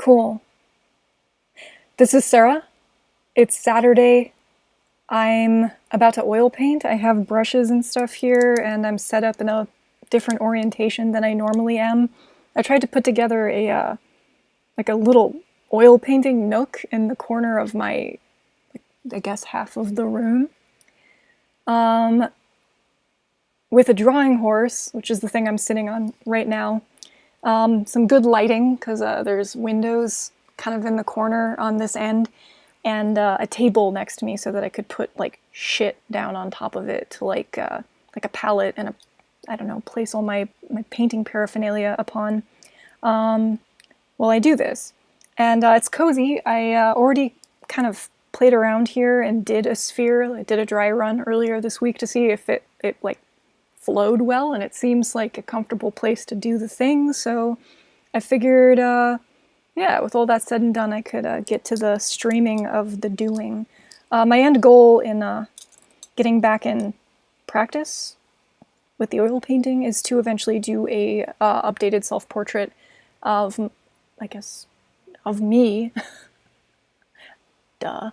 Cool. This is Sarah. It's Saturday. I'm about to oil paint. I have brushes and stuff here, and I'm set up in a different orientation than I normally am. I tried to put together a little oil painting nook in the corner of my, I guess, half of the room. With a drawing horse, which is the thing I'm sitting on right now. Some good lighting, because there's windows kind of in the corner on this end, and a table next to me so that I could put like shit down on top of it to like a palette and I don't know, place all my painting paraphernalia upon while I do this. And it's cozy. I already kind of played around here and did a sphere. I did a dry run earlier this week to see if it like flowed well, and it seems like a comfortable place to do the thing, so I figured, yeah, with all that said and done, I could get to the streaming of the doing. My end goal in getting back in practice with the oil painting is to eventually do a updated self-portrait of, I guess, of me. Duh.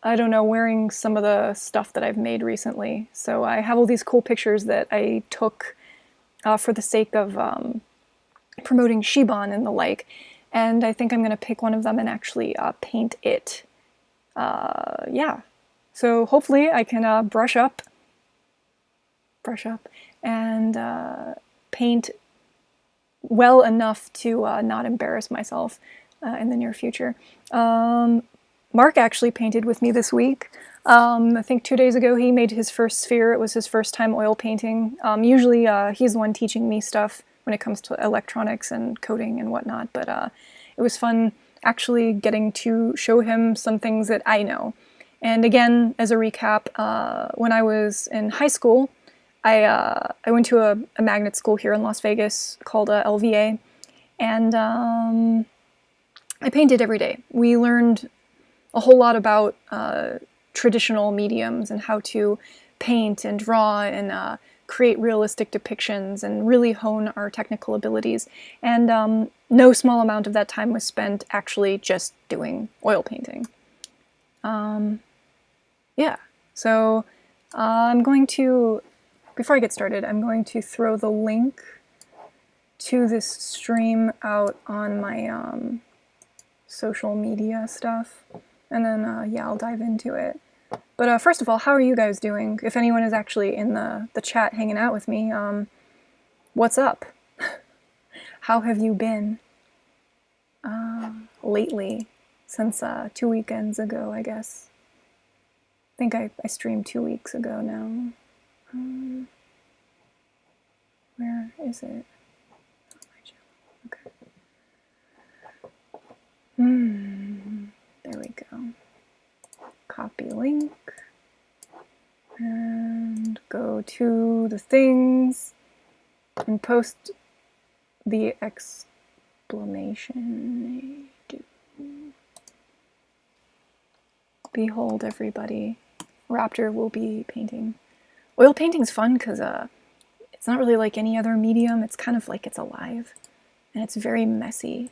I don't know, wearing some of the stuff that I've made recently. So I have all these cool pictures that I took for the sake of promoting Shiban and the like, and I think I'm going to pick one of them and actually paint it. Yeah. So hopefully I can brush up, and paint well enough to not embarrass myself in the near future. Mark actually painted with me this week. I think 2 days ago he made his first sphere. It was his first time oil painting. Usually he's the one teaching me stuff when it comes to electronics and coding and whatnot, but it was fun actually getting to show him some things that I know. And again, as a recap, when I was in high school, I went to a magnet school here in Las Vegas called LVA, and I painted every day. We learned a whole lot about traditional mediums and how to paint and draw and create realistic depictions and really hone our technical abilities. And no small amount of that time was spent actually just doing oil painting. Yeah, so I'm going to, before I get started, I'm going to throw the link to this stream out on my social media stuff. And then, yeah, I'll dive into it. But first of all, how are you guys doing? If anyone is actually in the chat hanging out with me, what's up? How have you been lately? Since 2 weekends ago, I guess. I think I streamed 2 weeks ago now. Where is it? Oh, my channel. Okay. There we go. Copy link. And go to the things and post the exclamation. Behold, everybody. Raptor will be painting. Oil painting's fun because it's not really like any other medium. It's kind of like it's alive. And it's very messy.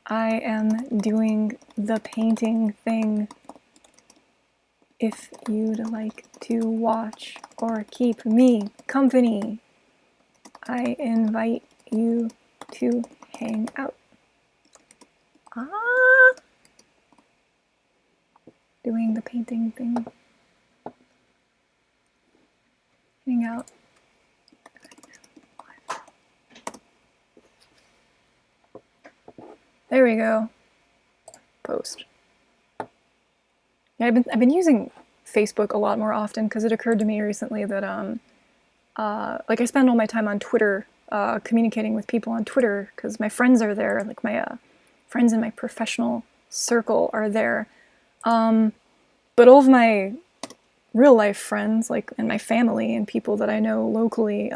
I am doing the painting thing. If you'd like to watch or keep me company, I invite you to hang out. Doing the painting thing. Hang out. There we go. Post. Yeah, I've been using Facebook a lot more often because it occurred to me recently that like I spend all my time on Twitter, communicating with people on Twitter because my friends are there, like my friends in my professional circle are there. But all of my real life friends, like and my family and people that I know locally,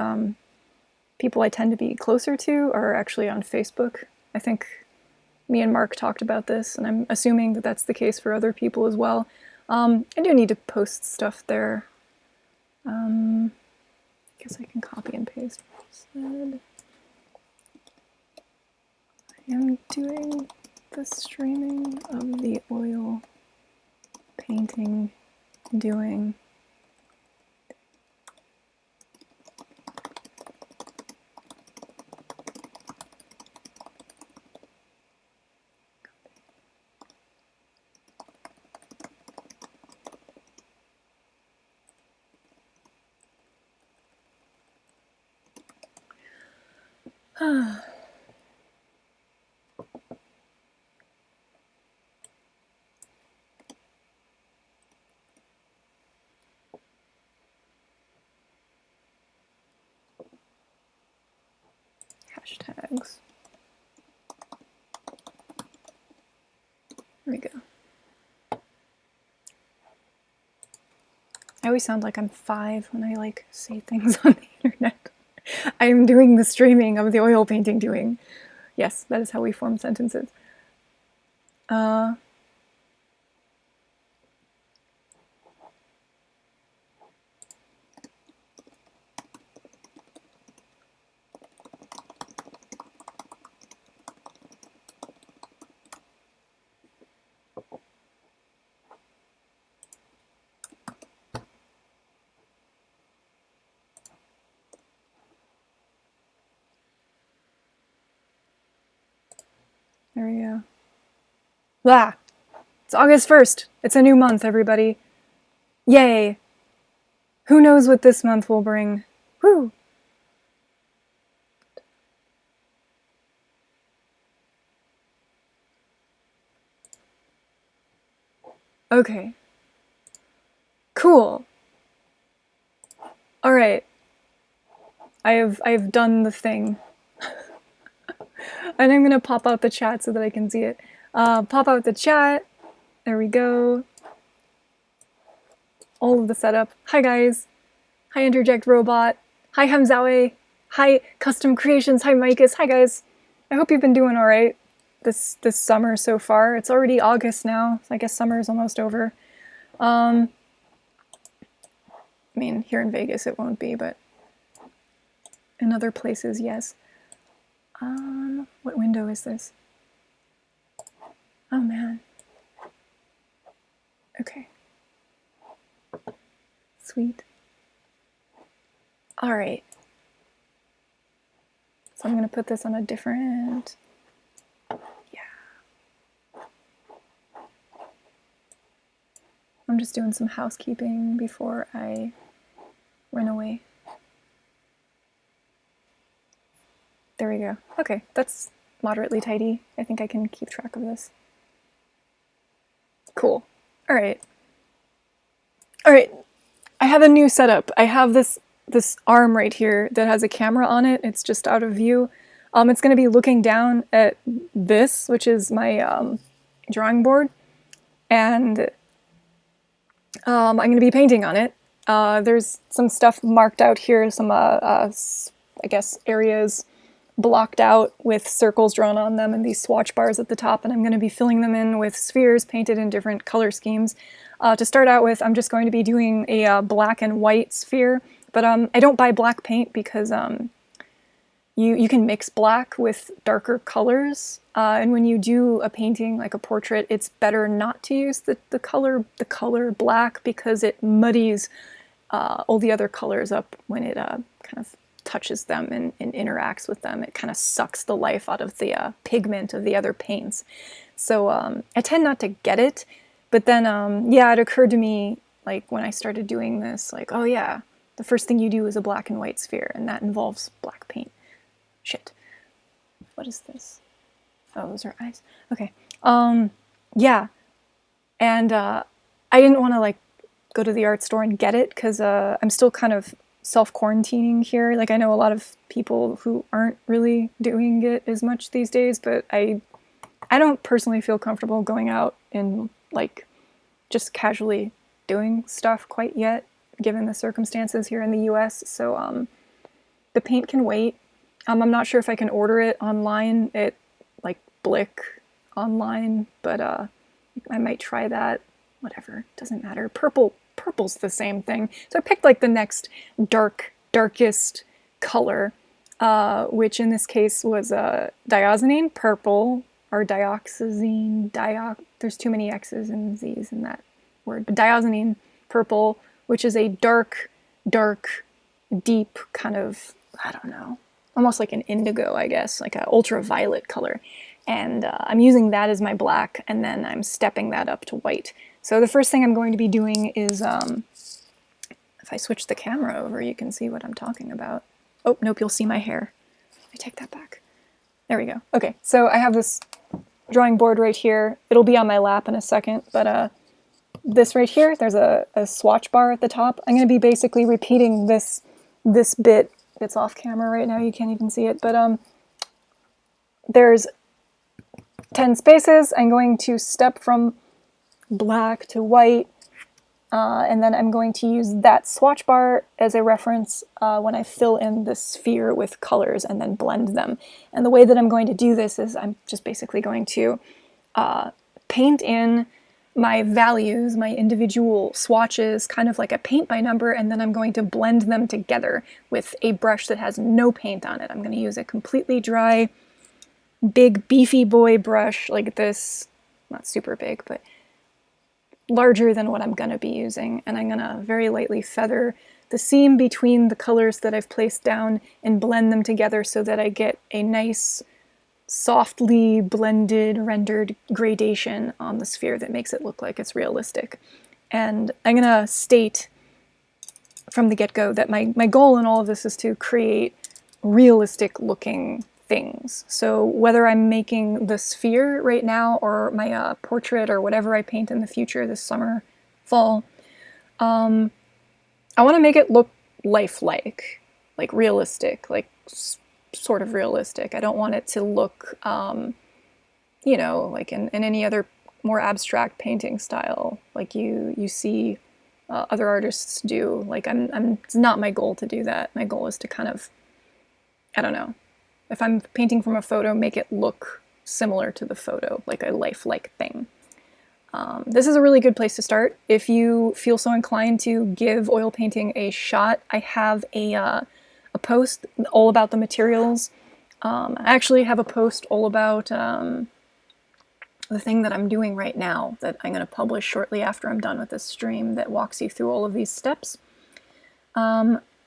people I tend to be closer to are actually on Facebook. I think me and Mark talked about this, and I'm assuming that that's the case for other people as well. I do need to post stuff there. Guess I can copy and paste what I said. am doing the streaming of the oil painting doing. Hashtags. There we go. I always sound like I'm 5 when I like say things on the internet. I am doing the streaming of the oil painting doing. Yes, that is how we form sentences. There we go. Ah! It's August 1st. It's a new month, everybody. Yay! Who knows what this month will bring? Woo! Okay. Cool. Alright. I've done the thing. And I'm gonna pop out the chat so that I can see it. Pop out the chat. There we go. All of the setup. Hi guys. Hi Interject Robot. Hi Hamzawe. Hi Custom Creations. Hi Micus. Hi guys. I hope you've been doing alright this summer so far. It's already August now. So I guess summer is almost over. I mean, here in Vegas it won't be, but in other places, yes. What window is this? Oh man. Okay. Sweet. Alright. So I'm gonna put this on a different... Yeah. I'm just doing some housekeeping before I run away. There we go. Okay, that's moderately tidy. I think I can keep track of this. Cool. Alright. Alright. I have a new setup. I have this arm right here that has a camera on it. It's just out of view. It's going to be looking down at this, which is my drawing board. And I'm going to be painting on it. There's some stuff marked out here, some, I guess, areas blocked out with circles drawn on them and these swatch bars at the top, and I'm going to be filling them in with spheres painted in different color schemes. To start out with, I'm just going to be doing a black and white sphere, but I don't buy black paint because you can mix black with darker colors, and when you do a painting like a portrait, it's better not to use the color black because it muddies all the other colors up when it kind of touches them and interacts with them. It kind of sucks the life out of the pigment of the other paints. So I tend not to get it, but then yeah, it occurred to me like when I started doing this, like, oh yeah, the first thing you do is a black and white sphere, and that involves black paint. Shit. What is this? Oh, those are eyes. Okay. Yeah. And I didn't want to like go to the art store and get it because I'm still kind of self-quarantining here. Like, I know a lot of people who aren't really doing it as much these days, but I don't personally feel comfortable going out and like just casually doing stuff quite yet, given the circumstances here in the US. So the paint can wait. I'm not sure if I can order it online at like Blick online, but I might try that. Whatever, doesn't matter. Purple's the same thing. So I picked like the next darkest color. which in this case was diazonine purple, or dioxazine, there's too many X's and Z's in that word, but diazonine purple, which is a dark, deep kind of, I don't know, almost like an indigo, I guess, like an ultraviolet color. And I'm using that as my black, and then I'm stepping that up to white. So the first thing I'm going to be doing is, if I switch the camera over, you can see what I'm talking about. Oh, nope, you'll see my hair. I take that back. There we go. Okay, so I have this drawing board right here. It'll be on my lap in a second, but this right here, there's a swatch bar at the top. I'm going to be basically repeating this bit. It's off camera right now, you can't even see it, but there's 10 spaces. I'm going to step from black to white, and then I'm going to use that swatch bar as a reference when I fill in the sphere with colors and then blend them. And the way that I'm going to do this is I'm just basically going to paint in my values, my individual swatches, kind of like a paint by number, and then I'm going to blend them together with a brush that has no paint on it. I'm going to use a completely dry, big, beefy boy brush like this. Not super big, but larger than what I'm going to be using, and I'm going to very lightly feather the seam between the colors that I've placed down and blend them together so that I get a nice, softly blended, rendered gradation on the sphere that makes it look like it's realistic. And I'm going to state from the get-go that my goal in all of this is to create realistic looking things. So whether I'm making the sphere right now or my portrait or whatever I paint in the future this summer, fall, I want to make it look lifelike, like realistic, like sort of realistic. I don't want it to look, you know, like in any other more abstract painting style, like you see other artists do. Like it's not my goal to do that. My goal is to kind of, I don't know, if I'm painting from a photo, make it look similar to the photo, like a lifelike thing. This is a really good place to start. If you feel so inclined to give oil painting a shot, I have a post all about the materials. I actually have a post all about the thing that I'm doing right now that I'm going to publish shortly after I'm done with this stream that walks you through all of these steps.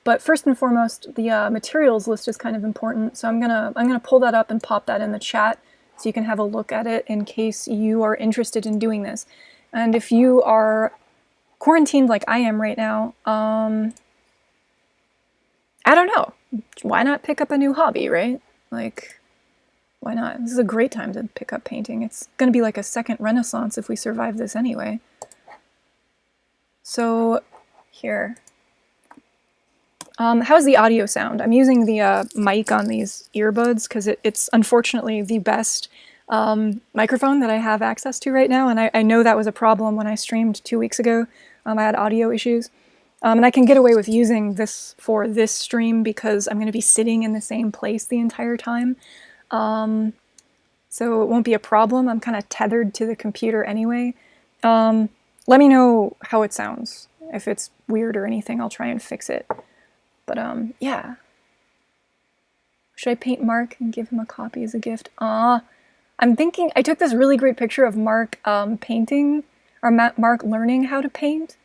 But first and foremost, the materials list is kind of important, so I'm gonna pull that up and pop that in the chat so you can have a look at it in case you are interested in doing this. And if you are quarantined like I am right now, I don't know, why not pick up a new hobby, right? Like, why not? This is a great time to pick up painting. It's gonna be like a second renaissance if we survive this anyway. So, here. How's the audio sound? I'm using the mic on these earbuds because it's unfortunately the best microphone that I have access to right now, and I know that was a problem when I streamed 2 weeks ago. I had audio issues, and I can get away with using this for this stream because I'm going to be sitting in the same place the entire time, so it won't be a problem. I'm kind of tethered to the computer anyway. Let me know how it sounds. If it's weird or anything, I'll try and fix it. But yeah. Should I paint Mark and give him a copy as a gift? I'm thinking, I took this really great picture of Mark painting, or Mark learning how to paint.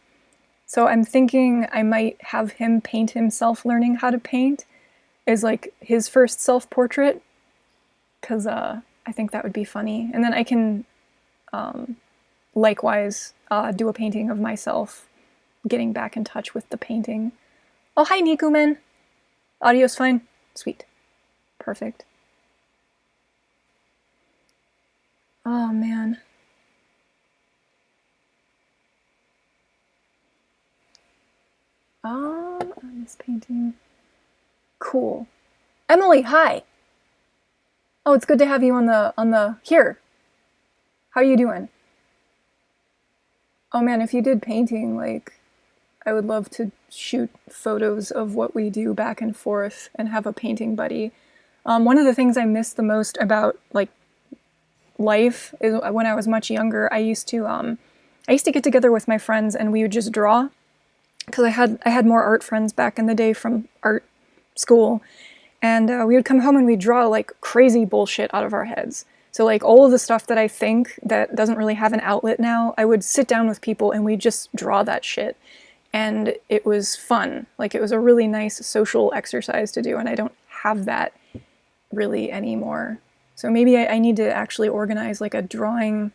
So I'm thinking I might have him paint himself learning how to paint as like his first self-portrait, because I think that would be funny. And then I can likewise do a painting of myself getting back in touch with the painting. Oh, hi, Nikumen. Audio's fine? Sweet. Perfect. Oh, man. On this painting. Cool. Emily, hi. Oh, it's good to have you on the, here. How are you doing? Oh, man, if you did painting, like, I would love to shoot photos of what we do back and forth and have a painting buddy. One of the things I miss the most about like life is when I was much younger, I used to get together with my friends and we would just draw, because I had more art friends back in the day from art school, And we would come home and we'd draw like crazy bullshit out of our heads. So like all of the stuff that I think that doesn't really have an outlet now, I would sit down with people and we'd just draw that shit. And it was fun. Like it was a really nice social exercise to do, and I don't have that really anymore. So maybe I need to actually organize like a drawing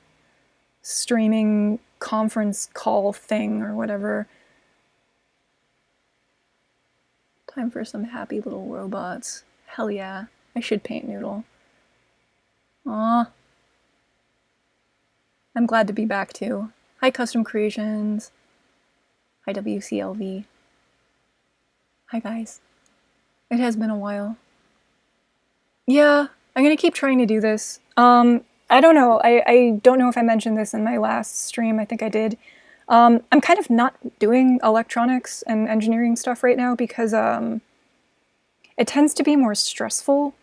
streaming conference call thing or whatever. Time for some happy little robots. Hell yeah. I should paint Noodle. Aw. I'm glad to be back too. Hi Custom Creations. Hi WCLV. Hi guys. It has been a while. Yeah, I'm gonna keep trying to do this. I don't know. I don't know if I mentioned this in my last stream. I think I did. I'm kind of not doing electronics and engineering stuff right now because it tends to be more stressful.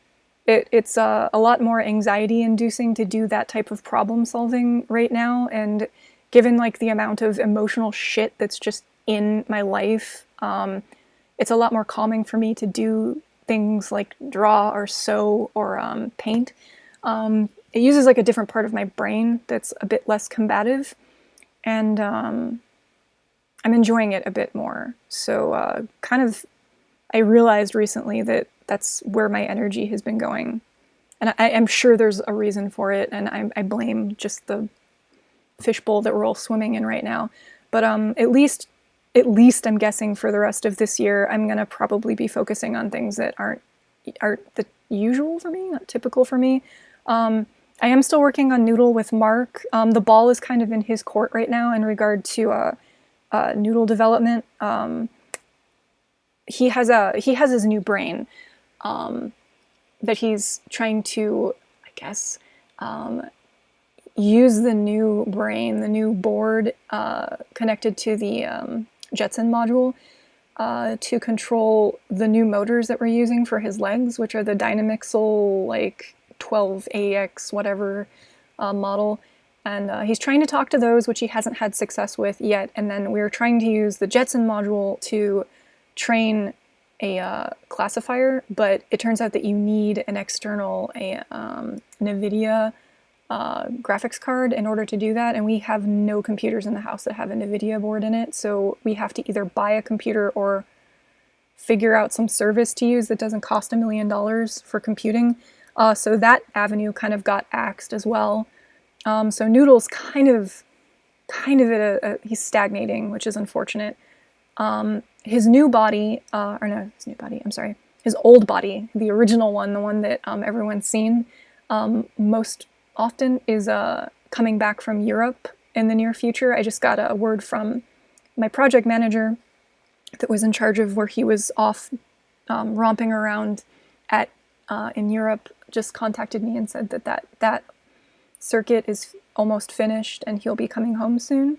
It's a lot more anxiety inducing to do that type of problem solving right now. And given like the amount of emotional shit that's just in my life, it's a lot more calming for me to do things like draw or sew or paint. It uses like a different part of my brain that's a bit less combative, and I'm enjoying it a bit more. So kind of, I realized recently that that's where my energy has been going. And I'm sure there's a reason for it, and I blame just the fishbowl that we're all swimming in right now. But at least I'm guessing for the rest of this year, I'm gonna probably be focusing on things that aren't the usual for me, not typical for me. I am still working on Noodle with Mark. The ball is kind of in his court right now in regard to Noodle development. He has his new brain that he's trying to, I guess, use the new brain, the new board connected to the Jetson module to control the new motors that we're using for his legs, which are the Dynamixel like 12AX whatever model. And he's trying to talk to those, which he hasn't had success with yet. And then we're trying to use the Jetson module to train a classifier, but it turns out that you need an external NVIDIA graphics card in order to do that, and we have no computers in the house that have a NVIDIA board in it, so we have to either buy a computer or figure out some service to use that doesn't cost $1 million for computing. So that avenue kind of got axed as well. So Noodle's kind of at he's stagnating, which is unfortunate. His new body, his old body, the original one, the one that everyone's seen most often, is coming back from Europe in the near future. I just got a word from my project manager that was in charge of where he was off romping around at in Europe, just contacted me and said that circuit is almost finished and he'll be coming home soon.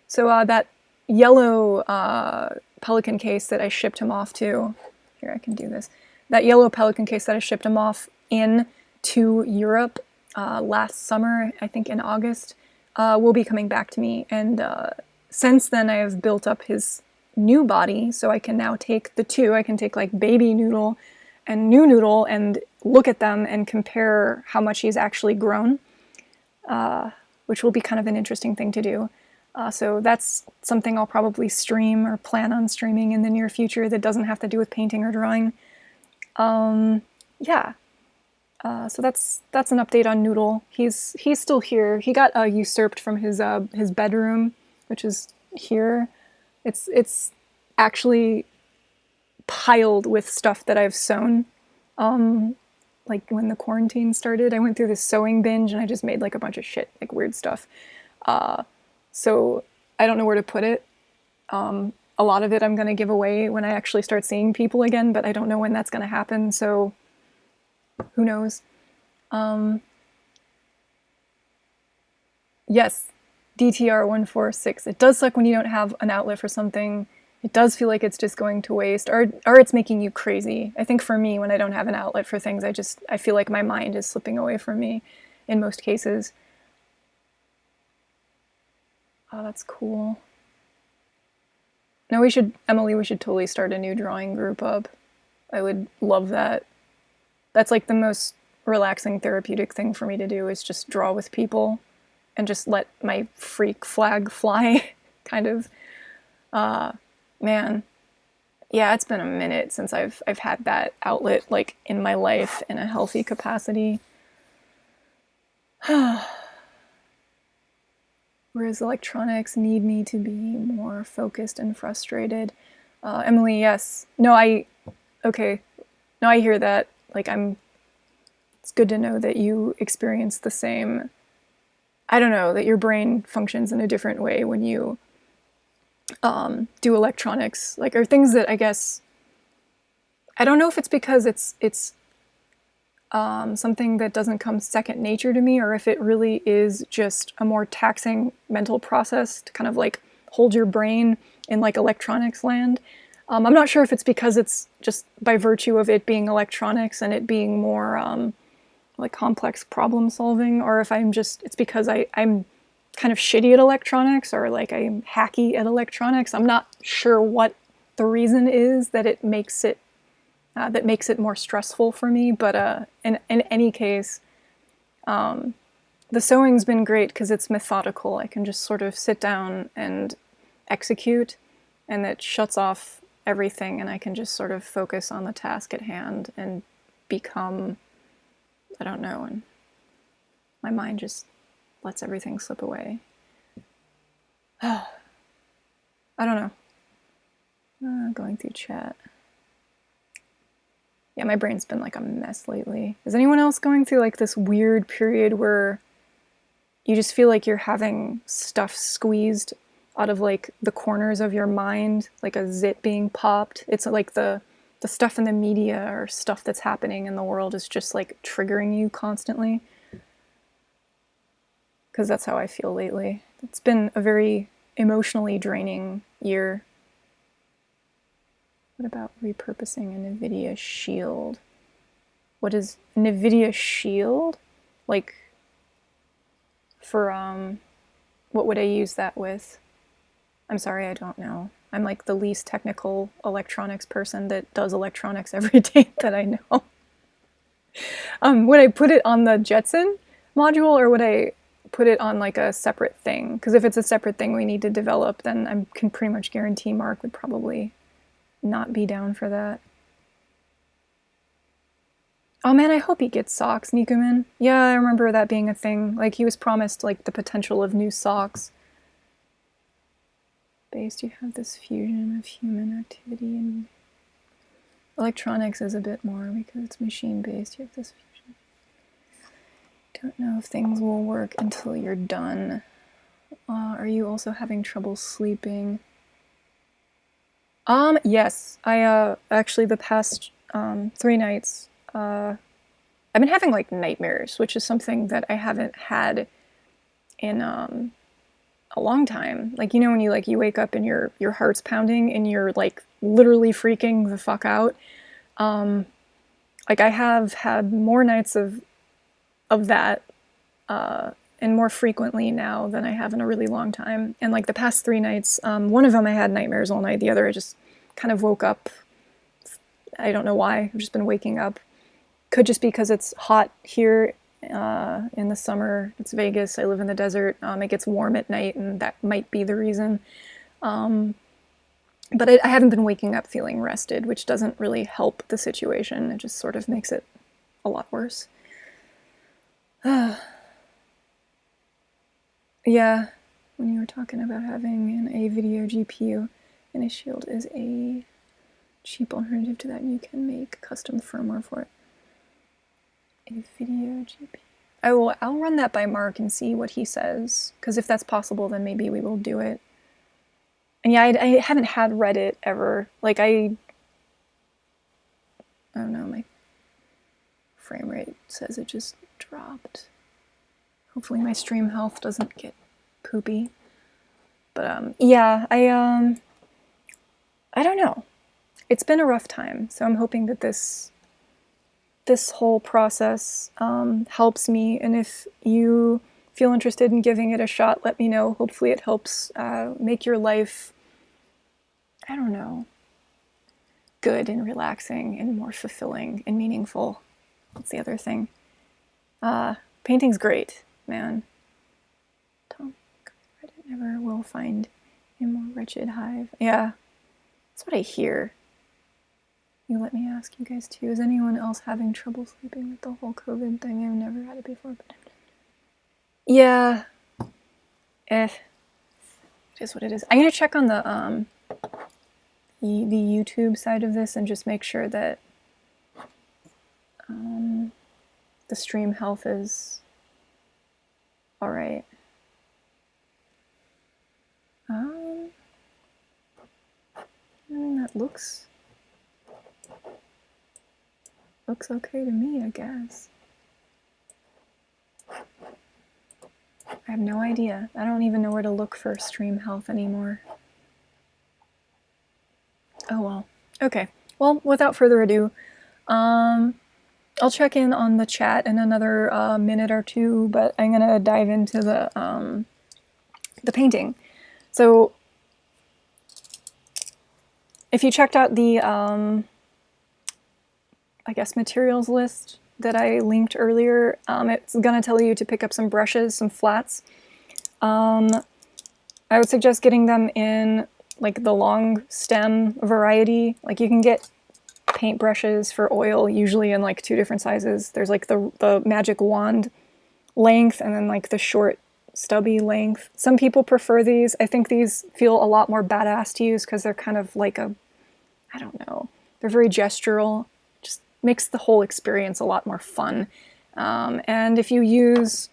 So that yellow Pelican case that I shipped him off to, here I can do this, that yellow Pelican case that I shipped him off in to Europe last summer, I think in August, will be coming back to me. And since then I have built up his new body, so I can now take the two. I can take like baby Noodle and new Noodle and look at them and compare how much he's actually grown, which will be kind of an interesting thing to do. So that's something I'll probably stream or plan on streaming in the near future that doesn't have to do with painting or drawing. Yeah. So that's an update on Noodle. He's still here. He got usurped from his bedroom, which is here. It's actually piled with stuff that I've sewn. Like when the quarantine started, I went through this sewing binge and I just made like a bunch of shit, like weird stuff. So I don't know where to put it. A lot of it I'm going to give away when I actually start seeing people again, but I don't know when that's going to happen, so who knows. Yes, DTR146. It does suck when you don't have an outlet for something. It does feel like it's just going to waste, or it's making you crazy. I think for me, when I don't have an outlet for things, I feel like my mind is slipping away from me in most cases. Oh, that's cool. No, Emily, we should totally start a new drawing group up. I would love that. That's like the most relaxing therapeutic thing for me to do, is just draw with people and just let my freak flag fly. Kind of. Man, yeah, it's been a minute since I've had that outlet like in my life in a healthy capacity. Whereas electronics need me to be more focused and frustrated. Emily, yes. No, okay. No, I hear that. Like, it's good to know that you experience the same. I don't know, that your brain functions in a different way when you do electronics, like, or things that I guess, I don't know if it's because it's something that doesn't come second nature to me, or if it really is just a more taxing mental process to kind of like hold your brain in like electronics land. I'm not sure if it's because it's just by virtue of it being electronics and it being more like complex problem solving, or if it's because I'm kind of shitty at electronics, or like I'm hacky at electronics. I'm not sure what the reason is that it makes it more stressful for me. But in any case, the sewing's been great because it's methodical. I can just sort of sit down and execute, and it shuts off everything, and I can just sort of focus on the task at hand and become, I don't know, and my mind just lets everything slip away. I don't know. Going through chat. Yeah, my brain's been like a mess lately. Is anyone else going through like this weird period where you just feel like you're having stuff squeezed out of like the corners of your mind, like a zit being popped? It's like the stuff in the media or stuff that's happening in the world is just like triggering you constantly. Because that's how I feel lately. It's been a very emotionally draining year. What about repurposing a NVIDIA Shield? What is NVIDIA Shield? Like, for, what would I use that with? I'm sorry, I don't know. I'm like the least technical electronics person that does electronics every day that I know. Would I put it on the Jetson module, or would I put it on like a separate thing? Because if it's a separate thing we need to develop, then I can pretty much guarantee Mark would probably not be down for that. Oh man, I hope he gets socks, Nikuman. Yeah, I remember that being a thing. Like, he was promised like the potential of new socks. Based, you have this fusion of human activity, and electronics is a bit more because it's machine based. You have this fusion. Don't know if things will work until you're done. Are you also having trouble sleeping? Yes. I actually the past 3 nights, I've been having like nightmares, which is something that I haven't had in a long time. Like, you know, when you wake up and your heart's pounding and you're like literally freaking the fuck out. Like, I have had more nights of that, and more frequently now than I have in a really long time. And like the past 3 nights, one of them I had nightmares all night. The other I just kind of woke up. I don't know why. I've just been waking up. Could just be because it's hot here in the summer. It's Vegas. I live in the desert. It gets warm at night, and that might be the reason. But I haven't been waking up feeling rested, which doesn't really help the situation. It just sort of makes it a lot worse. Yeah, when you were talking about having a video GPU, and a Shield is a cheap alternative to that, and you can make custom firmware for it. A video GPU. I'll run that by Mark and see what he says, because if that's possible, then maybe we will do it. And yeah, I haven't had Reddit ever. Like, I don't know, my frame rate says it just dropped. Hopefully my stream health doesn't get poopy. But yeah, I don't know. It's been a rough time, so I'm hoping that this whole process helps me, and if you feel interested in giving it a shot, let me know. Hopefully it helps make your life, I don't know, good and relaxing and more fulfilling and meaningful. That's the other thing. Painting's great, man. Tom, Reddit never will find a more wretched hive. Yeah, that's what I hear. You let me ask you guys too. Is anyone else having trouble sleeping with the whole COVID thing? I've never had it before, but yeah, it is what it is. I'm gonna check on the YouTube side of this and just make sure that the stream health is all right. I mean, that looks okay to me, I guess. I have no idea. I don't even know where to look for stream health anymore. Oh well. Okay. Well, without further ado, I'll check in on the chat in another minute or two, but I'm gonna dive into the painting. So, if you checked out the I guess materials list that I linked earlier, it's gonna tell you to pick up some brushes, some flats. I would suggest getting them in like the long stem variety. Like you can get paint brushes for oil usually in like 2 different sizes. There's like the magic wand length and then like the short stubby length. Some people prefer these. I think these feel a lot more badass to use because they're kind of like I don't know, they're very gestural. Just makes the whole experience a lot more fun. And if you use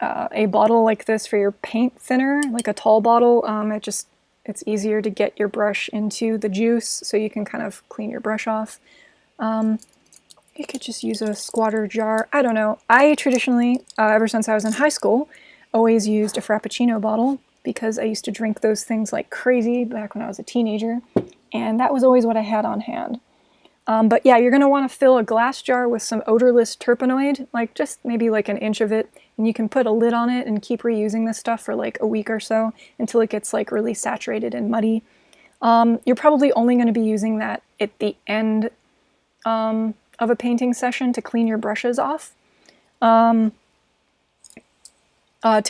a bottle like this for your paint thinner, like a tall bottle, it's easier to get your brush into the juice so you can kind of clean your brush off. You could just use a squatter jar. I don't know. I traditionally, ever since I was in high school, always used a Frappuccino bottle because I used to drink those things like crazy back when I was a teenager, and that was always what I had on hand. But yeah, you're going to want to fill a glass jar with some odorless terpenoid, like just maybe like an inch of it, and you can put a lid on it and keep reusing this stuff for like a week or so until it gets like really saturated and muddy. You're probably only going to be using that at the end of a painting session to clean your brushes off. To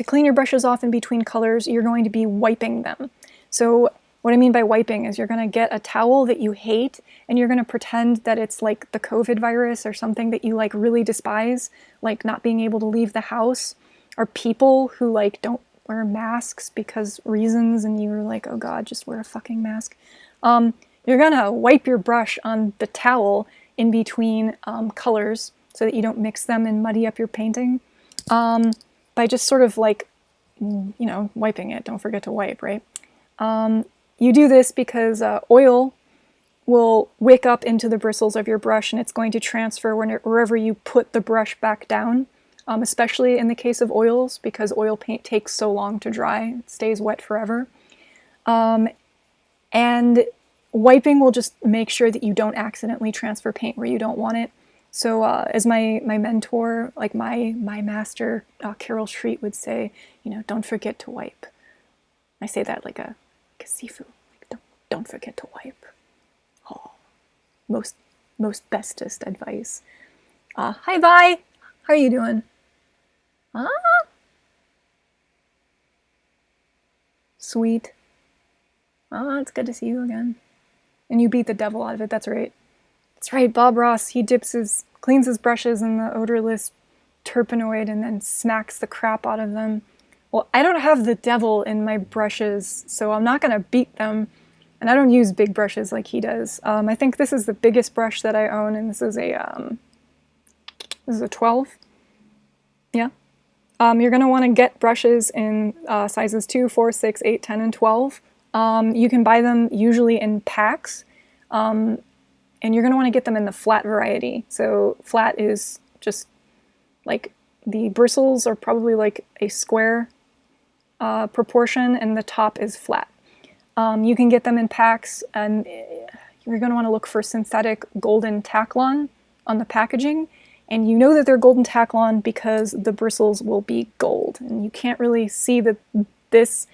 clean your brushes off in between colors, you're going to be wiping them. So what I mean by wiping is you're going to get a towel that you hate and you're going to pretend that it's like the COVID virus or something that you like really despise, like not being able to leave the house, or people who like don't wear masks because reasons, and you're like, oh god, just wear a fucking mask. You're going to wipe your brush on the towel in between colors so that you don't mix them and muddy up your painting, by just sort of like, you know, wiping it. Don't forget to wipe, right? You do this because oil will wick up into the bristles of your brush and it's going to transfer wherever you put the brush back down, especially in the case of oils because oil paint takes so long to dry. It stays wet forever. And wiping will just make sure that you don't accidentally transfer paint where you don't want it. So as my mentor, like my master, Carol Shreet would say, you know, don't forget to wipe. I say that like a sifu. Like, don't forget to wipe. Oh, most bestest advice. Hi, Vi. How are you doing? Sweet. It's good to see you again. And you beat the devil out of it. That's right. That's right. Bob Ross. He cleans his brushes in the odorless terpenoid and then smacks the crap out of them. Well, I don't have the devil in my brushes, so I'm not going to beat them, and I don't use big brushes like he does. I think this is the biggest brush that I own, and this is a 12. Yeah. You're going to want to get brushes in sizes 2, 4, 6, 8, 10, and 12. You can buy them usually in packs, and you're going to want to get them in the flat variety. So flat is just like the bristles are probably like a square proportion, and the top is flat. You can get them in packs, and you're going to want to look for synthetic golden Taklon on the packaging, and you know that they're golden Taklon because the bristles will be gold, and you can't really see that this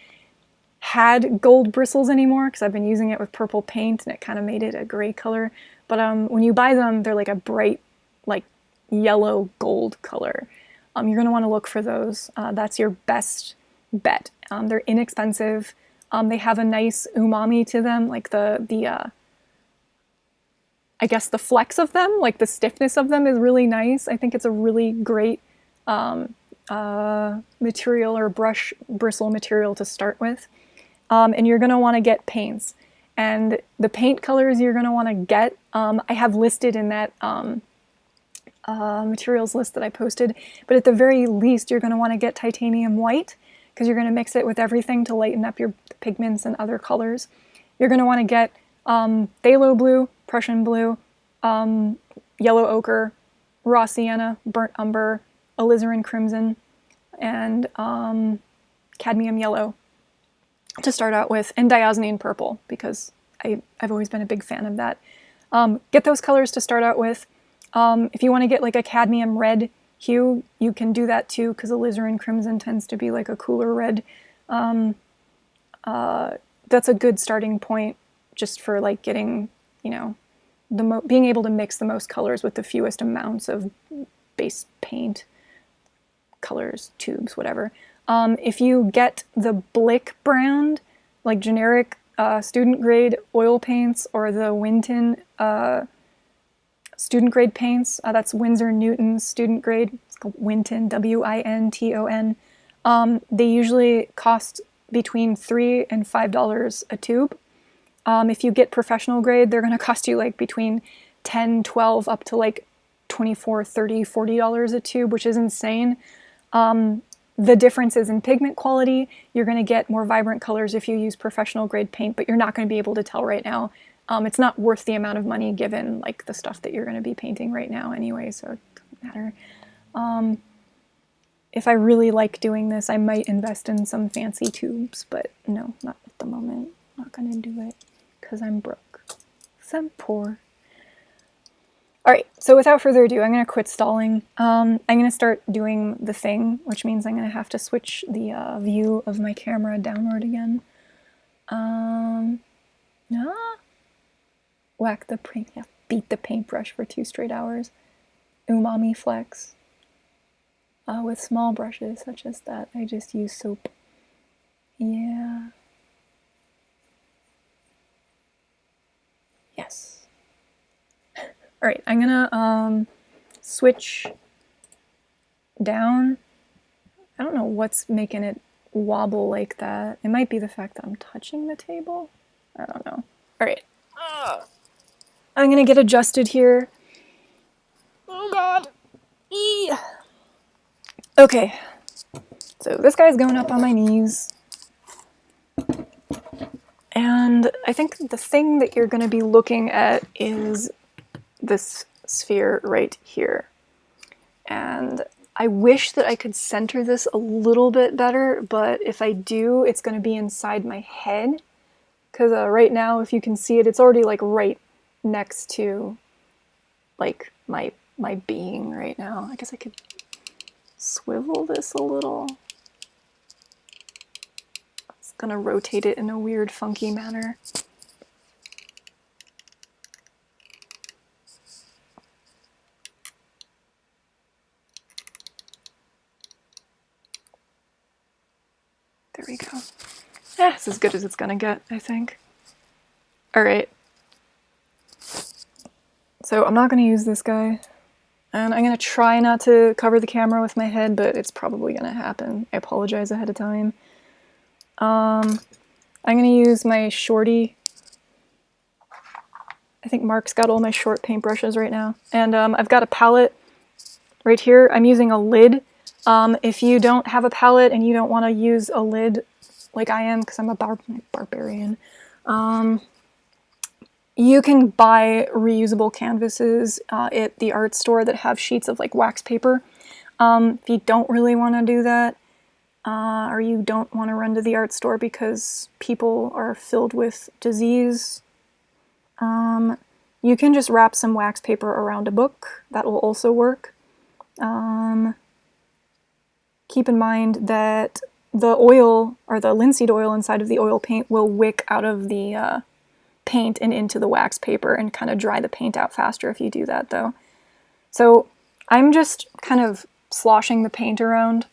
had gold bristles anymore because I've been using it with purple paint and it kind of made it a gray color, but when you buy them, they're like a bright, like yellow gold color. You're going to want to look for those. That's your best bet. They're inexpensive. They have a nice umami to them, like I guess the flex of them, like the stiffness of them is really nice. I think it's a really great material or brush bristle material to start with. And you're going to want to get paints. And the paint colors you're going to want to get, I have listed in that materials list that I posted, but at the very least you're going to want to get titanium white because you're going to mix it with everything to lighten up your pigments and other colors. You're going to want to get phthalo blue, Prussian blue, yellow ochre, raw sienna, burnt umber, alizarin crimson, and cadmium yellow to start out with, and diazonine purple because I've always been a big fan of that. Get those colors to start out with. If you want to get like a cadmium red hue, you can do that too because alizarin crimson tends to be like a cooler red. That's a good starting point just for like getting, you know, being able to mix the most colors with the fewest amounts of base paint, colors, tubes, whatever. If you get the Blick brand, like generic student grade oil paints, or the Winton student grade paints, that's Winsor Newton's student grade, it's called Winton, W-I-N-T-O-N. They usually cost between $3 and $5 a tube. If you get professional grade, they're going to cost you like between $10, $12, up to like $24, $30, $40 a tube, which is insane. The difference is in pigment quality. You're going to get more vibrant colors if you use professional grade paint, but you're not going to be able to tell right now. It's not worth the amount of money given like the stuff that you're going to be painting right now anyway, so it doesn't matter. If I really like doing this, I might invest in some fancy tubes, but no, not at the moment. Not going to do it because I'm broke. Because I'm poor. Alright, so without further ado, I'm going to quit stalling. I'm going to start doing the thing, which means I'm going to have to switch the view of my camera downward again. Whack the paint, yeah, beat the paintbrush for 2 straight hours. Umami flex. With small brushes such as that, I just use soap. Yeah. Yes. Alright, I'm gonna switch down. I don't know what's making it wobble like that. It might be the fact that I'm touching the table. I don't know. Alright. I'm gonna get adjusted here. Oh god. Eee. Okay. So this guy's going up on my knees. And I think the thing that you're going to be looking at is this sphere right here. And I wish that I could center this a little bit better, but if I do, it's going to be inside my head. Because right now, if you can see it, it's already like right next to like my being right now. I guess I could swivel this a little. It's gonna rotate it in a weird, funky manner. There we go. Yeah, it's as good as it's gonna get, I think. Alright. So I'm not gonna use this guy. And I'm going to try not to cover the camera with my head, but it's probably going to happen. I apologize ahead of time. I'm going to use my shorty. I think Mark's got all my short paintbrushes right now. And I've got a palette right here. I'm using a lid. If you don't have a palette and you don't want to use a lid like I am, because I'm a barbarian, you can buy reusable canvases at the art store that have sheets of like wax paper. If you don't really want to do that, or you don't want to run to the art store because people are filled with disease, you can just wrap some wax paper around a book. That will also work. Keep in mind that the oil, or the linseed oil inside of the oil paint, will wick out of the paint and into the wax paper and kind of dry the paint out faster if you do that though. So I'm just kind of sloshing the paint around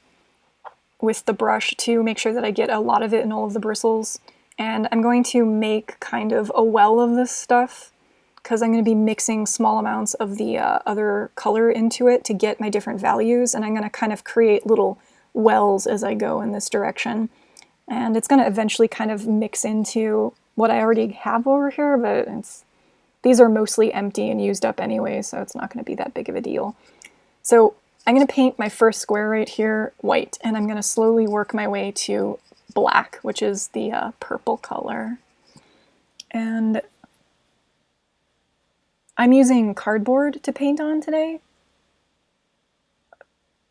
with the brush to make sure that I get a lot of it in all of the bristles. And I'm going to make kind of a well of this stuff because I'm going to be mixing small amounts of the other color into it to get my different values. And I'm going to kind of create little wells as I go in this direction. And it's going to eventually kind of mix into what I already have over here, but these are mostly empty and used up anyway, so it's not going to be that big of a deal. So I'm going to paint my first square right here white, and I'm going to slowly work my way to black, which is the purple color. And I'm using cardboard to paint on today.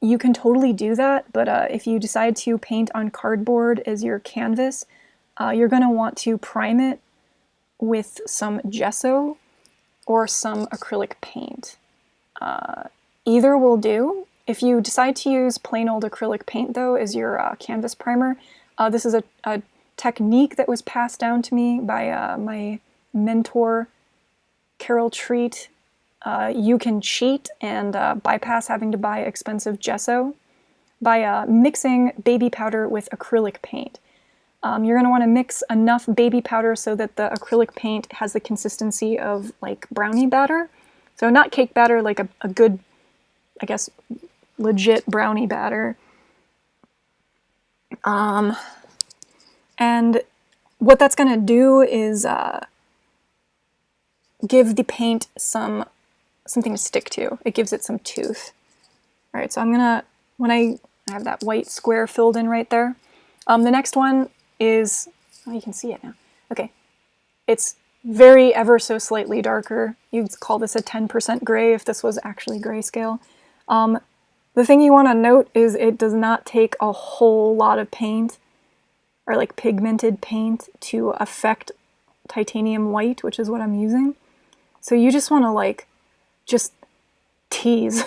You can totally do that, but if you decide to paint on cardboard as your canvas, you're going to want to prime it with some gesso or some acrylic paint. Either will do. If you decide to use plain old acrylic paint, though, as your canvas primer, this is a technique that was passed down to me by my mentor, Carol Treat. You can cheat and bypass having to buy expensive gesso by mixing baby powder with acrylic paint. You're going to want to mix enough baby powder so that the acrylic paint has the consistency of like brownie batter. So not cake batter, like a good, I guess, legit brownie batter. And what that's going to do is give the paint something to stick to. It gives it some tooth. All right, so I'm gonna, when I have that white square filled in right there, the next one is, oh, you can see it now. Okay, it's very ever so slightly darker. You'd call this a 10% gray if this was actually grayscale. The thing you want to note is it does not take a whole lot of paint or like pigmented paint to affect titanium white, which is what I'm using. So you just want to like just tease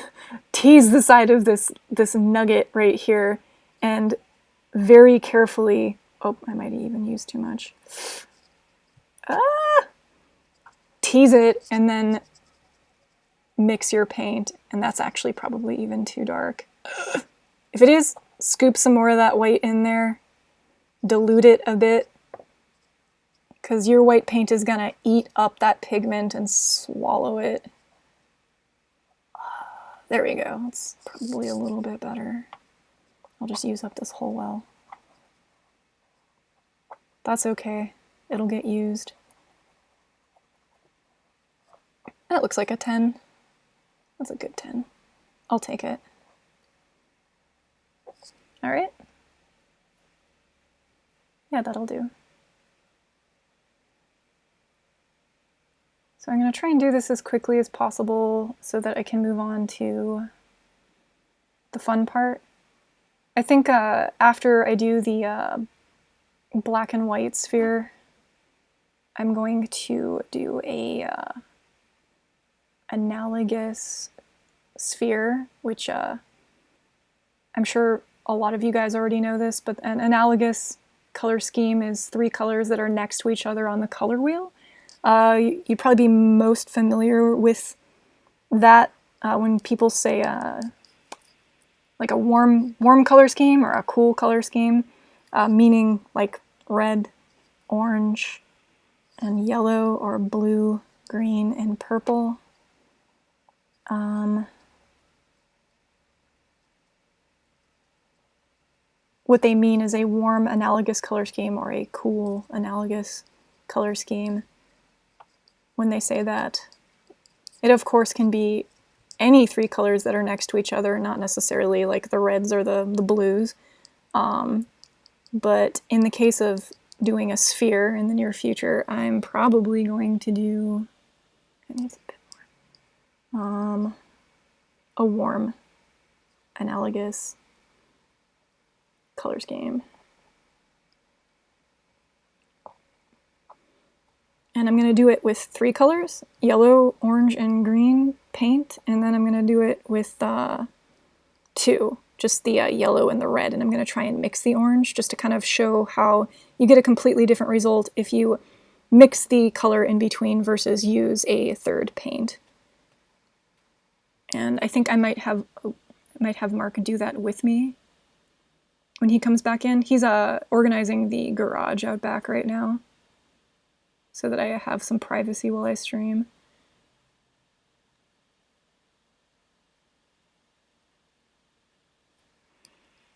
the side of this nugget right here and very carefully, oh, I might have even used too much. Tease it and then mix your paint, and that's actually probably even too dark. If it is, scoop some more of that white in there, dilute it a bit, because your white paint is gonna eat up that pigment and swallow it. There we go, it's probably a little bit better. I'll just use up this whole well. That's okay, it'll get used. That looks like a 10. That's a good 10. I'll take it. All right. Yeah, that'll do. So I'm going to try and do this as quickly as possible so that I can move on to the fun part. I think after I do the black and white sphere, I'm going to do a analogous sphere, which I'm sure a lot of you guys already know this, but an analogous color scheme is 3 colors that are next to each other on the color wheel. You'd probably be most familiar with that when people say like a warm color scheme or a cool color scheme, meaning like red, orange, and yellow, or blue, green, and purple. What they mean is a warm analogous color scheme or a cool analogous color scheme when they say that. It of course can be any 3 colors that are next to each other, not necessarily like the reds or the blues. But in the case of doing a sphere in the near future, I'm probably going to do, it needs a bit more, a warm analogous color scheme. And I'm going to do it with 3 colors, yellow, orange, and green paint, and then I'm going to do it with 2, just the yellow and the red, and I'm going to try and mix the orange just to kind of show how you get a completely different result if you mix the color in between versus use a third paint. And I think I might have Mark do that with me when he comes back in. He's organizing the garage out back right now so that I have some privacy while I stream.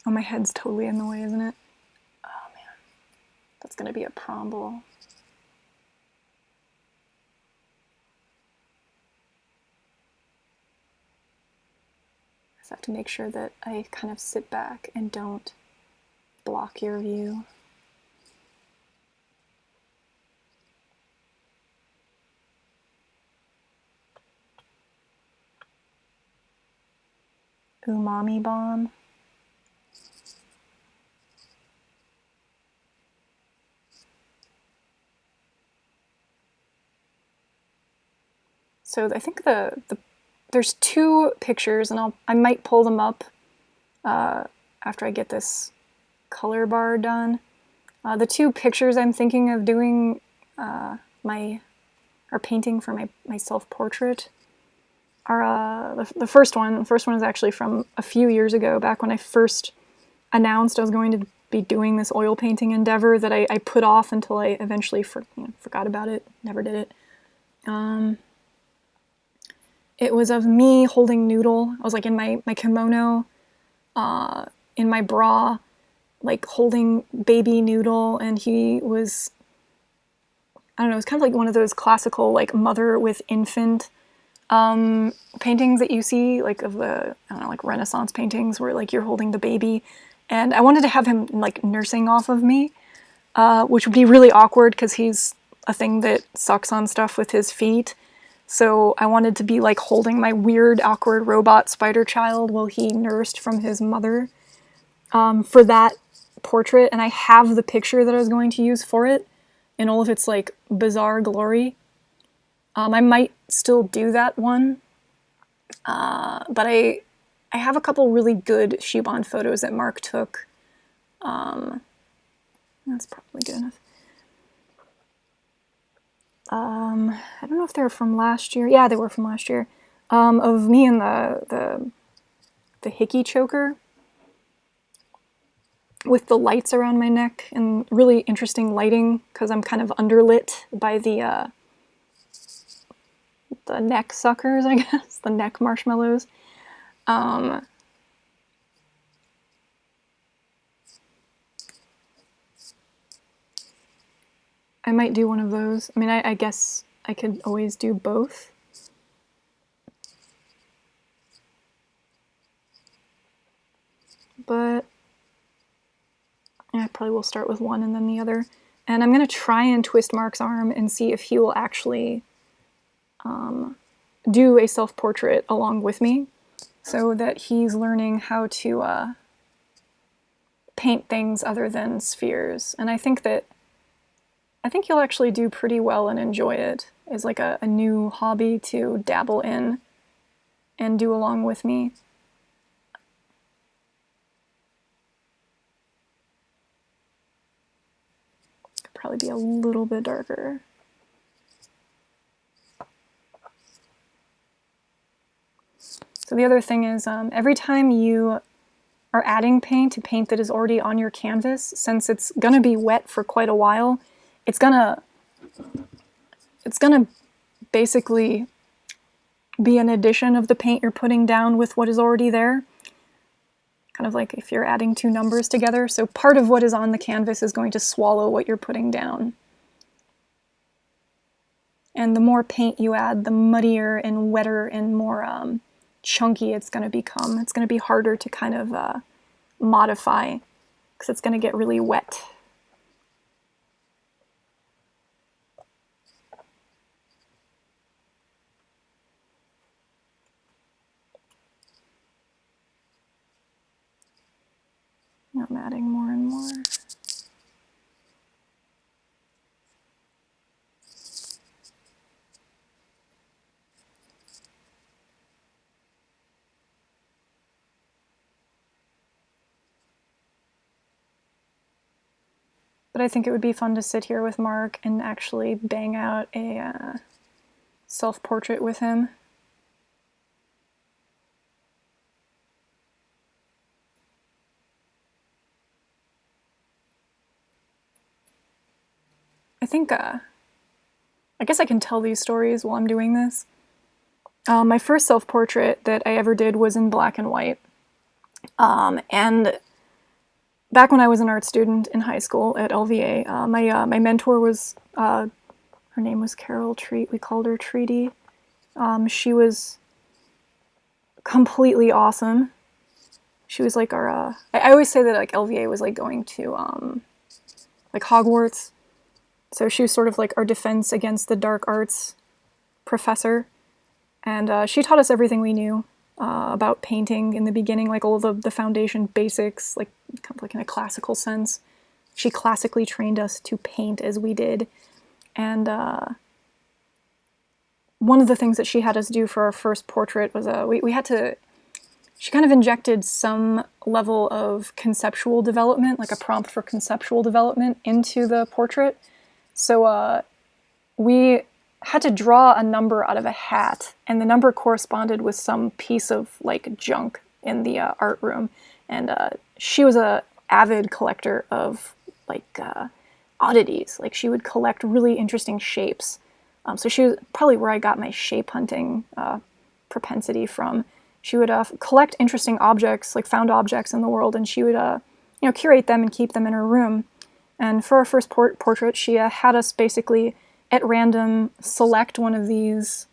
Oh, my head's totally in the way, isn't it? Oh man, that's gonna be a problem. I just have to make sure that I kind of sit back and don't block your view. Umami bomb. So I think there's two pictures, and I might pull them up after I get this color bar done. The two pictures I'm thinking of doing or painting for my self-portrait are the first one. The first one is actually from a few years ago, back when I first announced I was going to be doing this oil painting endeavor that I put off until I eventually forgot about it, never did it. It was of me holding Noodle. I was like in my kimono, in my bra, like holding baby Noodle, and he was, I don't know, it was kind of like one of those classical like mother with infant paintings that you see, like of the, I don't know, like Renaissance paintings where like you're holding the baby. And I wanted to have him like nursing off of me, which would be really awkward because he's a thing that sucks on stuff with his feet. So I wanted to be like holding my weird, awkward robot spider child while he nursed from his mother for that portrait. And I have the picture that I was going to use for it in all of its like bizarre glory. I might still do that one, but I have a couple really good Shibon photos that Mark took. That's probably good enough. I don't know if they're from last year. Yeah, they were from last year. Of me and the hickey choker with the lights around my neck and really interesting lighting because I'm kind of underlit by the neck suckers, I guess, the neck marshmallows. I might do one of those. I mean, I guess I could always do both. But yeah, I probably will start with one and then the other. And I'm going to try and twist Mark's arm and see if he will actually do a self-portrait along with me so that he's learning how to paint things other than spheres. And I think he'll actually do pretty well and enjoy it as like a new hobby to dabble in and do along with me. Could probably be a little bit darker. So the other thing is every time you are adding paint to paint that is already on your canvas, since it's going to be wet for quite a while, it's gonna basically be an addition of the paint you're putting down with what is already there. Kind of like if you're adding two numbers together. So part of what is on the canvas is going to swallow what you're putting down. And the more paint you add, the muddier and wetter and more chunky it's going to become. It's going to be harder to kind of modify because it's going to get really wet. Now I'm adding more and more. But I think it would be fun to sit here with Mark and actually bang out a self-portrait with him. think, I guess I can tell these stories while I'm doing this. My first self-portrait that I ever did was in black and white. And back when I was an art student in high school at LVA, my mentor was, her name was Carol Treat. We called her Treaty. She was completely awesome. She was like our, I always say that like LVA was like going to like Hogwarts. So she was sort of like our defense against the dark arts professor. And she taught us everything we knew about painting in the beginning, like all of the foundation basics, like kind of like in a classical sense. She classically trained us to paint as we did. And one of the things that she had us do for our first portrait was we had to, she kind of injected some level of conceptual development, like a prompt for conceptual development into the portrait. So we had to draw a number out of a hat, and the number corresponded with some piece of like junk in the art room. And she was a avid collector of like oddities. Like she would collect really interesting shapes. So she was probably where I got my shape hunting propensity from. She would collect interesting objects, like found objects in the world, and she would curate them and keep them in her room. And for our first portrait, she had us basically at random select one of these.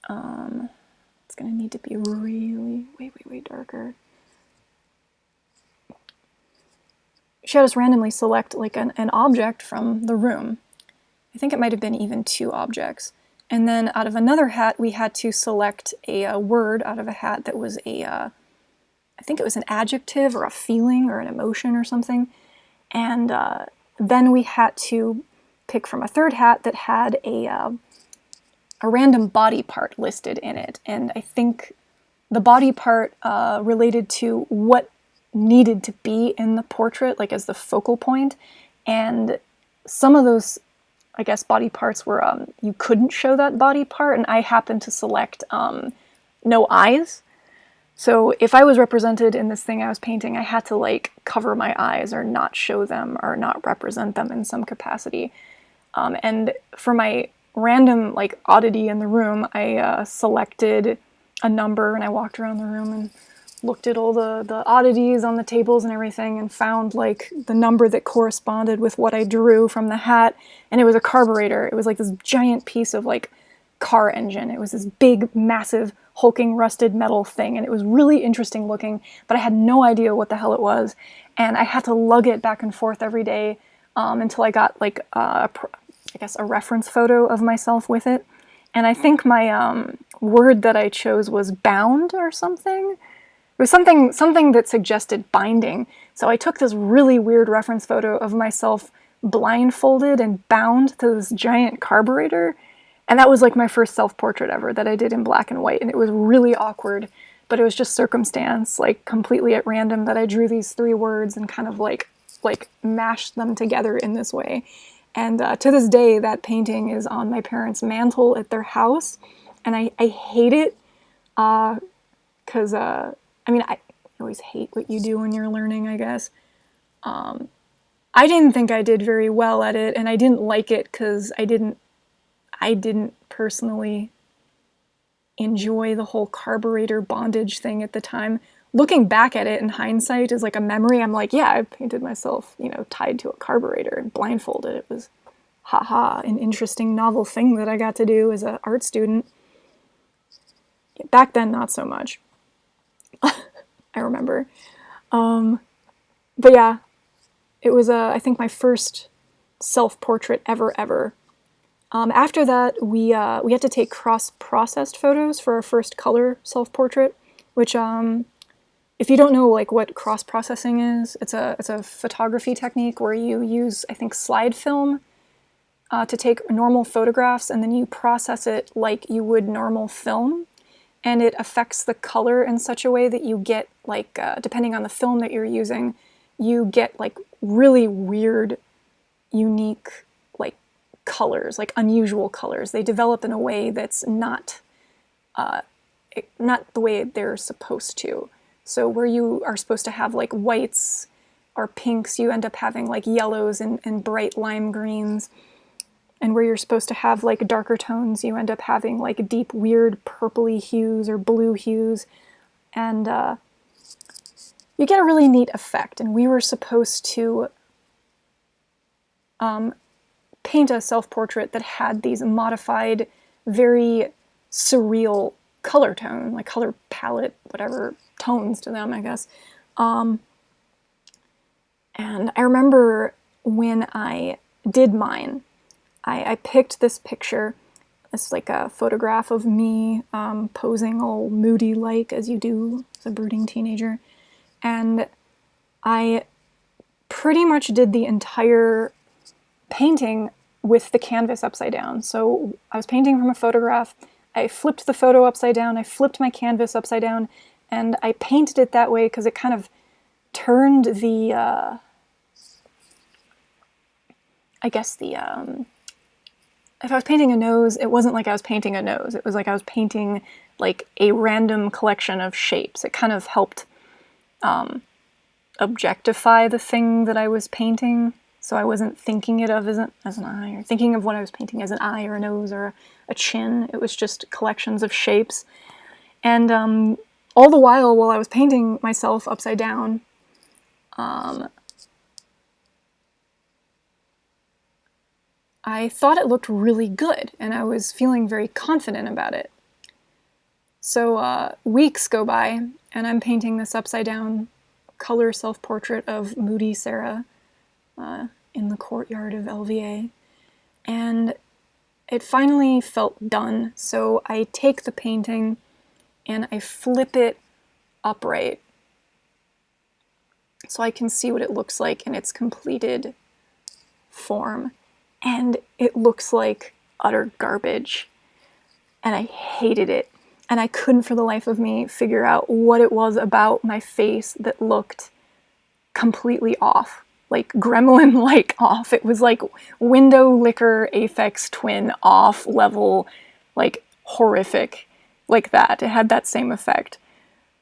It's going to need to be really way darker. She had us randomly select like an object from the room. I think it might have been even 2 objects. And then out of another hat, we had to select a word out of a hat that was I think it was an adjective or a feeling or an emotion or something. And then we had to pick from a third hat that had a random body part listed in it. And I think the body part related to what needed to be in the portrait, like as the focal point. And some of those, I guess, body parts were, you couldn't show that body part, and I happened to select no eyes. So if I was represented in this thing I was painting, I had to like cover my eyes or not show them or not represent them in some capacity. And for my random like oddity in the room, I selected a number, and I walked around the room and looked at all the oddities on the tables and everything, and found like the number that corresponded with what I drew from the hat. And it was a carburetor. It was like this giant piece of like car engine. It was this big, massive, hulking, rusted metal thing, and it was really interesting looking, but I had no idea what the hell it was. And I had to lug it back and forth every day until I got like I guess a reference photo of myself with it. And I think my word that I chose was bound or something. It was something that suggested binding. So I took this really weird reference photo of myself blindfolded and bound to this giant carburetor. And that was like my first self-portrait ever that I did in black and white. And it was really awkward, but it was just circumstance, like completely at random, that I drew these 3 words and kind of like mashed them together in this way. And to this day, that painting is on my parents' mantle at their house. And I hate it because, I mean, I always hate what you do when you're learning, I guess. I didn't think I did very well at it, and I didn't like it because I didn't personally enjoy the whole carburetor bondage thing at the time. Looking back at it in hindsight as like a memory, I'm like, yeah, I painted myself, tied to a carburetor and blindfolded. It was, an interesting novel thing that I got to do as an art student. Back then, not so much. I remember. But yeah, it was, I think, my first self-portrait ever. After that, we had to take cross-processed photos for our first color self-portrait, which, if you don't know like what cross-processing is, it's a photography technique where you use, I think, slide film to take normal photographs, and then you process it like you would normal film, and it affects the color in such a way that you get like, depending on the film that you're using, you get like really weird, unique colors, like unusual colors. They develop in a way that's not the way they're supposed to. So where you are supposed to have like whites are pinks, you end up having like yellows and bright lime greens. And where you're supposed to have like darker tones, you end up having like deep, weird purpley hues or blue hues. And you get a really neat effect. And we were supposed to paint a self-portrait that had these modified, very surreal color tone, like color palette, whatever tones to them, I guess. And I remember when I did mine, I picked this picture. It's like a photograph of me posing all moody-like, as you do as a brooding teenager. And I pretty much did the entire painting with the canvas upside down. So I was painting from a photograph, I flipped the photo upside down, I flipped my canvas upside down, and I painted it that way because it kind of turned the, I guess the, if I was painting a nose, it wasn't like I was painting a nose. It was like I was painting like a random collection of shapes. It kind of helped objectify the thing that I was painting. So I wasn't thinking it of as an eye, or thinking of what I was painting as an eye or a nose or a chin. It was just collections of shapes. And all the while I was painting myself upside down, I thought it looked really good, and I was feeling very confident about it. So weeks go by, and I'm painting this upside down color self-portrait of Moody Sarah in the courtyard of LVA, and it finally felt done. So I take the painting and I flip it upright so I can see what it looks like in its completed form. And it looks like utter garbage. And I hated it. And I couldn't for the life of me figure out what it was about my face that looked completely off. Like gremlin-like off. It was like window liquor Aphex Twin off level, like horrific, like that. It had that same effect.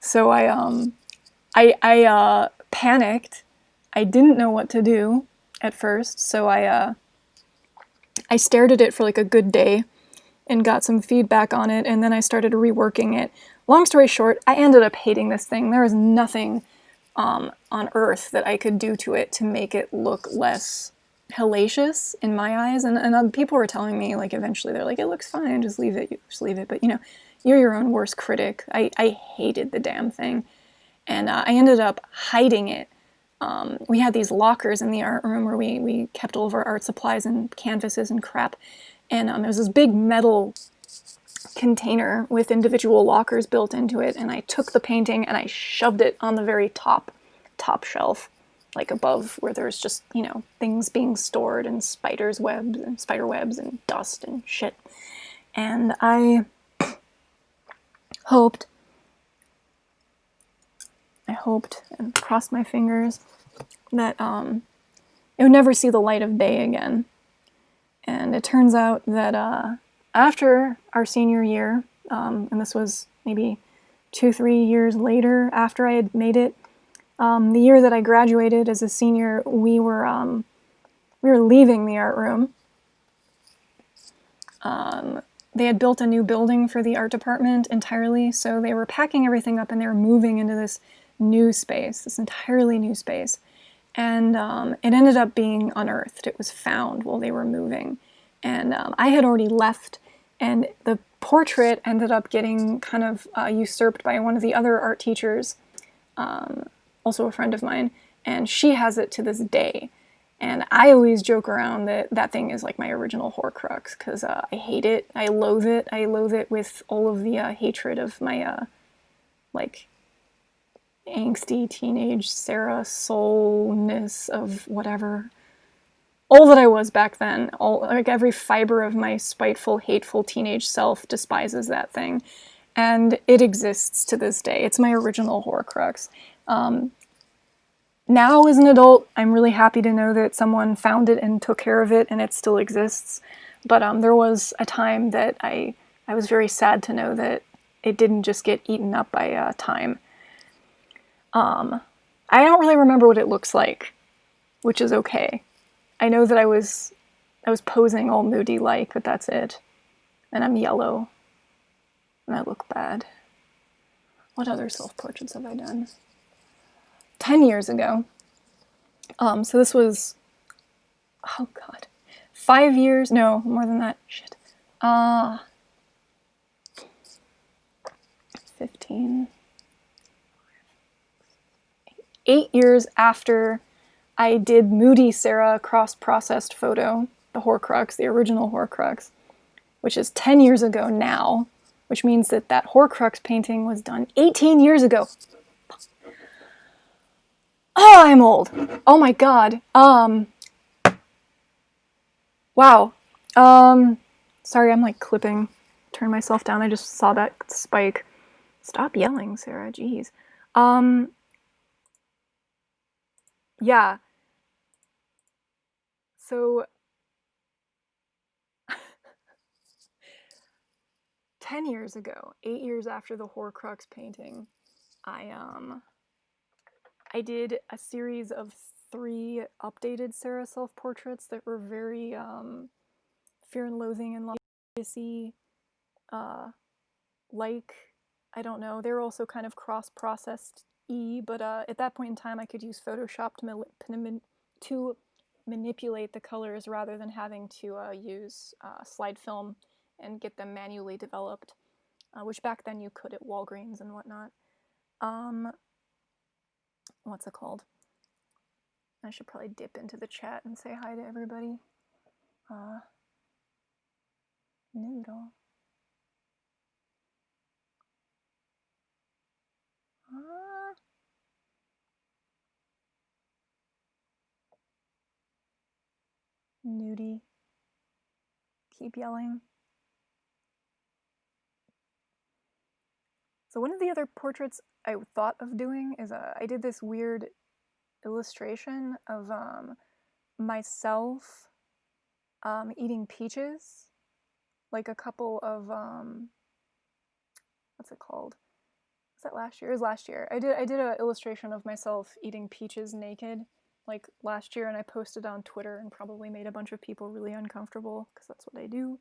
So I panicked. I didn't know what to do at first, so I stared at it for like a good day and got some feedback on it, and then I started reworking it. Long story short, I ended up hating this thing. There was nothing on earth that I could do to it to make it look less hellacious in my eyes. And people were telling me, like, eventually they're like, it looks fine, just leave it, But, you know, you're your own worst critic. I hated the damn thing. And I ended up hiding it. We had these lockers in the art room where we kept all of our art supplies and canvases and crap. And there was this big metal container with individual lockers built into it, and I took the painting and I shoved it on the very top shelf, like above where there's just, you know, things being stored and spider webs and dust and shit. And I hoped and crossed my fingers that it would never see the light of day again. And it turns out that after our senior year, and this was maybe 2-3 years later after I had made it, the year that I graduated as a senior, we were leaving the art room. They had built a new building for the art department entirely, so they were packing everything up and they were moving into this new space, this entirely new space. And it ended up being unearthed. It was found while they were moving. And I had already left, and the portrait ended up getting kind of usurped by one of the other art teachers, also a friend of mine, and she has it to this day. And I always joke around that that thing is like my original Horcrux, because I hate it, I loathe it. I loathe it with all of the hatred of my, like, angsty teenage Sarah soulness of whatever. All that I was back then, like every fiber of my spiteful, hateful teenage self despises that thing. And it exists to this day. It's my original Horcrux. Now, as an adult, I'm really happy to know that someone found it and took care of it, and it still exists. But there was a time that I was very sad to know that it didn't just get eaten up by time. I I don't really remember what it looks like, which is okay. I know that I was posing all moody-like, but that's it. And I'm yellow. And I look bad. What other self-portraits have I done? 10 years ago. So this was, oh god, 5 years, no, more than that, shit. 15, 8 years after I did Moody Sarah cross-processed photo, the Horcrux, the original Horcrux, which is 10 years ago now, which means that that Horcrux painting was done 18 years ago. Oh, I'm old. Oh my god. Wow. Sorry, I'm like clipping. Turn myself down. I just saw that spike. Stop yelling, Sarah. Jeez. Yeah. So 10 years ago, 8 years after the Horcrux painting, I did a series of 3 updated Sarah self-portraits that were very Fear and Loathing and Legacy like, I don't know, they were also kind of cross-processed but at that point in time I could use Photoshop to manipulate the colors rather than having to use slide film and get them manually developed, which back then you could at Walgreens and whatnot. What's it called? I should probably dip into the chat and say hi to everybody. Noodle. Nudie. Keep yelling. So one of the other portraits I thought of doing is I did this weird illustration of myself eating peaches, like a couple of what's it called? Was that last year? It was last year. I did an illustration of myself eating peaches naked, like last year, and I posted on Twitter and probably made a bunch of people really uncomfortable because that's what I do.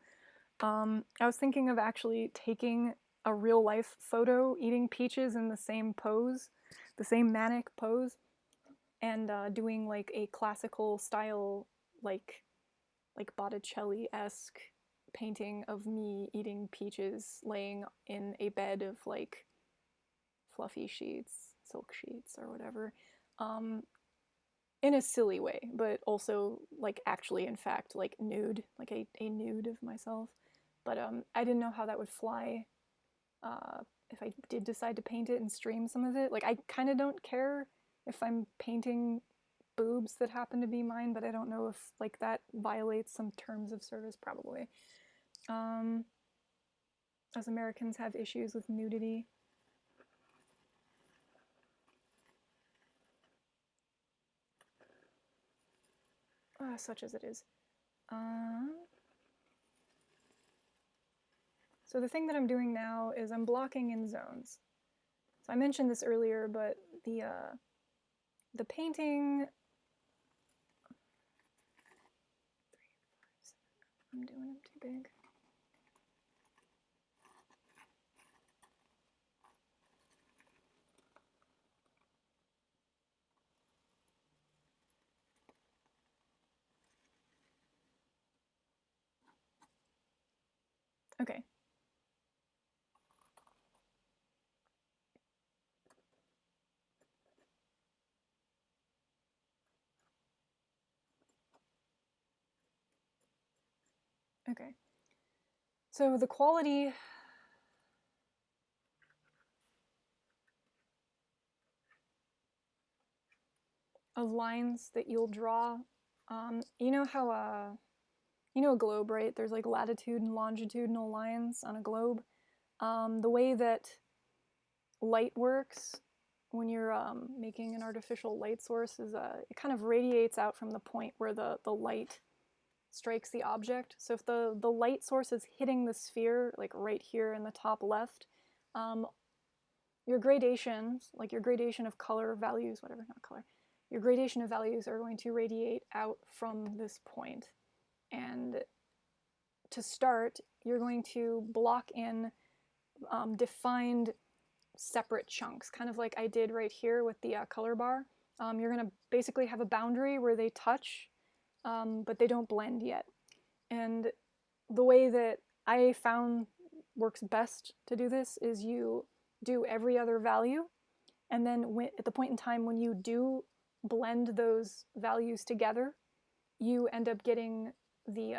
I was thinking of actually taking a real life photo eating peaches in the same pose, the same manic pose, and doing like a classical style, like Botticelli-esque painting of me eating peaches laying in a bed of like fluffy sheets, silk sheets or whatever, in a silly way, but also like actually in fact like nude, like a nude of myself. But I didn't know how that would fly if I did decide to paint it and stream some of it. Like I kind of don't care if I'm painting boobs that happen to be mine, but I don't know if like that violates some terms of service, probably. As Americans have issues with nudity. Such as it is. So the thing that I'm doing now is I'm blocking in zones. So I mentioned this earlier, but the painting, I'm doing them too big. Okay. Okay. So the quality of lines that you'll draw, you know how you know a globe, right? There's like latitude and longitudinal lines on a globe. The way that light works when you're making an artificial light source is it kind of radiates out from the point where the light strikes the object. So if the light source is hitting the sphere, like right here in the top left, your gradations, like your gradation of color values, whatever, not color, your gradation of values are going to radiate out from this point. And to start, you're going to block in defined separate chunks, kind of like I did right here with the color bar. You're going to basically have a boundary where they touch, but they don't blend yet. And the way that I found works best to do this is you do every other value, and then at the point in time when you do blend those values together, you end up getting the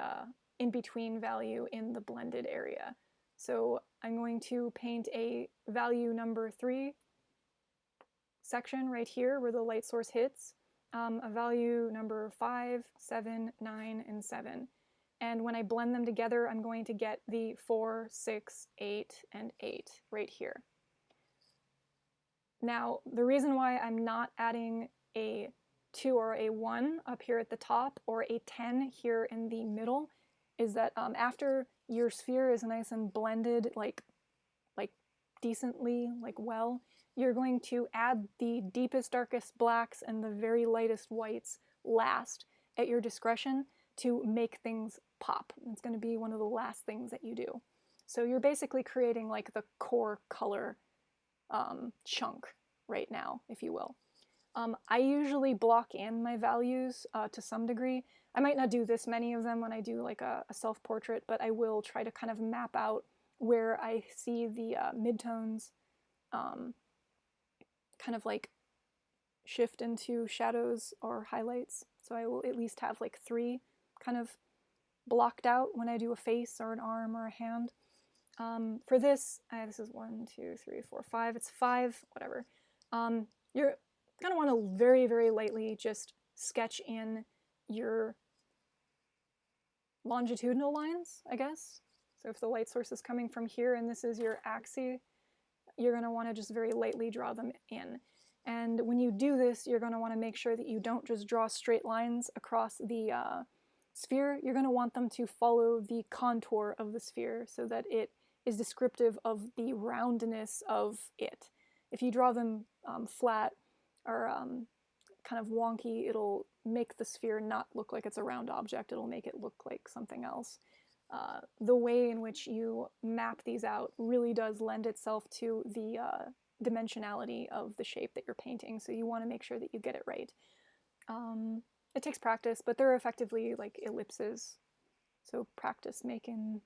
in-between value in the blended area. So I'm going to paint a value number 3 section right here where the light source hits, a value number 5, 7, 9, and 7. And when I blend them together, I'm going to get the 4, 6, 8, and 8 right here. Now, the reason why I'm not adding a 2 or a 1 up here at the top or a 10 here in the middle is that after your sphere is nice and blended, like decently, like well, you're going to add the deepest, darkest blacks and the very lightest whites last at your discretion to make things pop. It's going to be one of the last things that you do. So you're basically creating like the core color chunk right now, if you will. I usually block in my values to some degree. I might not do this many of them when I do like a self-portrait, but I will try to kind of map out where I see the midtones kind of like shift into shadows or highlights. So I will at least have like 3 kind of blocked out when I do a face or an arm or a hand. For this, this is 1, 2, 3, 4, 5. It's 5, whatever. You're going to want to very, very lightly just sketch in your longitudinal lines, I guess. So if the light source is coming from here and this is your axis, you're going to want to just very lightly draw them in. And when you do this, you're going to want to make sure that you don't just draw straight lines across the sphere. You're going to want them to follow the contour of the sphere so that it is descriptive of the roundness of it. If you draw them flat or kind of wonky, it'll make the sphere not look like it's a round object. It'll make it look like something else. The way in which you map these out really does lend itself to the dimensionality of the shape that you're painting, so you want to make sure that you get it right. It takes practice, but they're effectively like ellipses, so practice making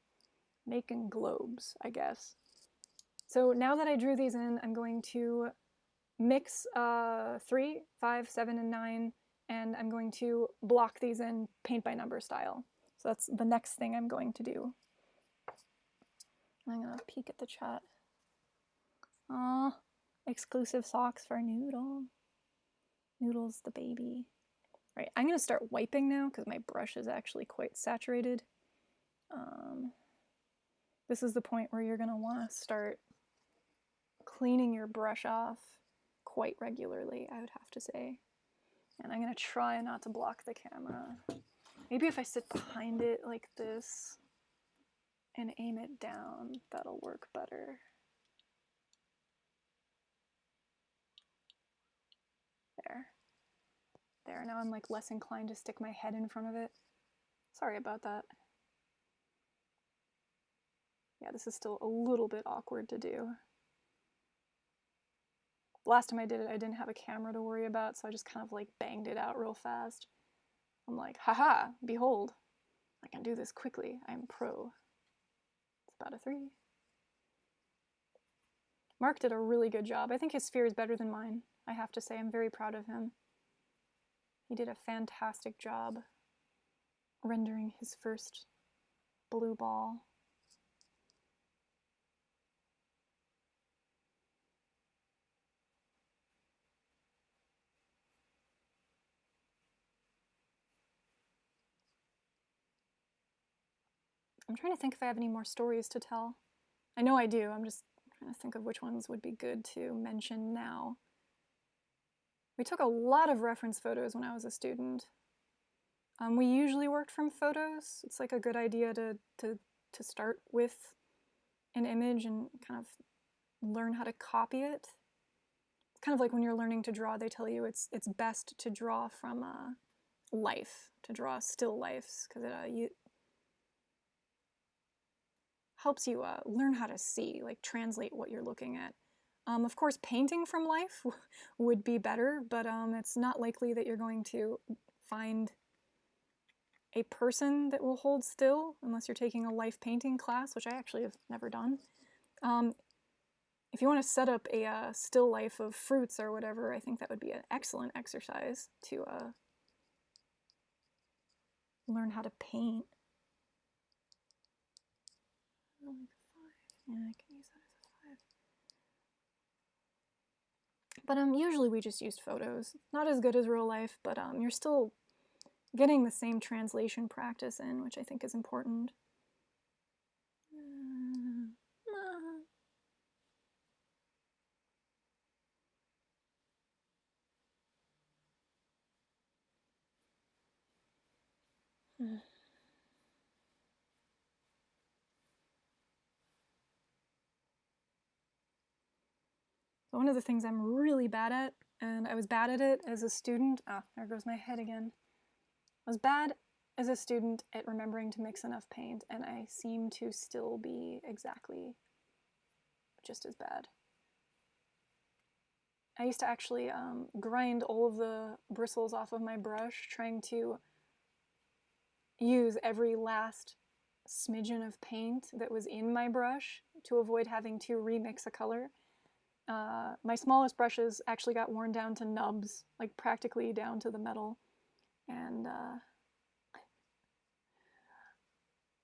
globes, I guess. So now that I drew these in, I'm going to mix 3, 5, 7, and 9, and I'm going to block these in paint by number style. So that's the next thing I'm going to do. I'm going to peek at the chat. Aw, exclusive socks for Noodle. Noodle's the baby. All right, I'm going to start wiping now because my brush is actually quite saturated. This is the point where you're going to want to start cleaning your brush off quite regularly, I would have to say. And I'm going to try not to block the camera. Maybe if I sit behind it like this and aim it down, that'll work better. There. There, now I'm like less inclined to stick my head in front of it. Sorry about that. Yeah, this is still a little bit awkward to do. The last time I did it, I didn't have a camera to worry about, so I just kind of like banged it out real fast. I'm like, haha, behold, I can do this quickly. I'm pro. It's about a 3. Mark did a really good job. I think his sphere is better than mine. I have to say, I'm very proud of him. He did a fantastic job rendering his first blue ball. I'm trying to think if I have any more stories to tell. I know I do. I'm just trying to think of which ones would be good to mention now. We took a lot of reference photos when I was a student. We usually worked from photos. It's like a good idea to start with an image and kind of learn how to copy it. It's kind of like when you're learning to draw, they tell you it's best to draw from life, to draw still lifes, because it helps you learn how to see, like translate what you're looking at. Of course, painting from life would be better, but it's not likely that you're going to find a person that will hold still unless you're taking a life painting class, which I actually have never done. If you want to set up a still life of fruits or whatever, I think that would be an excellent exercise to learn how to paint. Oh, like a 5. Yeah, I can use that as a 5. But usually we just used photos. Not as good as real life, but you're still getting the same translation practice in, which I think is important. So one of the things I'm really bad at, and I was bad at it as a student. Ah, there goes my head again. I was bad as a student at remembering to mix enough paint, and I seem to still be exactly just as bad. I used to actually grind all of the bristles off of my brush, trying to use every last smidgen of paint that was in my brush to avoid having to remix a color. My smallest brushes actually got worn down to nubs, like practically down to the metal, and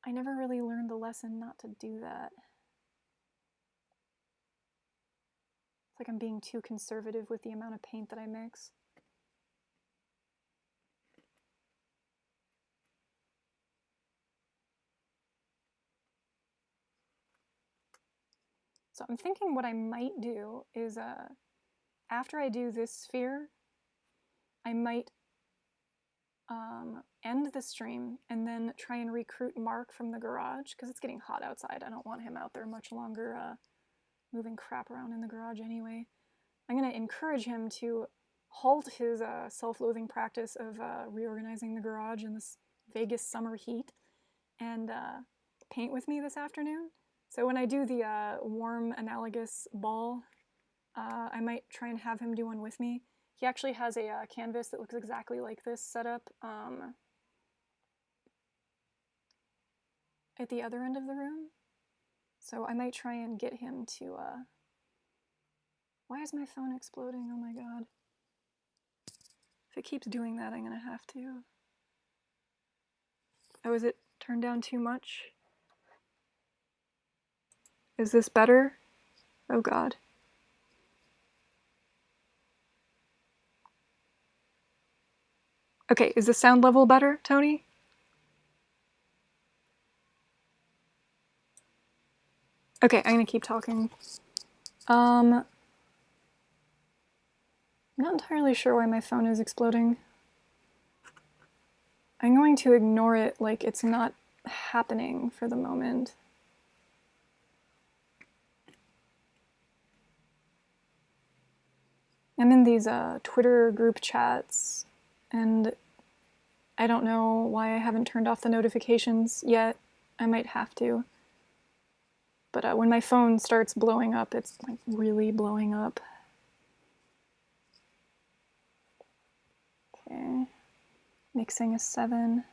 I never really learned the lesson not to do that. It's like I'm being too conservative with the amount of paint that I mix. So I'm thinking what I might do is after I do this sphere, I might end the stream and then try and recruit Mark from the garage, because it's getting hot outside. I don't want him out there much longer moving crap around in the garage anyway. I'm going to encourage him to halt his self-loathing practice of reorganizing the garage in this Vegas summer heat and paint with me this afternoon. So when I do the warm analogous ball, I might try and have him do one with me. He actually has a canvas that looks exactly like this set up at the other end of the room. So I might try and get him to... Why is my phone exploding? Oh my god. If it keeps doing that, I'm going to have to... Oh, is it turned down too much? Is this better? Oh god. Okay, is the sound level better, Tony? Okay, I'm gonna keep talking. I'm not entirely sure why my phone is exploding. I'm going to ignore it like it's not happening for the moment. I'm in these Twitter group chats, and I don't know why I haven't turned off the notifications yet. I might have to. But when my phone starts blowing up, it's like really blowing up. Okay. Mixing a 7.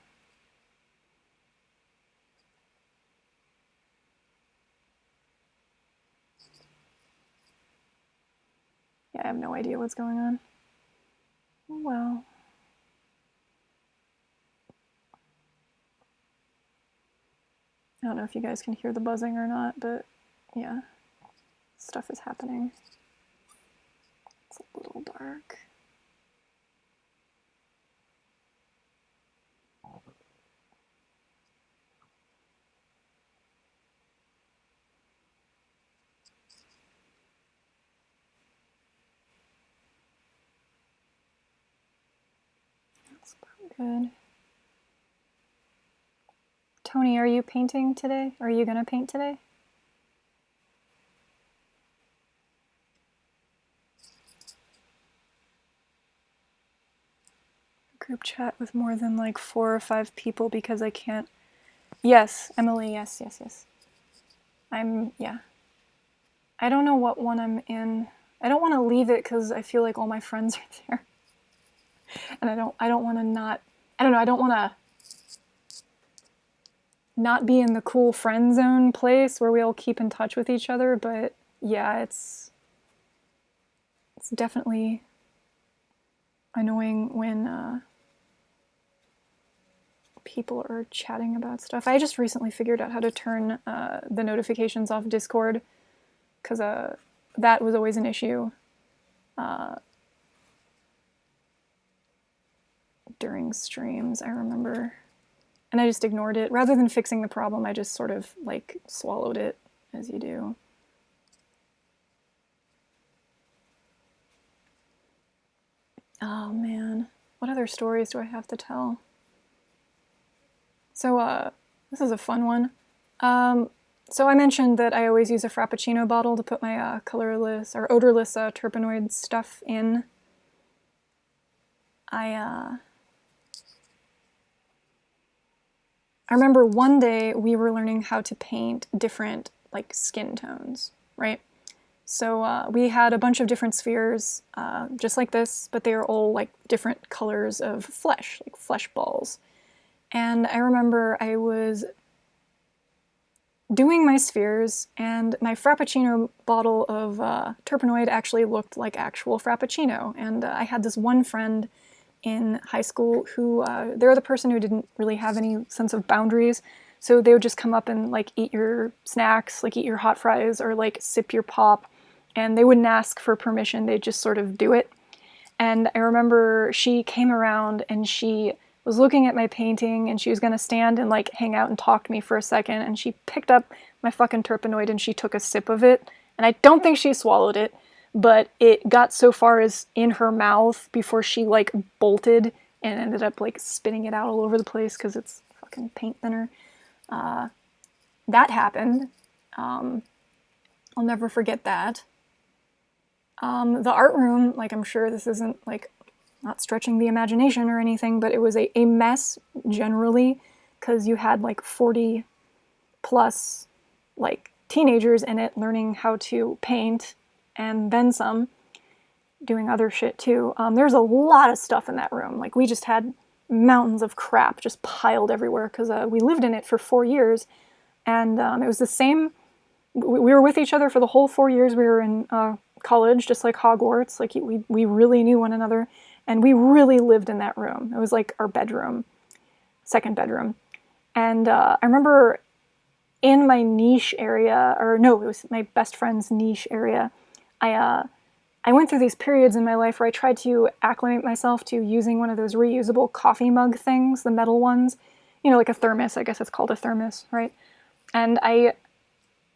Yeah, I have no idea what's going on. Oh, well. I don't know if you guys can hear the buzzing or not, but yeah, stuff is happening. It's a little dark. That's pretty good. Tony, are you painting today? Are you gonna paint today? group chat with more than like 4 or 5 people because I can't. Yes, Emily, yes, yes, yes. Yeah. I don't know what one I'm in. I don't want to leave it because I feel like all my friends are there. And I don't want to not, I don't know, I don't want to not be in the cool friend zone place where we all keep in touch with each other, but yeah, it's definitely annoying when people are chatting about stuff. I just recently figured out how to turn the notifications off Discord because that was always an issue during streams, I remember. And I just ignored it. Rather than fixing the problem, I just sort of like swallowed it, as you do. Oh man, what other stories do I have to tell? So this is a fun one. So I mentioned that I always use a Frappuccino bottle to put my colorless or odorless terpenoid stuff in. I remember one day we were learning how to paint different like skin tones, right? So we had a bunch of different spheres, just like this, but they are all like different colors of flesh, like flesh balls. And I remember I was doing my spheres, and my Frappuccino bottle of terpenoid actually looked like actual Frappuccino. And I had this one friend in high school who, they're the person who didn't really have any sense of boundaries. So they would just come up and like eat your snacks, like eat your hot fries or like sip your pop. And they wouldn't ask for permission, they'd just sort of do it. And I remember she came around and she was looking at my painting and she was going to stand and like hang out and talk to me for a second. And she picked up my fucking terpenoid and she took a sip of it. And I don't think she swallowed it, but it got so far as in her mouth before she like bolted and ended up like spitting it out all over the place because it's fucking paint thinner. That happened. I'll never forget that. The art room, like I'm sure this isn't like not stretching the imagination or anything, but it was a mess generally because you had like 40 plus like teenagers in it learning how to paint and then some doing other shit too. There's a lot of stuff in that room. Like we just had mountains of crap just piled everywhere because we lived in it for 4 years and it was the same. We were with each other for the whole 4 years we were in college, just like Hogwarts. Like we really knew one another. And we really lived in that room. It was like our bedroom, second bedroom. And I remember in my niche area, or no, it was my best friend's niche area, I went through these periods in my life where I tried to acclimate myself to using one of those reusable coffee mug things, the metal ones. You know, like a thermos, I guess it's called a thermos, right? And I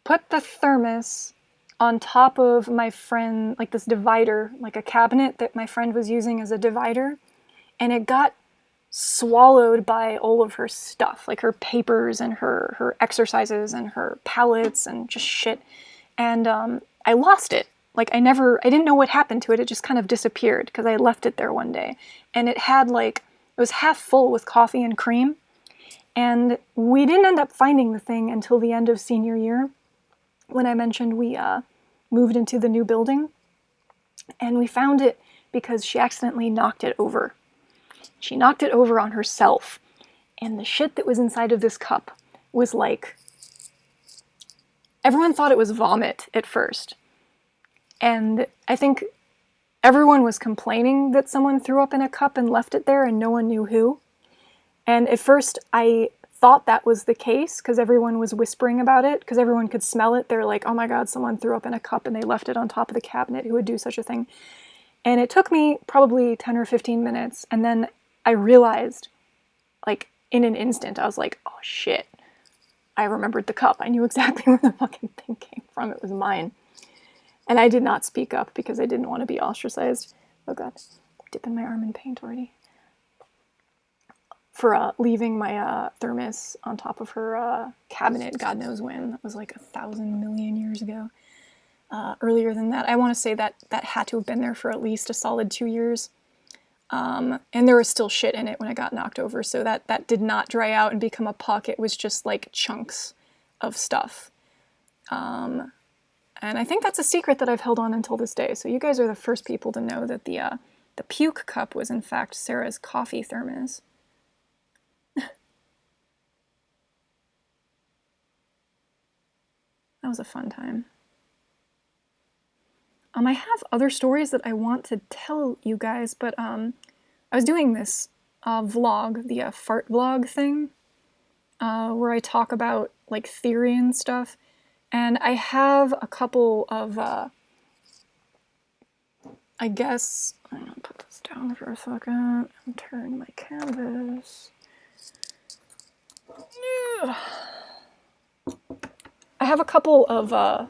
put the thermos on top of my friend, like this divider, like a cabinet that my friend was using as a divider, and it got swallowed by all of her stuff, like her papers and her exercises and her palettes and just shit. And I lost it. Like I didn't know what happened to it. It just kind of disappeared because I left it there one day. And it had like, it was half full with coffee and cream. And we didn't end up finding the thing until the end of senior year, when I mentioned we moved into the new building, and we found it because she accidentally knocked it over. She knocked it over on herself, and the shit that was inside of this cup was like, everyone thought it was vomit at first. And I think everyone was complaining that someone threw up in a cup and left it there and no one knew who. And at first I thought that was the case because everyone was whispering about it, because everyone could smell it. They're like, oh my God, someone threw up in a cup and they left it on top of the cabinet. Who would do such a thing? And it took me probably 10 or 15 minutes. And then I realized, like in an instant, I was like, oh shit, I remembered the cup. I knew exactly where the fucking thing came from. It was mine. And I did not speak up because I didn't want to be ostracized. Oh God, dipping my arm in paint already. For leaving my thermos on top of her cabinet, God knows when. That was like 1,000 million years ago. Earlier than that, I want to say that that had to have been there for at least a solid 2 years. And there was still shit in it when it got knocked over, so that did not dry out and become a puck. It was just like chunks of stuff. And I think that's a secret that I've held on until this day. So you guys are the first people to know that the puke cup was in fact Sarah's coffee thermos. That was a fun time. I have other stories that I want to tell you guys, but I was doing this vlog, the fart vlog thing, where I talk about like theory and stuff, and I have a couple of, I guess, I'm gonna put this down for a second and turn my canvas. I have a couple of, oh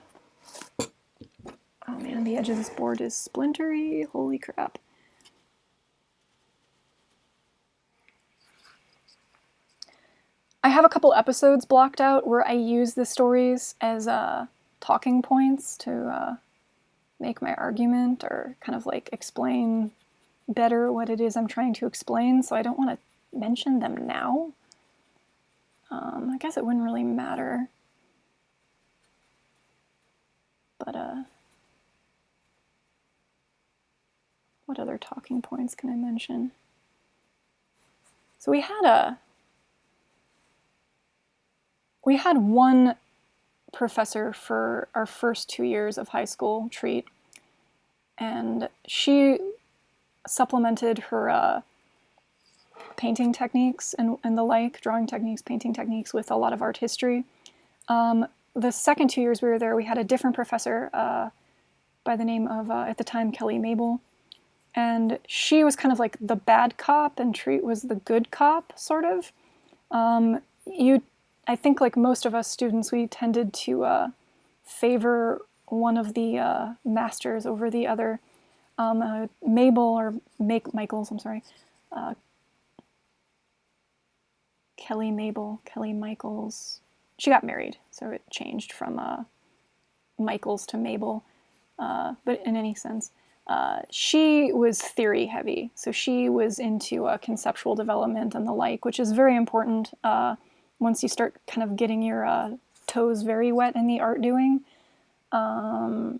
man, the edge of this board is splintery, holy crap. I have a couple episodes blocked out where I use the stories as talking points to make my argument or kind of like explain better what it is I'm trying to explain, so I don't want to mention them now. I guess it wouldn't really matter. But, what other talking points can I mention? So we had one professor for our first 2 years of high school, Treat, and she supplemented her painting techniques and the like, drawing techniques, painting techniques, with a lot of art history. The second 2 years we were there, we had a different professor by the name of, at the time, Kelly Mabel. And she was kind of like the bad cop, and Treat was the good cop, sort of. I think like most of us students, we tended to favor one of the masters over the other. Michaels, I'm sorry. Kelly Michaels. She got married, so it changed from Michaels to Mabel. But in any sense, she was theory heavy. So she was into conceptual development and the like, which is very important once you start kind of getting your toes very wet in the art doing. A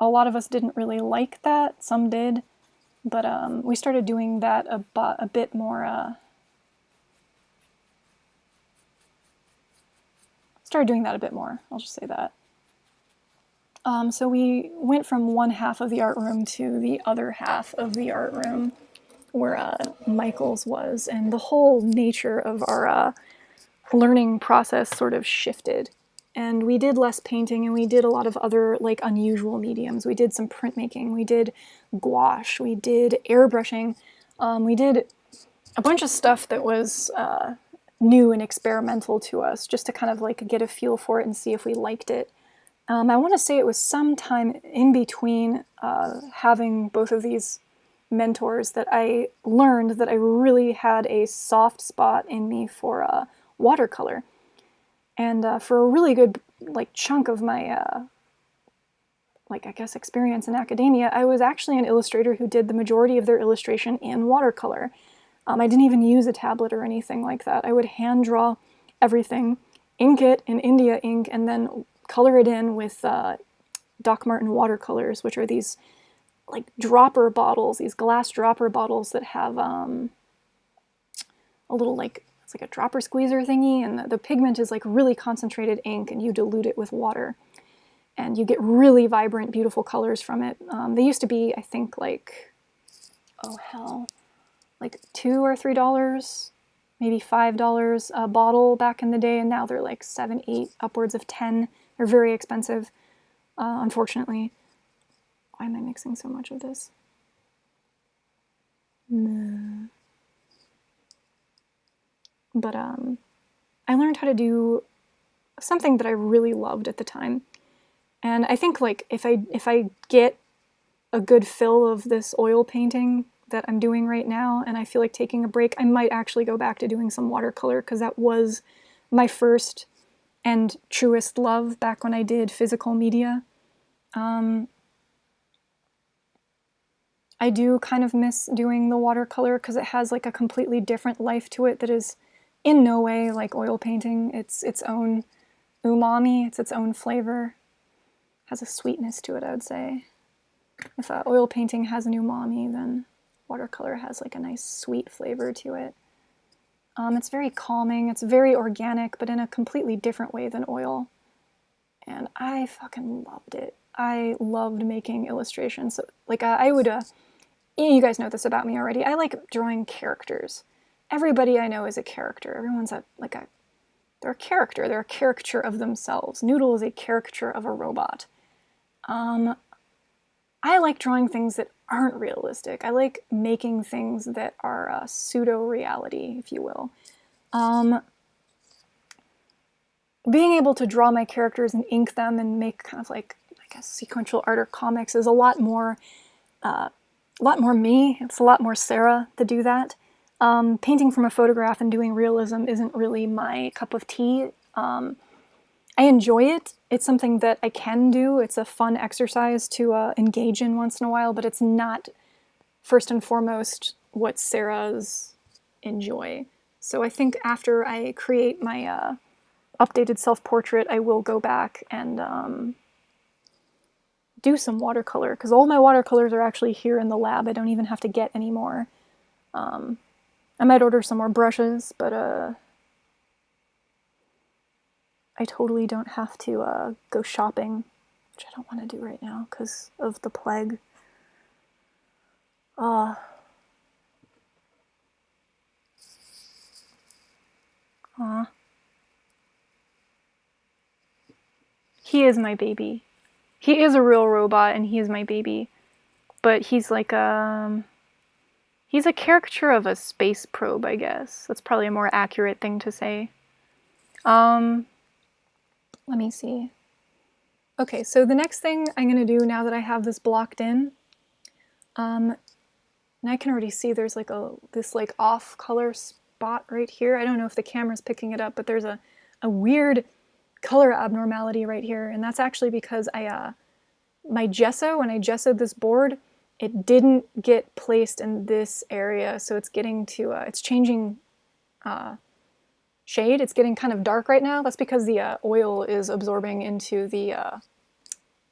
lot of us didn't really like that. Some did. But we started doing that a bit more. I'll just say that. So we went from one half of the art room to the other half of the art room where Michael's was, and the whole nature of our learning process sort of shifted. And we did less painting, and we did a lot of other like unusual mediums. We did some printmaking, we did gouache, we did airbrushing, we did a bunch of stuff that was new and experimental to us, just to kind of like get a feel for it and see if we liked it. I want to say it was sometime in between having both of these mentors that I learned that I really had a soft spot in me for watercolor. And for a really good like chunk of my like I guess experience in academia, I was actually an illustrator who did the majority of their illustration in watercolor. I didn't even use a tablet or anything like that. I would hand draw everything, ink it in India ink, and then color it in with Doc Martin watercolors, which are these like dropper bottles, these glass dropper bottles that have a little like, it's like a dropper squeezer thingy, and the pigment is like really concentrated ink, and you dilute it with water. And you get really vibrant, beautiful colors from it. They used to be, I think, like, oh hell, like $2 or $3, maybe $5 a bottle back in the day, and now they're like 7, 8, upwards of 10. They're very expensive, unfortunately. Why am I mixing so much of this? No. But I learned how to do something that I really loved at the time. And I think like if I get a good fill of this oil painting that I'm doing right now, and I feel like taking a break, I might actually go back to doing some watercolor, because that was my first and truest love back when I did physical media. I I do kind of miss doing the watercolor because it has like a completely different life to it that is in no way like oil painting. It's its own umami, it's its own flavor. Has a sweetness to it, I would say. If oil painting has an umami, then watercolor has like a nice sweet flavor to it. It's very calming, it's very organic, but in a completely different way than oil. And I fucking loved it. I loved making illustrations. So, like, I would, you guys know this about me already. I like drawing characters. Everybody I know is a character. Everyone's they're a character. They're a caricature of themselves. Noodle is a caricature of a robot. I like drawing things that aren't realistic. I like making things that are a pseudo-reality, if you will. Being able to draw my characters and ink them and make kind of like, I guess, sequential art or comics is a lot more me. It's a lot more Sarah to do that. Painting from a photograph and doing realism isn't really my cup of tea. I enjoy it. It's something that I can do. It's a fun exercise to engage in once in a while, but it's not first and foremost what Sarah's enjoy. So I think after I create my updated self-portrait, I will go back and do some watercolor, because all my watercolors are actually here in the lab. I don't even have to get any more. I might order some more brushes, but I totally don't have to go shopping, which I don't want to do right now because of the plague. He is my baby. He is a real robot and he is my baby. But he's like he's a caricature of a space probe, I guess. That's probably a more accurate thing to say. Let me see. Okay, so the next thing I'm going to do now that I have this blocked in, and I can already see there's like this like off color spot right here. I don't know if the camera's picking it up, but there's a weird color abnormality right here, and that's actually because my gesso, when I gessoed this board, it didn't get placed in this area, so it's getting to, it's changing shade. It's getting kind of dark right now. That's because the oil is absorbing into the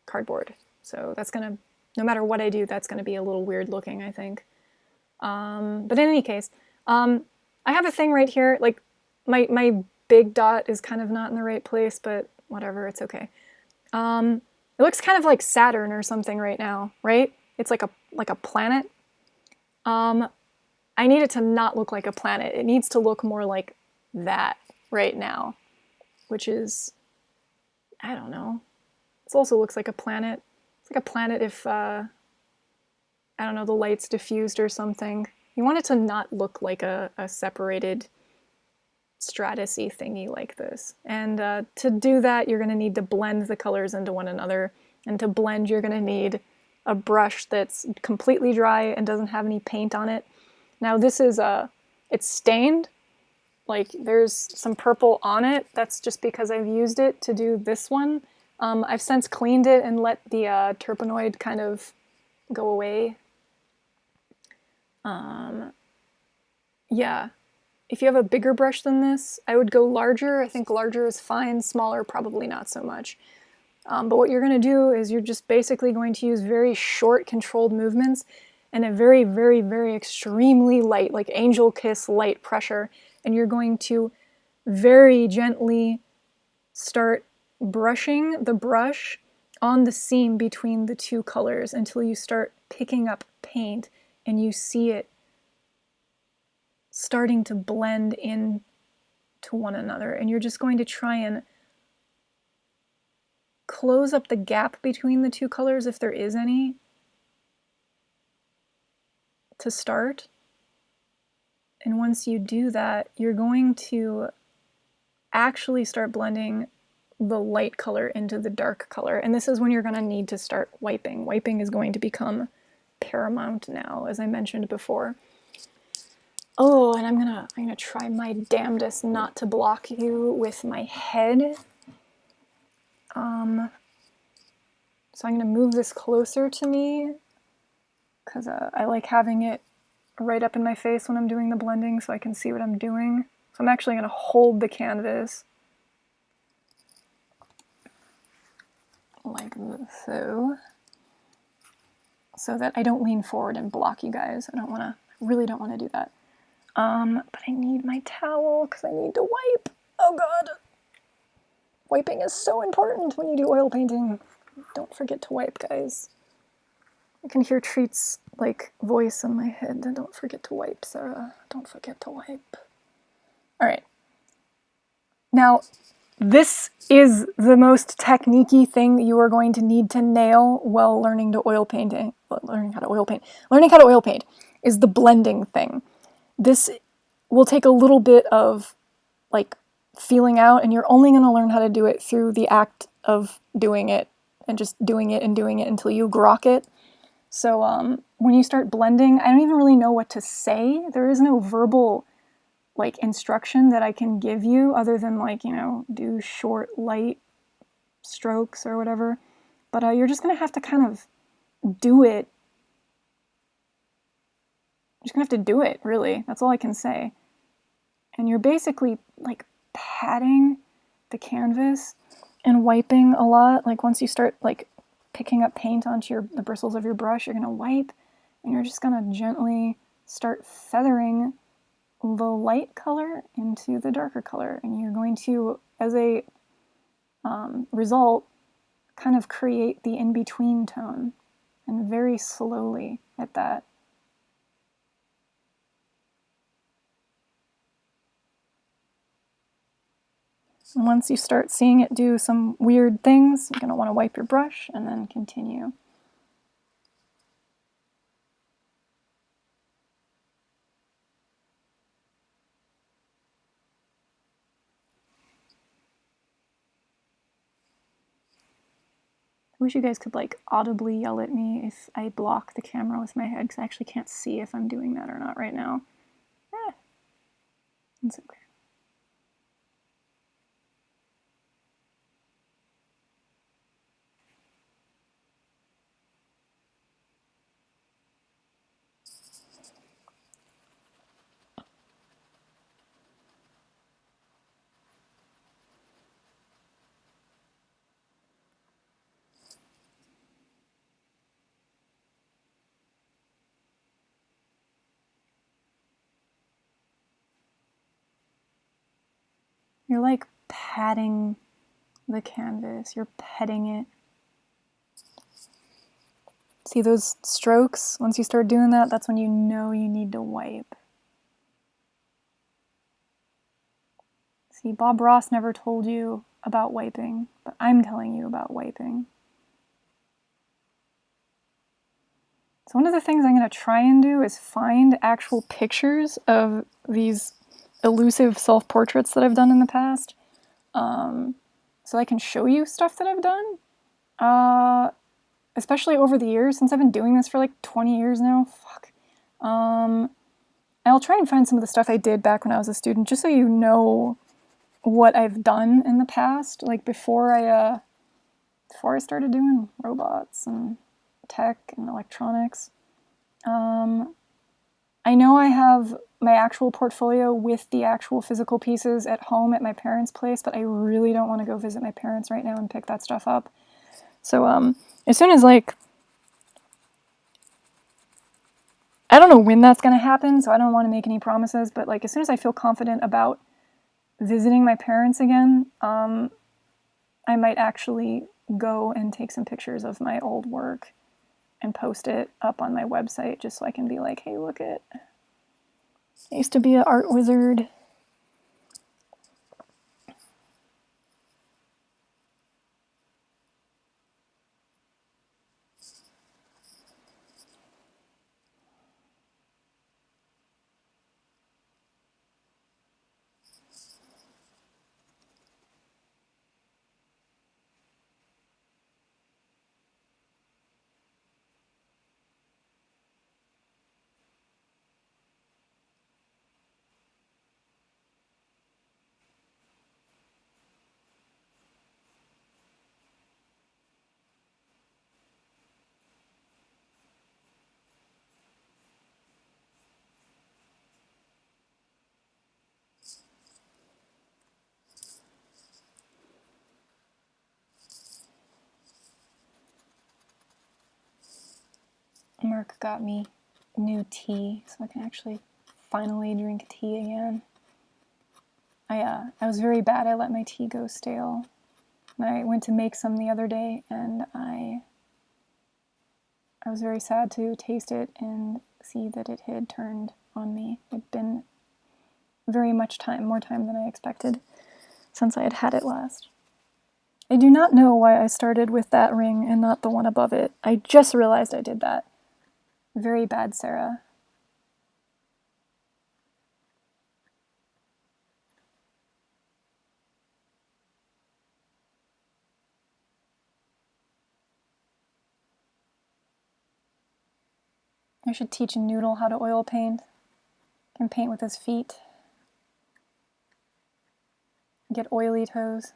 cardboard. So that's gonna, no matter what I do, that's gonna be a little weird looking, I think. But in any case, I have a thing right here, like my big dot is kind of not in the right place, but whatever, it's okay. It looks kind of like Saturn or something right now, right? It's like a planet. I need it to not look like a planet. It needs to look more like that right now, which is, I don't know. This also looks like a planet. It's like a planet if, I don't know, the light's diffused or something. You want it to not look like a separated stratus-y thingy like this. And to do that, you're going to need to blend the colors into one another. And to blend, you're going to need a brush that's completely dry and doesn't have any paint on it. Now this is, it's stained. Like there's some purple on it. That's just because I've used it to do this one. I've since cleaned it and let the terpenoid kind of go away. Yeah. If you have a bigger brush than this, I would go larger. I think larger is fine. Smaller, probably not so much. But what you're going to do is you're just basically going to use very short, controlled movements and a very, very, very extremely light, like angel kiss light pressure. And you're going to very gently start brushing the brush on the seam between the two colors until you start picking up paint and you see it starting to blend in to one another. And you're just going to try and close up the gap between the two colors, if there is any, to start. And once you do that, you're going to actually start blending the light color into the dark color. And this is when you're going to need to start wiping. Wiping is going to become paramount now, as I mentioned before. Oh, and I'm gonna try my damnedest not to block you with my head. So I'm gonna move this closer to me because I like having it right up in my face when I'm doing the blending so I can see what I'm doing. So I'm actually going to hold the canvas like so that I don't lean forward and block you guys. Really don't want to do that. But I need my towel because I need to wipe. Oh God. Wiping is so important when you do oil painting. Don't forget to wipe, guys. I can hear Treat's like voice in my head. Don't forget to wipe, Sarah. Don't forget to wipe. All right. Now, this is the most technique-y thing you are going to need to nail while learning to oil painting. Learning how to oil paint. Learning how to oil paint is the blending thing. This will take a little bit of like feeling out, and you're only going to learn how to do it through the act of doing it and just doing it until you grok it. So when you start blending, I don't even really know what to say. There is no verbal like instruction that I can give you other than like, you know, do short, light strokes or whatever. But you're just going to have to kind of do it. You're just going to have to do it, really. That's all I can say. And you're basically like patting the canvas and wiping a lot. Like once you start like picking up paint onto the bristles of your brush, you're going to wipe and you're just going to gently start feathering the light color into the darker color. And you're going to, as a result, kind of create the in-between tone, and very slowly at that. And once you start seeing it do some weird things, you're going to want to wipe your brush and then continue. I wish you guys could like audibly yell at me if I block the camera with my head, because I actually can't see if I'm doing that or not right now. It's okay. You're like patting the canvas, you're petting it. See those strokes? Once you start doing that, that's when you know you need to wipe. See, Bob Ross never told you about wiping, but I'm telling you about wiping. So one of the things I'm going to try and do is find actual pictures of these elusive self-portraits that I've done in the past, so I can show you stuff that I've done, especially over the years, since I've been doing this for like 20 years now. Fuck. I'll try and find some of the stuff I did back when I was a student, just so you know what I've done in the past, like before I started doing robots and tech and electronics. I know I have my actual portfolio with the actual physical pieces at home at my parents' place, but I really don't want to go visit my parents right now and pick that stuff up. So as soon as like, I don't know when that's going to happen, so I don't want to make any promises, but like as soon as I feel confident about visiting my parents again, I might actually go and take some pictures of my old work and post it up on my website just so I can be like, hey, look it. I used to be an art wizard. Mark got me new tea, so I can actually finally drink tea again. I was very bad. I let my tea go stale. I went to make some the other day, and I was very sad to taste it and see that it had turned on me. It'd been very much time, more time than I expected since I had had it last. I do not know why I started with that ring and not the one above it. I just realized I did that. Very bad, Sarah. I should teach Noodle how to oil paint. He can paint with his feet. Get oily toes.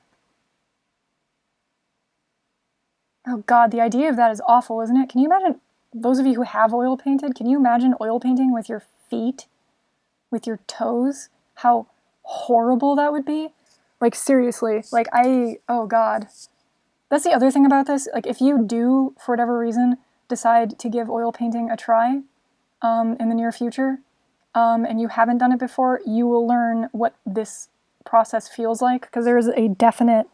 Oh god, the idea of that is awful, isn't it? Can you imagine, those of you who have oil painted, can you imagine oil painting with your feet? With your toes? How horrible that would be? Like, seriously. Like, oh god. That's the other thing about this. Like, if you do, for whatever reason, decide to give oil painting a try in the near future, and you haven't done it before, you will learn what this process feels like, because there is a definite,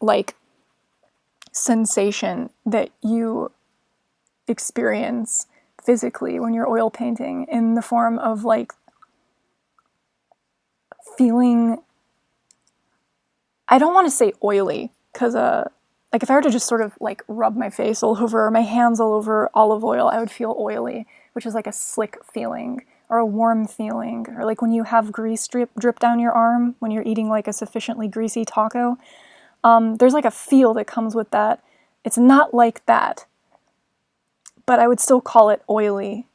like, sensation that you experience physically when you're oil painting, in the form of, like, feeling, I don't want to say oily, because like, if I were to just sort of like rub my face all over, or my hands all over olive oil, I would feel oily, which is like a slick feeling or a warm feeling, or like when you have grease drip down your arm when you're eating like a sufficiently greasy taco. There's like a feel that comes with that. It's not like that, but I would still call it oily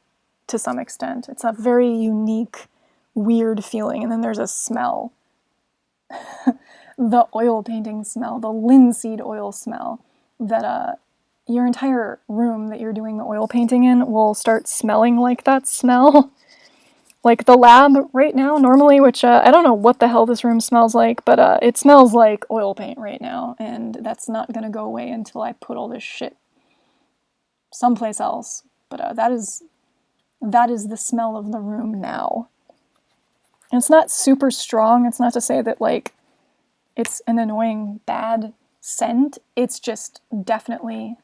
to some extent. It's a very unique, weird feeling. And then there's a smell. The oil painting smell, the linseed oil smell, that your entire room that you're doing the oil painting in will start smelling like that smell. Like the lab right now, normally, which I don't know what the hell this room smells like, but it smells like oil paint right now, and that's not gonna go away until I put all this shit someplace else. But that is the smell of the room now. And it's not super strong. It's not to say that, like, it's an annoying bad scent. It's just definitely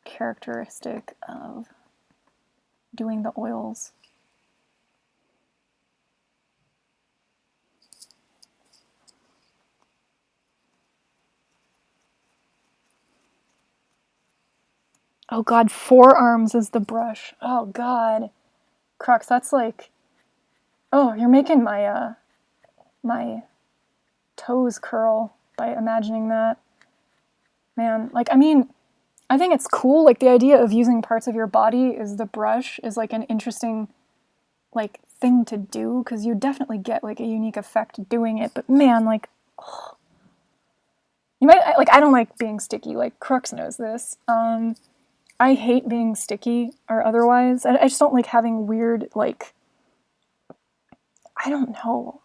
characteristic of doing the oils. Oh god, forearms is the brush. Oh god. Crux, that's like, oh, you're making my my toes curl by imagining that. Man, like, I mean, I think it's cool. Like, the idea of using parts of your body as the brush is like an interesting, like, thing to do, because you definitely get like a unique effect doing it. But man, like, ugh. You might, like, I don't like being sticky. Like, Crux knows this. I hate being sticky or otherwise. I just don't like having weird, like, I don't know.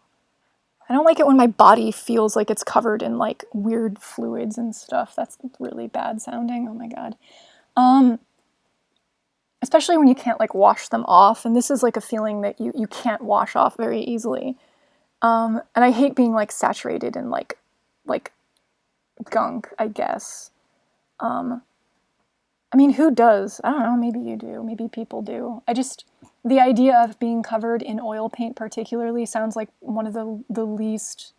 I don't like it when my body feels like it's covered in like weird fluids and stuff. That's really bad sounding. Oh my god. Especially when you can't like wash them off, and this is like a feeling that you can't wash off very easily. And I hate being like saturated in like gunk, I guess. I mean, who does? I don't know, maybe you do, maybe people do. The idea of being covered in oil paint particularly sounds like one of the least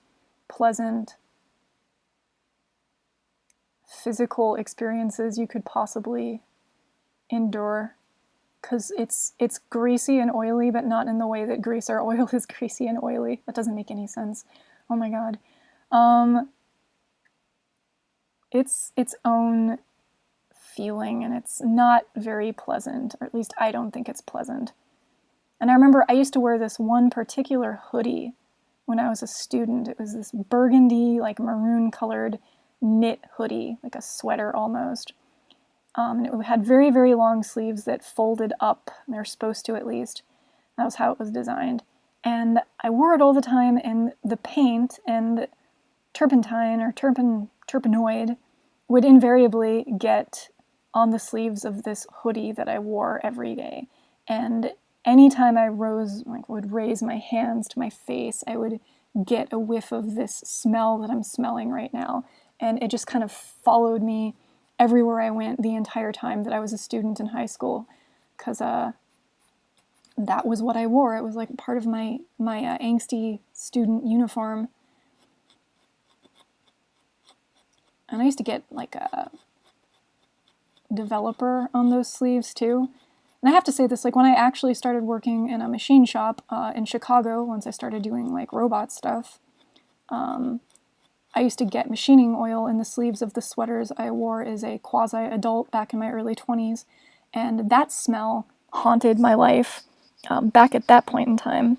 pleasant physical experiences you could possibly endure. Because it's greasy and oily, but not in the way that grease or oil is greasy and oily. That doesn't make any sense. Oh my god. It's its own feeling, and it's not very pleasant, or at least I don't think it's pleasant. And I remember I used to wear this one particular hoodie when I was a student. It was this burgundy, like maroon colored knit hoodie, like a sweater almost. And it had very, very long sleeves that folded up. They're supposed to, at least. That was how it was designed. And I wore it all the time, and the paint and turpentine or terpenoid would invariably get on the sleeves of this hoodie that I wore every day. And anytime I would raise my hands to my face, I would get a whiff of this smell that I'm smelling right now. And it just kind of followed me everywhere I went the entire time that I was a student in high school, because that was what I wore. It was like part of my angsty student uniform. And I used to get like a developer on those sleeves too. And I have to say this, like when I actually started working in a machine shop in Chicago, once I started doing like robot stuff, I used to get machining oil in the sleeves of the sweaters I wore as a quasi-adult back in my early 20s. And that smell haunted my life back at that point in time.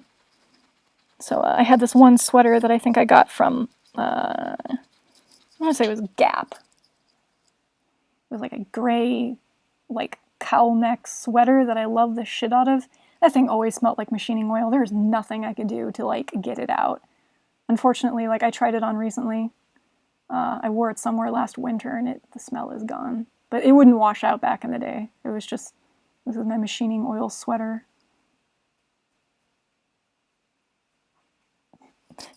So I had this one sweater that I think I got from, I want to say it was Gap. It was like a gray, like cowl neck sweater that I love the shit out of. That thing always smelled like machining oil. There's nothing I could do to like get it out. Unfortunately, like I tried it on recently. I wore it somewhere last winter and the smell is gone. But it wouldn't wash out back in the day. It was just, this is my machining oil sweater.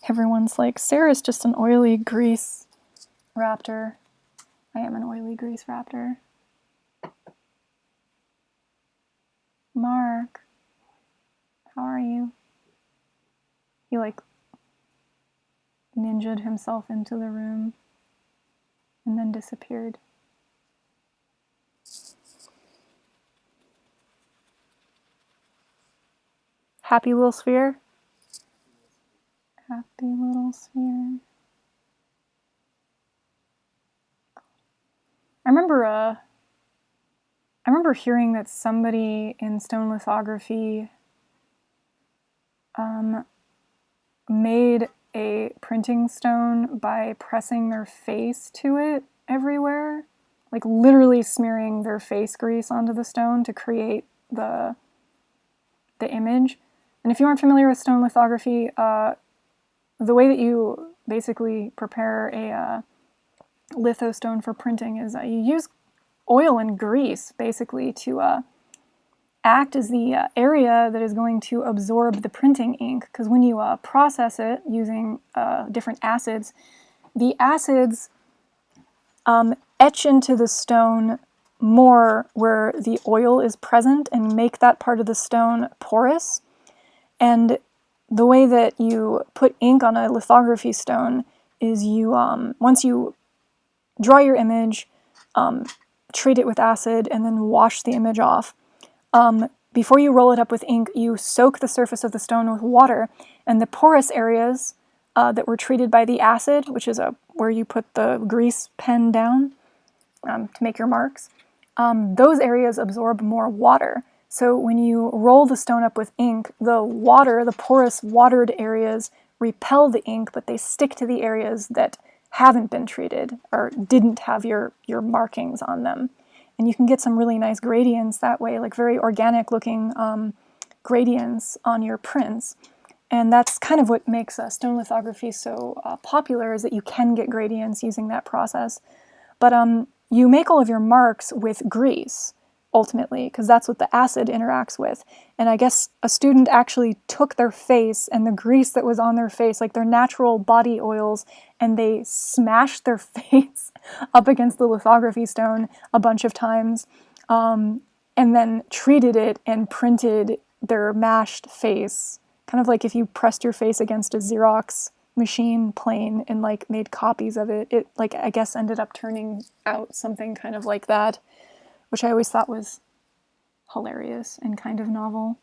Everyone's like, Sarah's just an oily grease raptor. I am an oily grease raptor. Mark, how are you? He like ninja'd himself into the room and then disappeared. Happy little sphere? Happy little sphere. I remember hearing that somebody in stone lithography made a printing stone by pressing their face to it everywhere, like literally smearing their face grease onto the stone to create the image. And if you aren't familiar with stone lithography, the way that you basically prepare a litho stone for printing is you use oil and grease basically to act as the area that is going to absorb the printing ink, because when you process it using different acids, the acids etch into the stone more where the oil is present and make that part of the stone porous. And the way that you put ink on a lithography stone is you, once you draw your image, treat it with acid, and then wash the image off. Before you roll it up with ink, you soak the surface of the stone with water, and the porous areas that were treated by the acid, which is where you put the grease pen down to make your marks, those areas absorb more water. So when you roll the stone up with ink, the porous watered areas repel the ink, but they stick to the areas that haven't been treated or didn't have your markings on them. And you can get some really nice gradients that way, like very organic looking gradients on your prints. And that's kind of what makes stone lithography so popular, is that you can get gradients using that process. But you make all of your marks with grease, ultimately, because that's what the acid interacts with. And I guess a student actually took their face and the grease that was on their face, like their natural body oils, and they smashed their face up against the lithography stone a bunch of times, and then treated it and printed their mashed face. Kind of like if you pressed your face against a Xerox machine plane and like made copies of it. It like, I guess, ended up turning out something kind of like that, which I always thought was hilarious and kind of novel.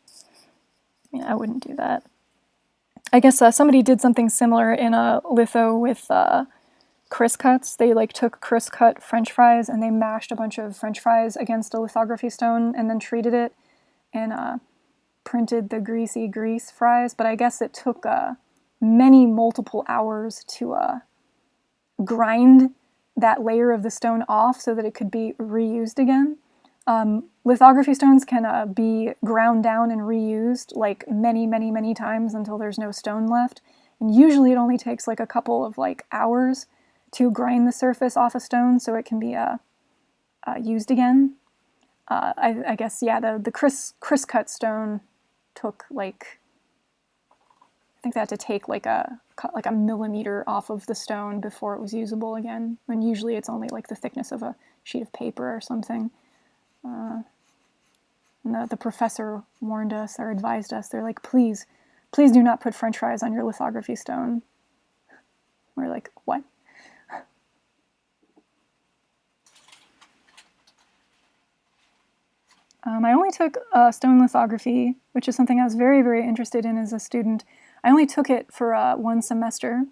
Yeah, I wouldn't do that. I guess somebody did something similar in a litho with crisp cuts. They like took crisp cut French fries and they mashed a bunch of French fries against a lithography stone and then treated it and printed the greasy grease fries. But I guess it took multiple hours to grind that layer of the stone off so that it could be reused again. Lithography stones can be ground down and reused like many times until there's no stone left. And usually it only takes like a couple of like hours to grind the surface off a stone so it can be used again. I guess, yeah, the Chris cut stone took like, I think they had to take like a millimeter off of the stone before it was usable again, when usually it's only like the thickness of a sheet of paper or something. And the professor warned us or advised us, they're like, please do not put french fries on your lithography stone. We're like, what? I only took stone lithography, which is something I was very, very interested in as a student. I only took it for 1 semester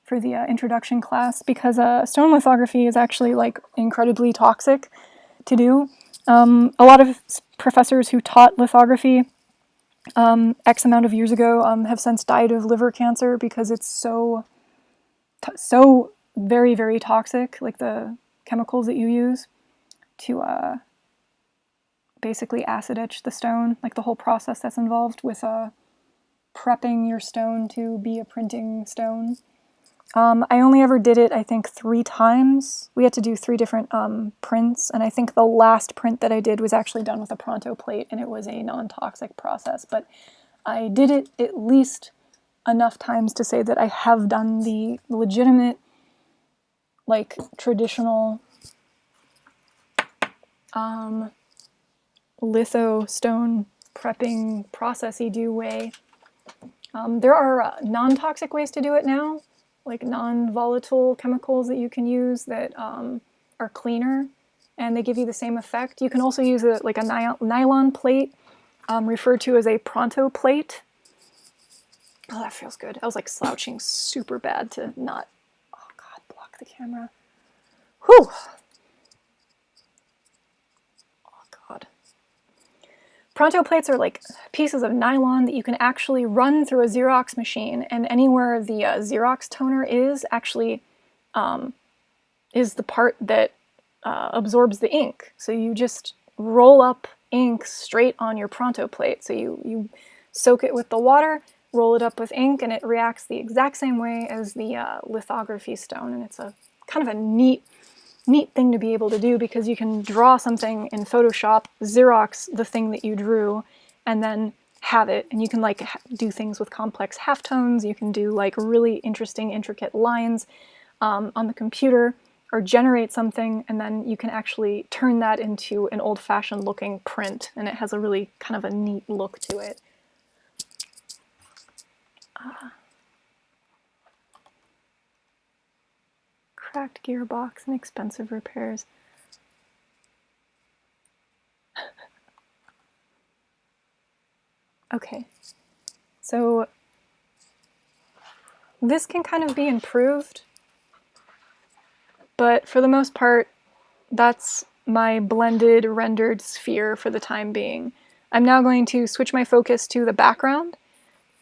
for the introduction class because stone lithography is actually like incredibly toxic to do. A lot of professors who taught lithography X amount of years ago have since died of liver cancer because it's so very, very toxic, like the chemicals that you use to basically acid etch the stone, like the whole process that's involved with prepping your stone to be a printing stone. I only ever did it, I think, 3 times. We had to do 3 different prints, and I think the last print that I did was actually done with a pronto plate, and it was a non-toxic process. But I did it at least enough times to say that I have done the legitimate, like, traditional litho stone prepping process-y do way. There are non-toxic ways to do it now, like non-volatile chemicals that you can use that are cleaner and they give you the same effect. You can also use like a nylon plate referred to as a pronto plate. Oh, that feels good. I was like slouching super bad to not, oh God, block the camera. Whew. Pronto plates are like pieces of nylon that you can actually run through a Xerox machine, and anywhere the Xerox toner is actually is the part that absorbs the ink. So you just roll up ink straight on your pronto plate. So you soak it with the water, roll it up with ink, and it reacts the exact same way as the lithography stone. And it's a kind of a neat thing to be able to do because you can draw something in Photoshop, Xerox the thing that you drew, and then have it. And you can like do things with complex halftones. You can do like really interesting, intricate lines on the computer, or generate something, and then you can actually turn that into an old-fashioned looking print, and it has a really kind of a neat look to it. Cracked gearbox and expensive repairs. Okay, so this can kind of be improved, but for the most part, that's my blended rendered sphere for the time being. I'm now going to switch my focus to the background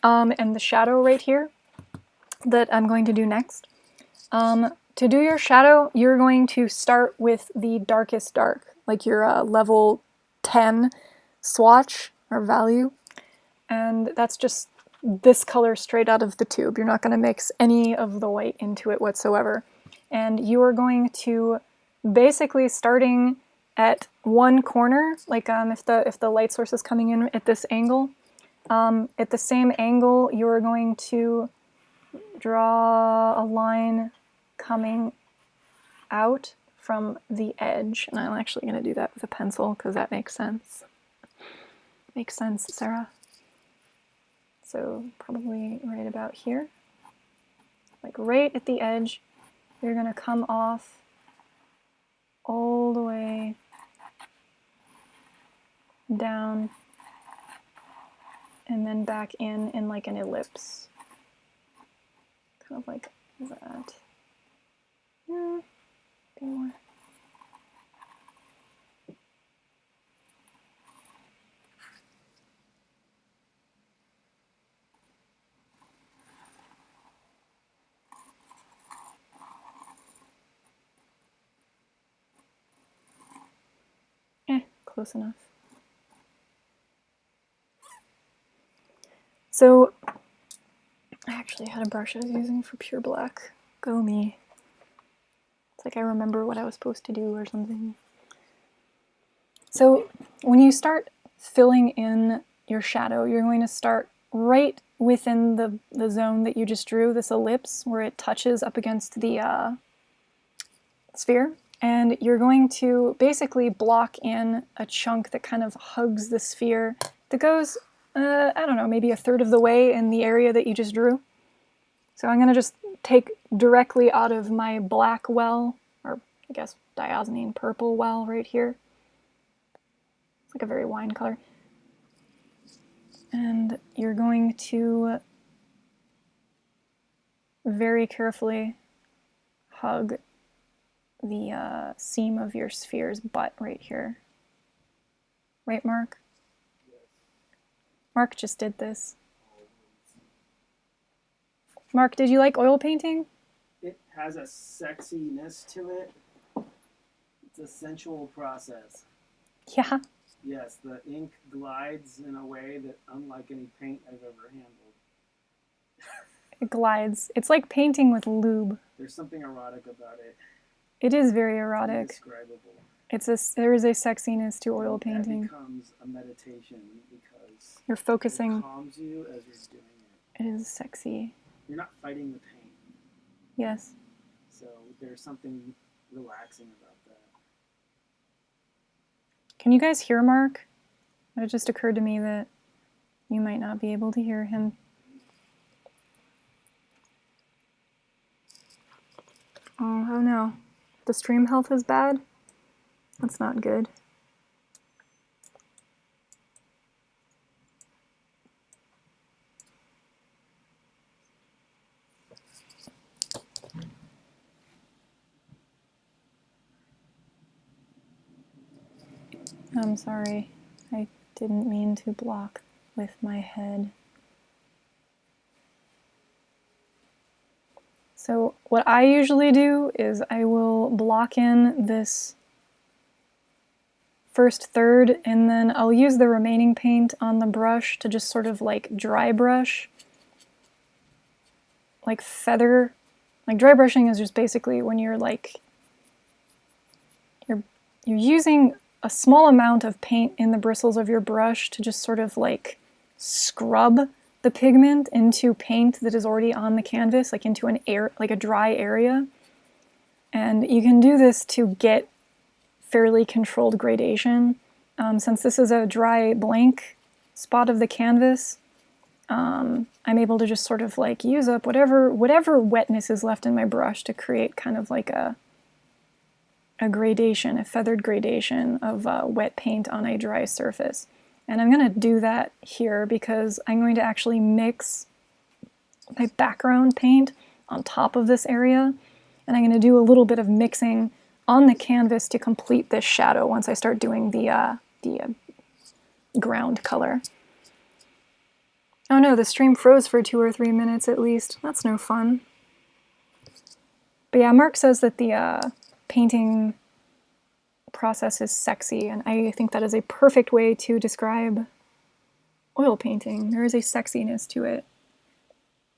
and the shadow right here that I'm going to do next. To do your shadow, you're going to start with the darkest dark, like your level 10 swatch or value. And that's just this color straight out of the tube. You're not going to mix any of the white into it whatsoever. And you are going to basically starting at one corner, like if the light source is coming in at this angle, at the same angle, you're going to draw a line coming out from the edge. And I'm actually going to do that with a pencil because that makes sense. Makes sense, Sarah. So probably right about here. Like right at the edge, you're going to come off all the way down and then back in like an ellipse. Kind of like that. Yeah, a bit more. Close enough. So I actually had a brush I was using for pure black. Go me. It's like I remember what I was supposed to do or something. So when you start filling in your shadow, you're going to start right within the zone that you just drew, this ellipse where it touches up against the sphere. And you're going to basically block in a chunk that kind of hugs the sphere that goes, I don't know, maybe a third of the way in the area that you just drew. So I'm going to just take directly out of my black well, or I guess diazonine purple well right here. It's like a very wine color. And you're going to very carefully hug the seam of your sphere's butt right here. Right, Mark? Yes. Mark just did this. Mark, did you like oil painting? It has a sexiness to it. It's a sensual process. Yeah. Yes, the ink glides in a way that unlike any paint I've ever handled. It glides. It's like painting with lube. There's something erotic about it. It is very erotic. Indescribable. There is a sexiness to oil And painting. that becomes a meditation because You're focusing. it calms you as you're doing it. It is sexy. You're not fighting the pain. Yes. So there's something relaxing about that. Can you guys hear Mark? It just occurred to me that you might not be able to hear him. Oh no. The stream health is bad? That's not good. I'm sorry. I didn't mean to block with my head. So what I usually do is I will block in this first third, and then I'll use the remaining paint on the brush to just sort of like dry brush, like feather. Like dry brushing is just basically when you're like, you're using a small amount of paint in the bristles of your brush to just sort of like scrub the pigment into paint that is already on the canvas, like into an air, like a dry area. And you can do this to get fairly controlled gradation. Since this is a dry blank spot of the canvas, I'm able to just sort of like use up whatever wetness is left in my brush to create kind of like a gradation, a feathered gradation of wet paint on a dry surface. And I'm going to do that here because I'm going to actually mix my background paint on top of this area. And I'm going to do a little bit of mixing on the canvas to complete this shadow once I start doing the ground color. Oh no, the stream froze for 2 or 3 minutes at least. That's no fun. But yeah, Mark says that the painting process is sexy, and I think that is a perfect way to describe oil painting. There is a sexiness to it.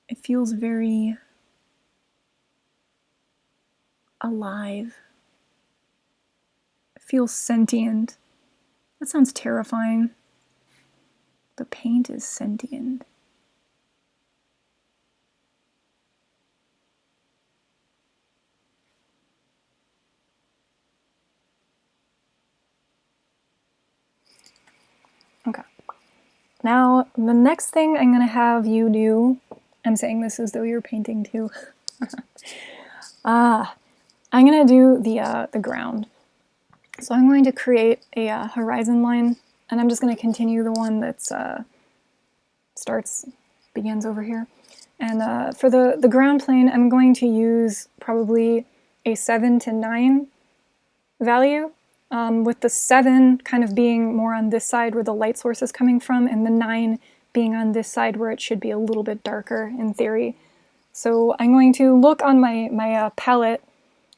It feels very alive. It feels sentient. That sounds terrifying. The paint is sentient. Okay. Now, the next thing I'm going to have you do, I'm saying this as though you're painting too. I'm going to do the ground. So I'm going to create a horizon line, and I'm just going to continue the one that's begins over here. And for the ground plane, I'm going to use probably a 7 to 9 value, with the 7 kind of being more on this side where the light source is coming from, and the 9 being on this side where it should be a little bit darker in theory. So I'm going to look on my palette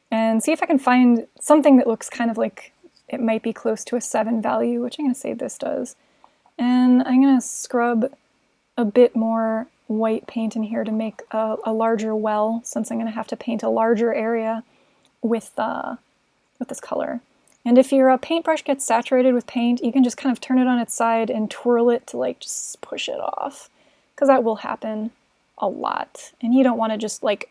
and see if I can find something that looks kind of like it might be close to a 7 value, which I'm going to say this does. And I'm going to scrub a bit more white paint in here to make a larger well, since I'm going to have to paint a larger area with this color. And if your paintbrush gets saturated with paint, you can just kind of turn it on its side and twirl it to like just push it off, because that will happen a lot. And you don't want to just like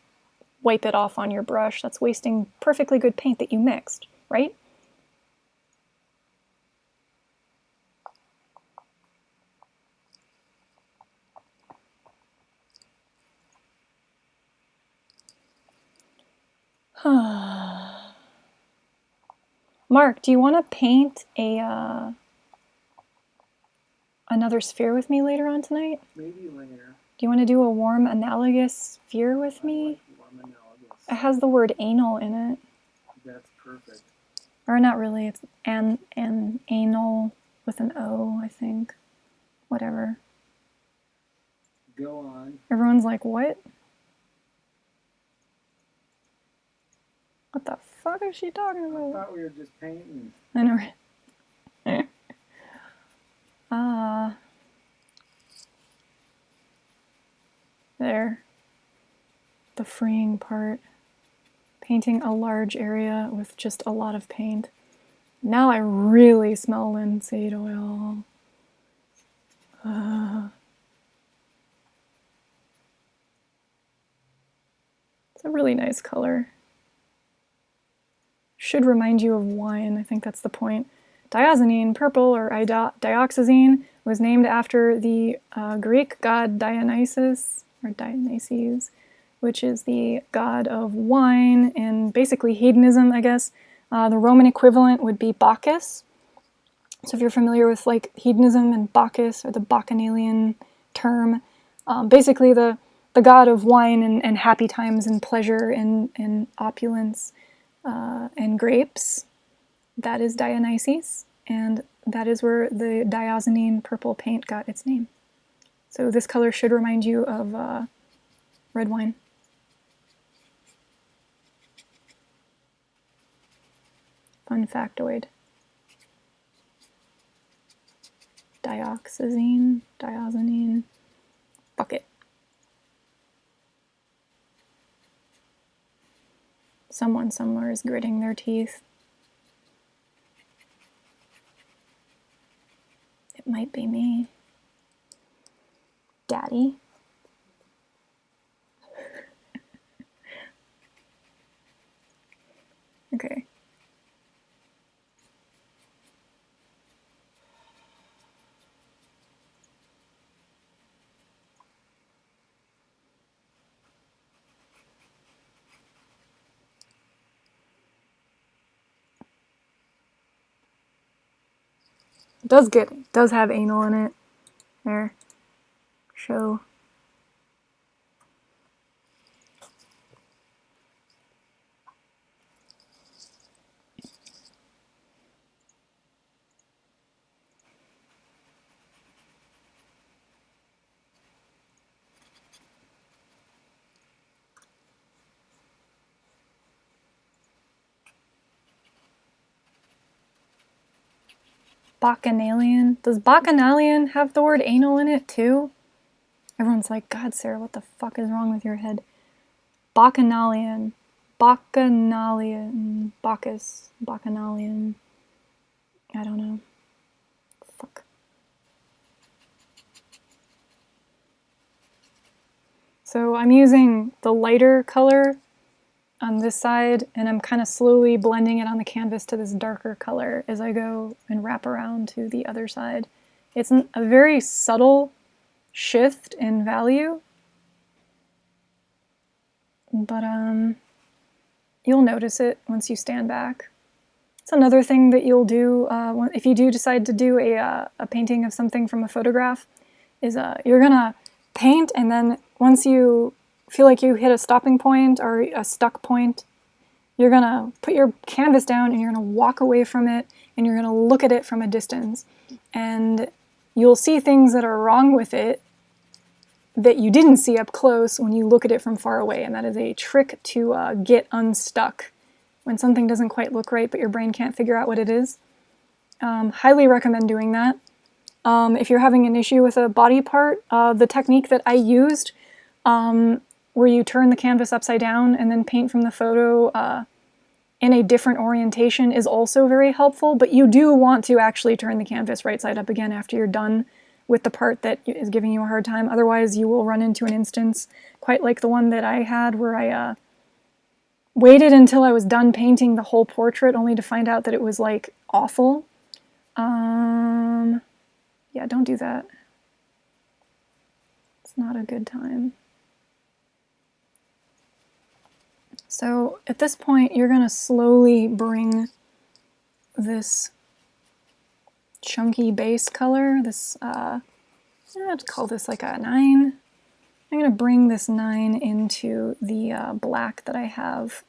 wipe it off on your brush. That's wasting perfectly good paint that you mixed, right? Mark, do you want to paint a another sphere with me later on tonight? Maybe later. Do you want to do a warm analogous sphere with me? Like warm analogous. It has the word anal in it. That's perfect. Or not really, it's an anal with an O, I think. Whatever. Go on. Everyone's like, what? What the fuck is she talking I about? thought we were just painting. I know, right? There. The freeing part. Painting a large area with just a lot of paint. Now I really smell linseed oil. It's a really nice color. Should remind you of wine, I think that's the point. Diazonine, purple, or dioxazine, was named after the Greek god Dionysus, or Dionysus, which is the god of wine and basically hedonism, I guess. The Roman equivalent would be Bacchus. So if you're familiar with like hedonism and Bacchus, or the Bacchanalian term, basically the god of wine and happy times and pleasure and opulence and grapes, that is Dionysus, and that is where the diazonine purple paint got its name. So this color should remind you of red wine. Fun factoid. Diazonine, bucket. Someone somewhere is gritting their teeth. It might be me. Daddy. Okay. Does have anal in it. There. Show. Bacchanalian. Does Bacchanalian have the word anal in it too? Everyone's like, God, Sarah, what the fuck is wrong with your head? Bacchanalian. Bacchanalian. Bacchus. Bacchanalian. I don't know. Fuck. So I'm using the lighter color on this side, and I'm kind of slowly blending it on the canvas to this darker color as I go and wrap around to the other side. It's a very subtle shift in value, but you'll notice it once you stand back. It's another thing that you'll do if you do decide to do a painting of something from a photograph, is you're gonna paint, and then once you feel like you hit a stopping point or a stuck point, you're gonna put your canvas down and you're gonna walk away from it and you're gonna look at it from a distance, and you'll see things that are wrong with it that you didn't see up close when you look at it from far away. And that is a trick to get unstuck when something doesn't quite look right but your brain can't figure out what it is. Highly recommend doing that. If you're having an issue with a body part, the technique that I used, where you turn the canvas upside down and then paint from the photo in a different orientation is also very helpful, but you do want to actually turn the canvas right side up again after you're done with the part that is giving you a hard time. Otherwise, you will run into an instance quite like the one that I had where I waited until I was done painting the whole portrait only to find out that it was like awful. Yeah, don't do that. It's not a good time. So at this point, you're going to slowly bring this chunky base color, this, I'd call this like a 9. I'm going to bring this 9 into the black that I have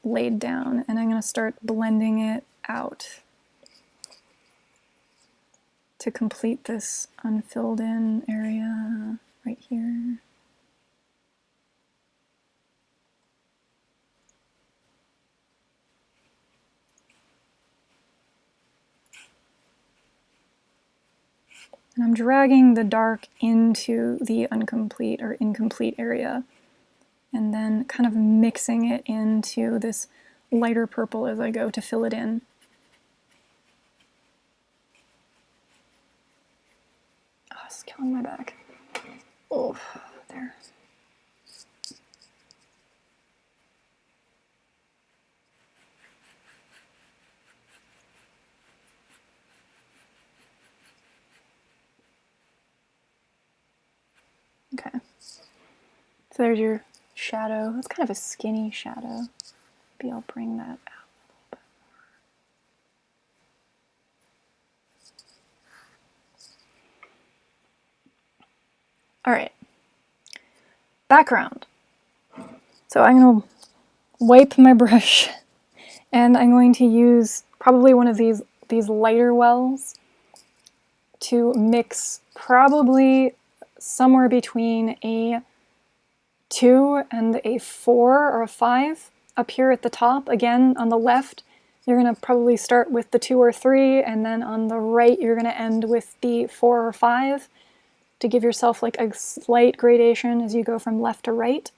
laid down, and I'm going to start blending it out to complete this unfilled in area right here. And I'm dragging the dark into the incomplete area, and then kind of mixing it into this lighter purple as I go to fill it in. Oh, it's killing my back. Oh, there. Okay. So there's your shadow. It's kind of a skinny shadow. Maybe I'll bring that out a little bit more. All right. Background. So I'm going to wipe my brush, and I'm going to use probably one of these lighter wells to mix probably somewhere between a 2 and a 4 or a 5 up here at the top. Again, on the left, you're going to probably start with the 2 or 3, and then on the right, you're going to end with the 4 or 5 to give yourself like a slight gradation as you go from left to right.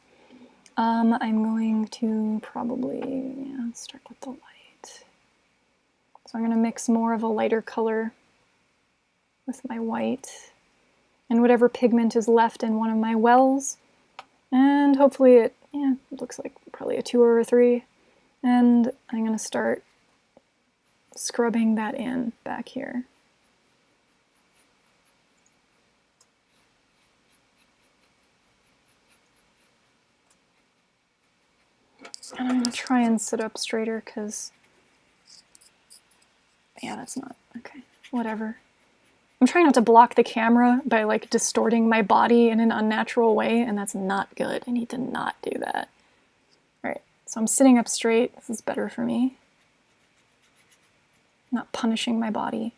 I'm going to probably start with the light. So I'm going to mix more of a lighter color with my white and whatever pigment is left in one of my wells. And hopefully it looks like probably a 2 or a 3. And I'm going to start scrubbing that in back here. And I'm going to try and sit up straighter because, yeah, that's not, okay, whatever. I'm trying not to block the camera by like distorting my body in an unnatural way, and that's not good. I need to not do that. All right, so I'm sitting up straight. This is better for me. Not punishing my body.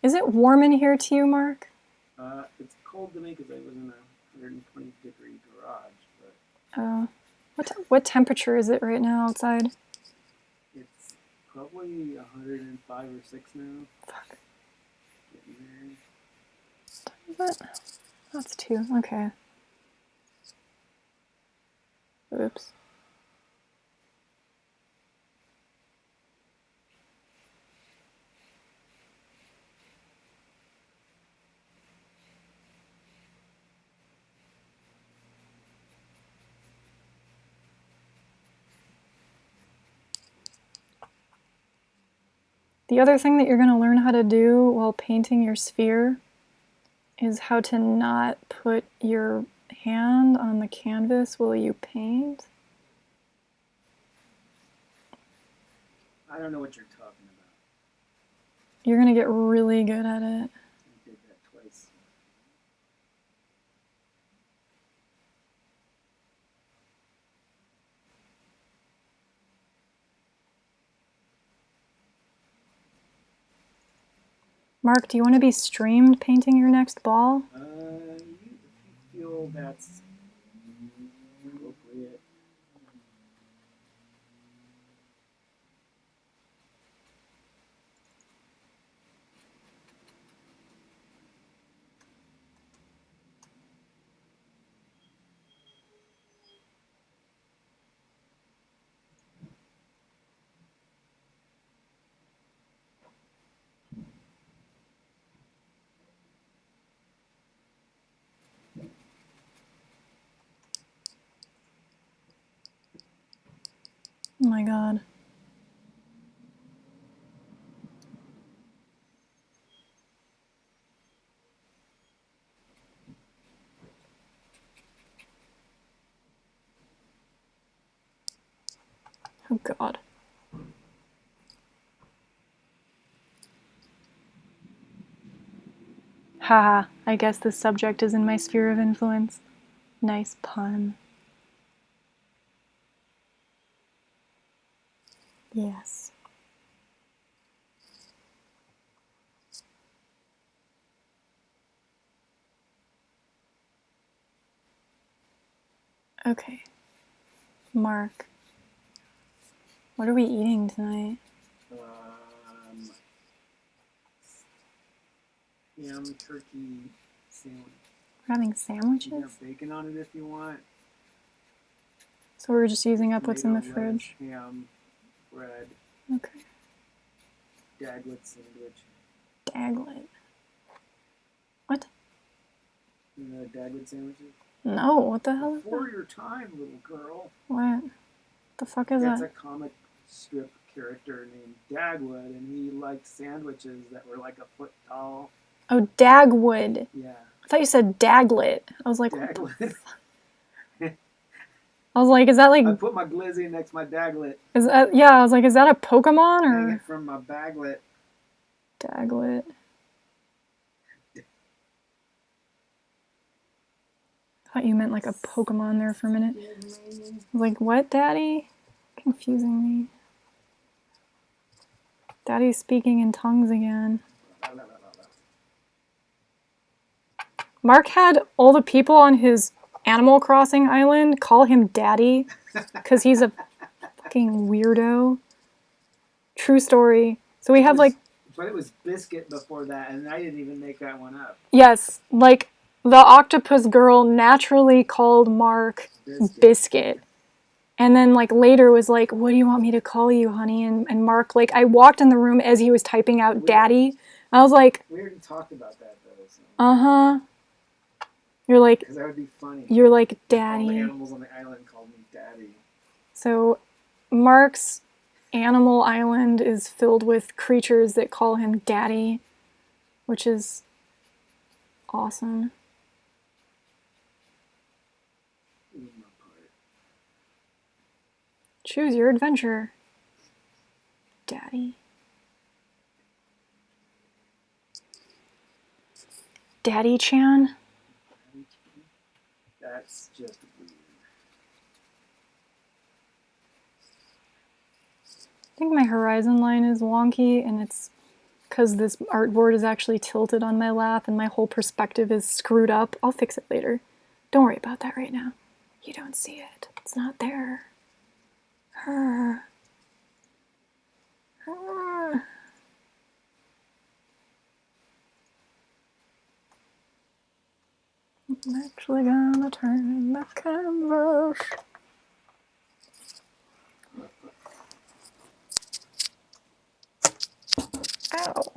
Is it warm in here to you, Mark? It's cold to me because I was in a 120-degree garage. But what temperature is it right now outside? it's probably 105 or 6 now. Fuck. Getting Is it? That's 2. Okay. Oops. The other thing that you're going to learn how to do while painting your sphere is how to not put your hand on the canvas while you paint. I don't know what you're talking about. You're going to get really good at it. I did that twice. Mark, do you want to be streamed painting your next ball? If you feel that's appropriate. Oh my god. Oh god. Haha, I guess this subject is in my sphere of influence. Nice pun. Yes. Okay. Mark, what are we eating tonight? Ham turkey sandwich. We're having You can sandwiches? have bacon on it if you want. So we're just using up what's in the Tomato, lettuce, fridge? ham, bread, Okay. Dagwood sandwich. Dagwood. What? You know Dagwood sandwiches? No, what the hell is Before that? your time, little girl. What? The fuck is It's a that? comic strip character named Dagwood, and he liked sandwiches that were like a foot tall. Oh, Dagwood. Yeah. I thought you said Daglet. I was like, Dagwood. I was like, is that like? I put my glizzy next to my Daglet. Is that? Yeah, I was like, is that a Pokemon Hang or it from my baglet. Daglet? I thought you meant like a Pokemon there for a minute. I was like, what, Daddy? Confusing me. Daddy's speaking in tongues again. Mark had all the people on his Animal Crossing island call him Daddy because he's a fucking weirdo. True story. So we have like... But it was Biscuit before that, and I didn't even make that one up. Yes, like the octopus girl naturally called Mark Biscuit. And then like later was like, what do you want me to call you, honey? And Mark, like, I walked in the room as he was typing out Daddy. I was like... We already talked about that though. So. Uh-huh. You're like... Because that would be funny. You're like, Daddy. All the animals on the island called me Daddy. So Mark's animal island is filled with creatures that call him Daddy, which is awesome. Choose your adventure, Daddy. Daddy-chan? That's just weird. I think my horizon line is wonky, and it's because this artboard is actually tilted on my lap and my whole perspective is screwed up. I'll fix it later. Don't worry about that right now. You don't see it. It's not there. Her. Her. I'm actually gonna turn the canvas. Ow.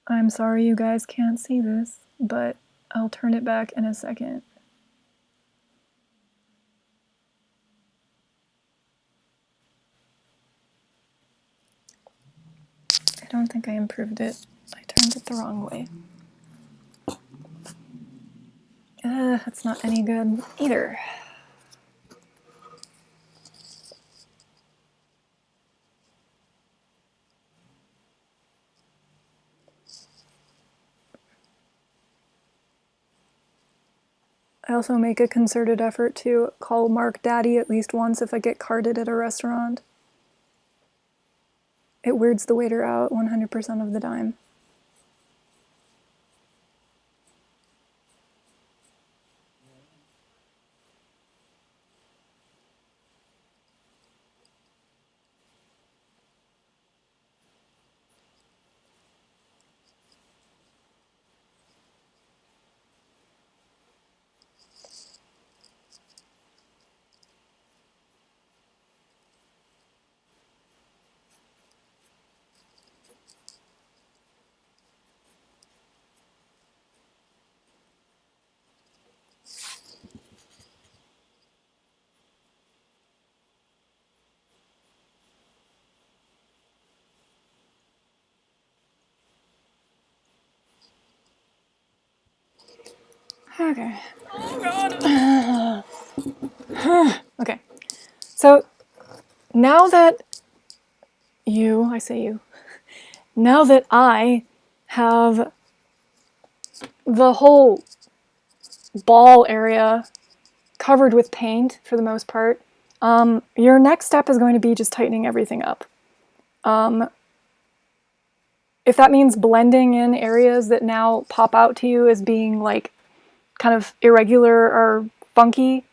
I'm sorry you guys can't see this, but I'll turn it back in a second. I don't think I improved it. I turned it the wrong way. That's not any good either. I also make a concerted effort to call Mark Daddy at least once if I get carded at a restaurant. It weirds the waiter out 100% of the time. Okay. Okay. So now that now that I have the whole ball area covered with paint for the most part, your next step is going to be just tightening everything up. If that means blending in areas that now pop out to you as being like kind of irregular or funky,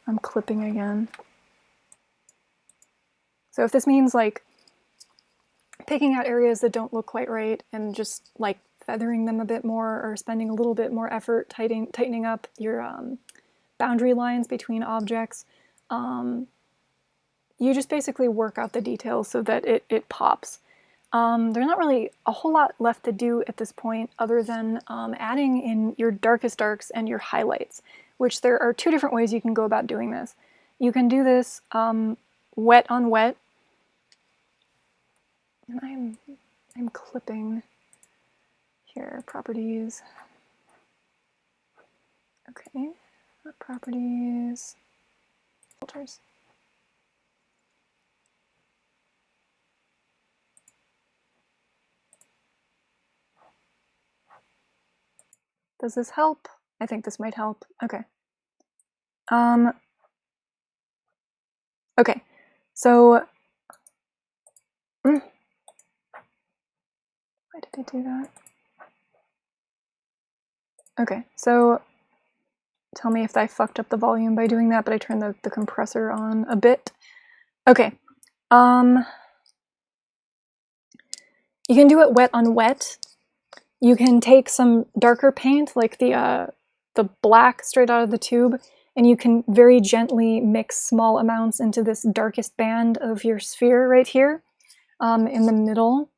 I'm clipping again. So if this means like picking out areas that don't look quite right and just like feathering them a bit more or spending a little bit more effort tightening up your boundary lines between objects, you just basically work out the details so that it pops. There's not really a whole lot left to do at this point other than adding in your darkest darks and your highlights, which there are two different ways you can go about doing this. You can do this wet on wet, and I'm clipping here, properties. Okay, properties, filters. Does this help? I think this might help. Okay. Okay, so why did I do that? Okay, so tell me if I fucked up the volume by doing that, but I turned the compressor on a bit. Okay. You can do it wet on wet. You can take some darker paint, like the black straight out of the tube, and you can very gently mix small amounts into this darkest band of your sphere right here, in the middle.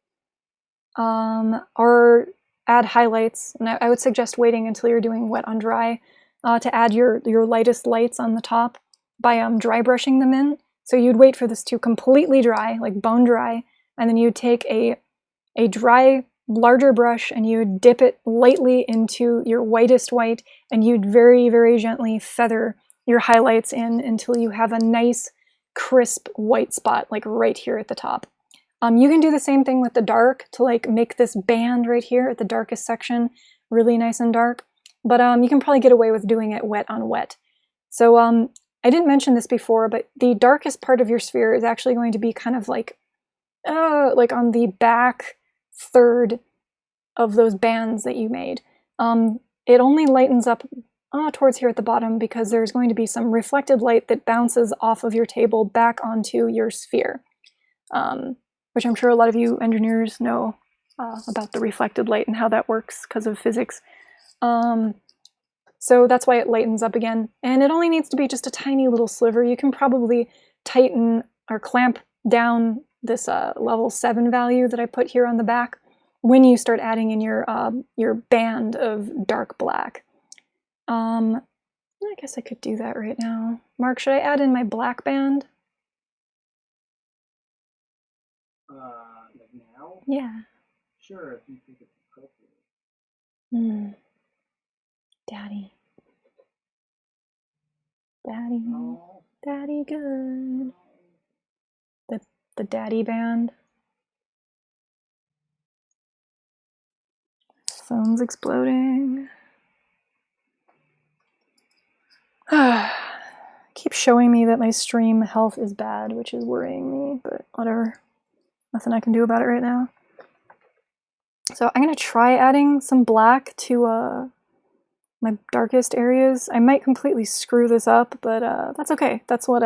Or add highlights, and I would suggest waiting until you're doing wet on dry to add your lightest lights on the top by dry brushing them in. So you'd wait for this to completely dry, like bone dry, and then you'd take a dry, larger brush and you would dip it lightly into your whitest white, and you'd very, very gently feather your highlights in until you have a nice, crisp white spot, like right here at the top. You can do the same thing with the dark to like make this band right here at the darkest section really nice and dark, but you can probably get away with doing it wet on wet. So I didn't mention this before, but the darkest part of your sphere is actually going to be kind of like on the back third of those bands that you made. It only lightens up towards here at the bottom because there's going to be some reflected light that bounces off of your table back onto your sphere. Which I'm sure a lot of you engineers know about the reflected light and how that works because of physics. So that's why it lightens up again. And it only needs to be just a tiny little sliver. You can probably tighten or clamp down this level 7 value that I put here on the back when you start adding in your band of dark black. I guess I could do that right now. Mark, should I add in my black band? Like now? Yeah. Sure, if you think it's appropriate. Daddy. Daddy. Oh. Daddy good. The daddy band. Phone's exploding. Keeps showing me that my stream health is bad, which is worrying me, but whatever. Nothing I can do about it right now. So I'm gonna try adding some black to my darkest areas. I might completely screw this up, but that's okay. That's what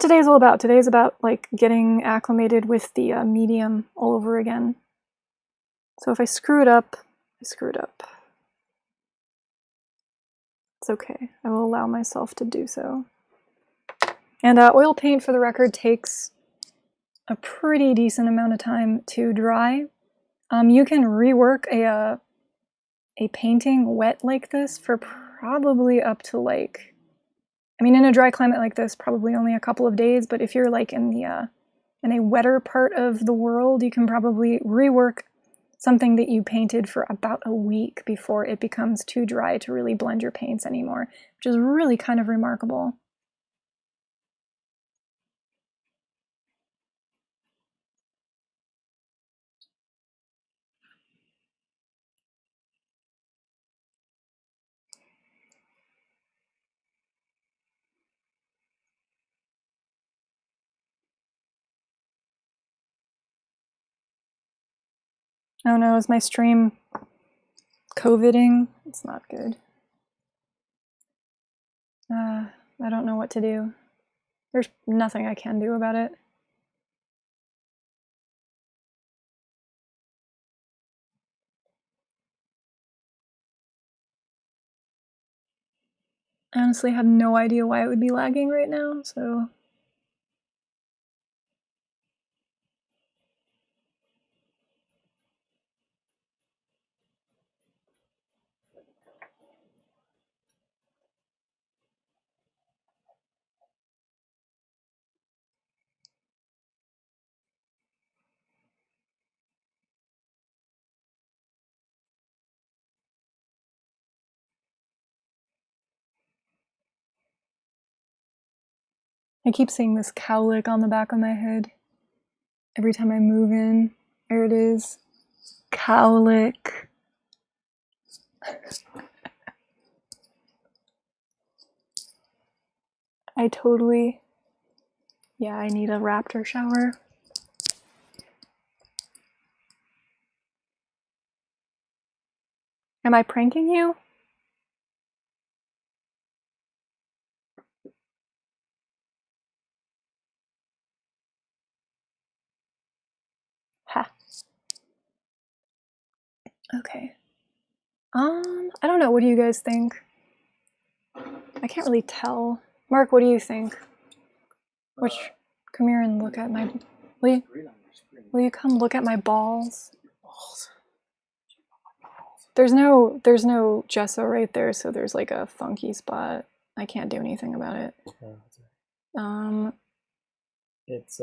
today's all about. Today's about like getting acclimated with the medium all over again. So if I screw it up, I screw it up. It's okay. I will allow myself to do so. And oil paint, for the record, takes a pretty decent amount of time to dry. You can rework a painting wet like this for probably up to like, I mean, in a dry climate like this, probably only a couple of days. But if you're like in a wetter part of the world, you can probably rework something that you painted for about a week before it becomes too dry to really blend your paints anymore, which is really kind of remarkable. Oh no, is my stream COVIDing? It's not good. I don't know what to do. There's nothing I can do about it. I honestly have no idea why it would be lagging right now, so... I keep seeing this cowlick on the back of my head. Every time I move in, there it is. Cowlick. I totally... Yeah, I need a raptor shower. Am I pranking you? Ha. Okay. I don't know. What do you guys think? I can't really tell. Mark, what do you think? Which, come here and look at my... Will you come look at my balls? There's no gesso right there, so there's like a funky spot. I can't do anything about it. It's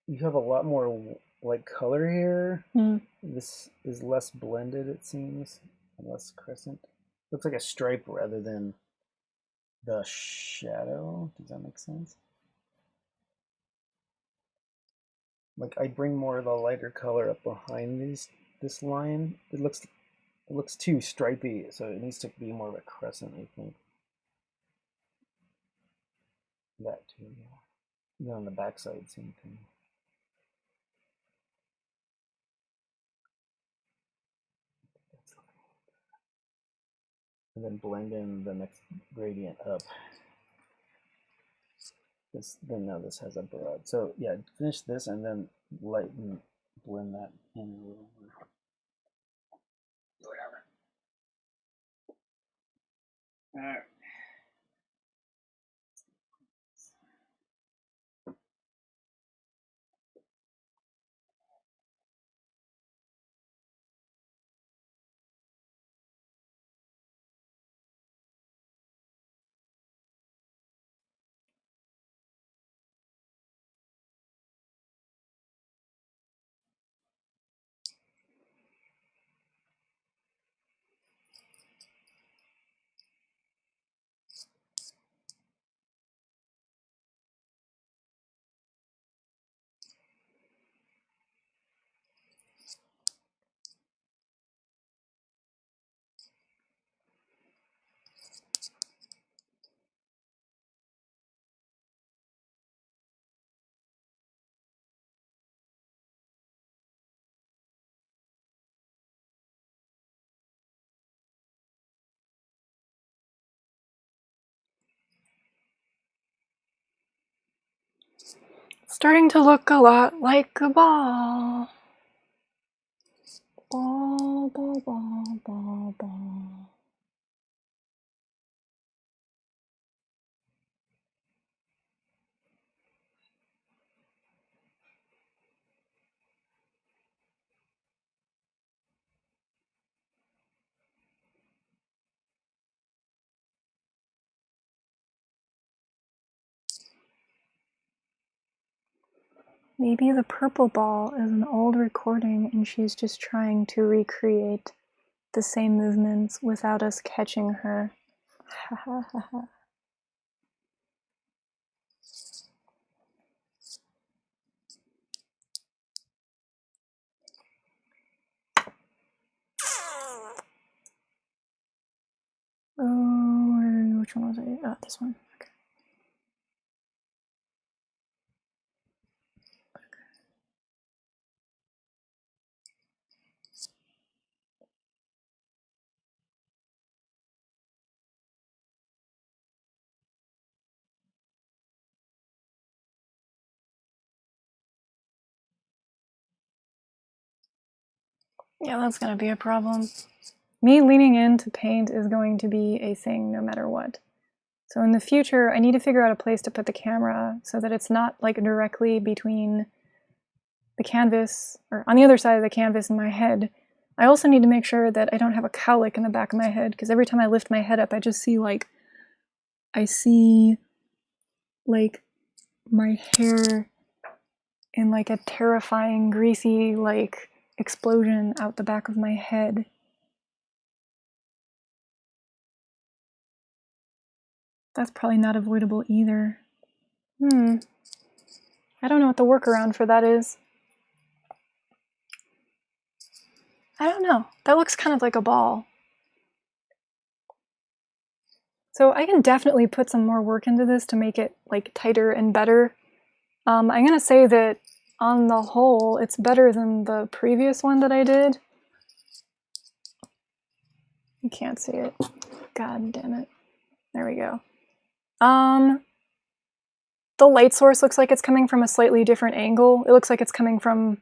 you have a lot more like color here. This is less blended, it seems, and less crescent. Looks like a stripe rather than the shadow. Does that make sense? Like I bring more of the lighter color up behind this line. It looks too stripy, so it needs to be more of a crescent, I think. That too, yeah. Even on the backside, same thing. And then blend in the next gradient up. Then now this has a broad. So yeah, finish this and then lighten, blend that in a little more. Whatever. All right. Starting to look a lot like a ball. Ball, ball, ball, ball, ball. Maybe the purple ball is an old recording and she's just trying to recreate the same movements without us catching her. Ha ha ha ha. Oh, which one was it? Oh, this one. Okay. Yeah, that's gonna be a problem. Me leaning in to paint is going to be a thing no matter what. So in the future, I need to figure out a place to put the camera so that it's not like directly between the canvas or on the other side of the canvas and my head. I also need to make sure that I don't have a cowlick in the back of my head, because every time I lift my head up, I just see like, my hair in like a terrifying, greasy, like explosion out the back of my head. That's probably not avoidable either. I don't know what the workaround for that is. I don't know. That looks kind of like a ball. So I can definitely put some more work into this to make it like tighter and better. I'm gonna say that on the whole, it's better than the previous one that I did. You can't see it. God damn it. There we go. The light source looks like it's coming from a slightly different angle. It looks like it's coming from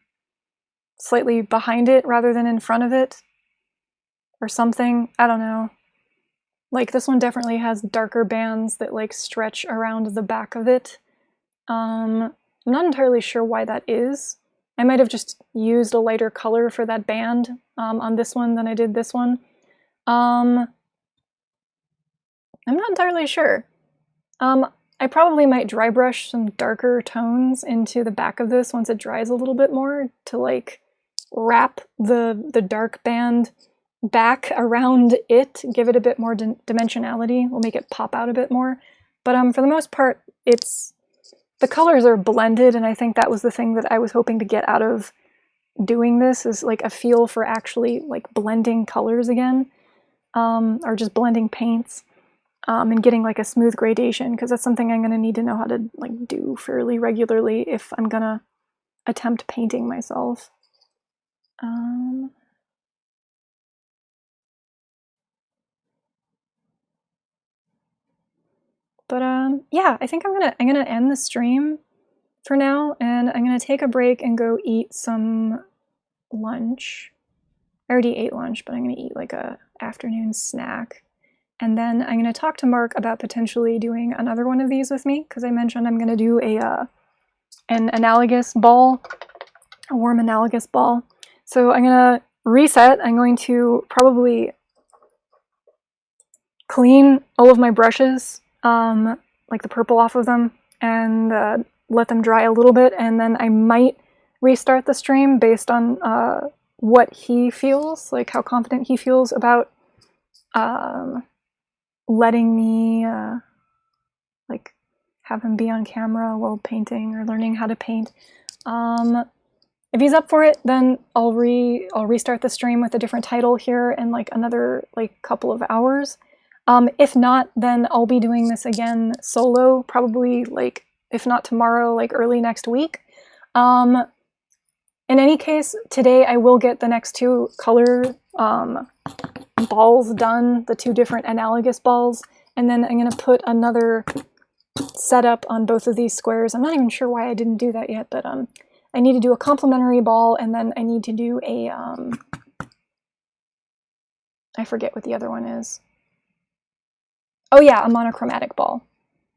slightly behind it rather than in front of it. Or something. I don't know. Like, this one definitely has darker bands that like stretch around the back of it. I'm not entirely sure why that is. I might have just used a lighter color for that band on this one than I did this one. I'm not entirely sure. I probably might dry brush some darker tones into the back of this once it dries a little bit more to like wrap the dark band back around it, give it a bit more dimensionality. We'll make it pop out a bit more. But for the most part, the colors are blended, and I think that was the thing that I was hoping to get out of doing this, is like a feel for actually like blending colors again, or just blending paints, and getting like a smooth gradation, because that's something I'm going to need to know how to like do fairly regularly if I'm going to attempt painting myself. Yeah, I think I'm gonna end the stream for now, and I'm gonna take a break and go eat some lunch. I already ate lunch, but I'm gonna eat like a afternoon snack. And then I'm gonna talk to Mark about potentially doing another one of these with me, because I mentioned I'm gonna do an analogous ball, a warm analogous ball. So I'm gonna reset. I'm going to probably clean all of my brushes, like the purple off of them, and let them dry a little bit, and then I might restart the stream based on what he feels, like how confident he feels about letting me like have him be on camera while painting or learning how to paint. If he's up for it, then I'll restart the stream with a different title here in like another like couple of hours. If not, then I'll be doing this again solo, probably like, if not tomorrow, like early next week. In any case, today I will get the next two color balls done, the two different analogous balls, and then I'm going to put another setup on both of these squares. I'm not even sure why I didn't do that yet, but I need to do a complementary ball, and then I need to do a, I forget what the other one is. Oh yeah, a monochromatic ball.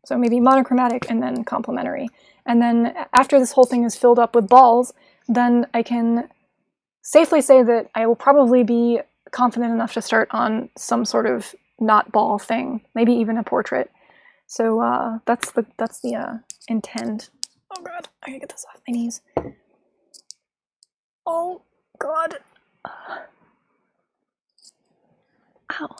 So maybe monochromatic and then complementary. And then after this whole thing is filled up with balls, then I can safely say that I will probably be confident enough to start on some sort of not ball thing, maybe even a portrait. So that's the intent. Oh god, I gotta get this off my knees. Oh god. Ow. Ow,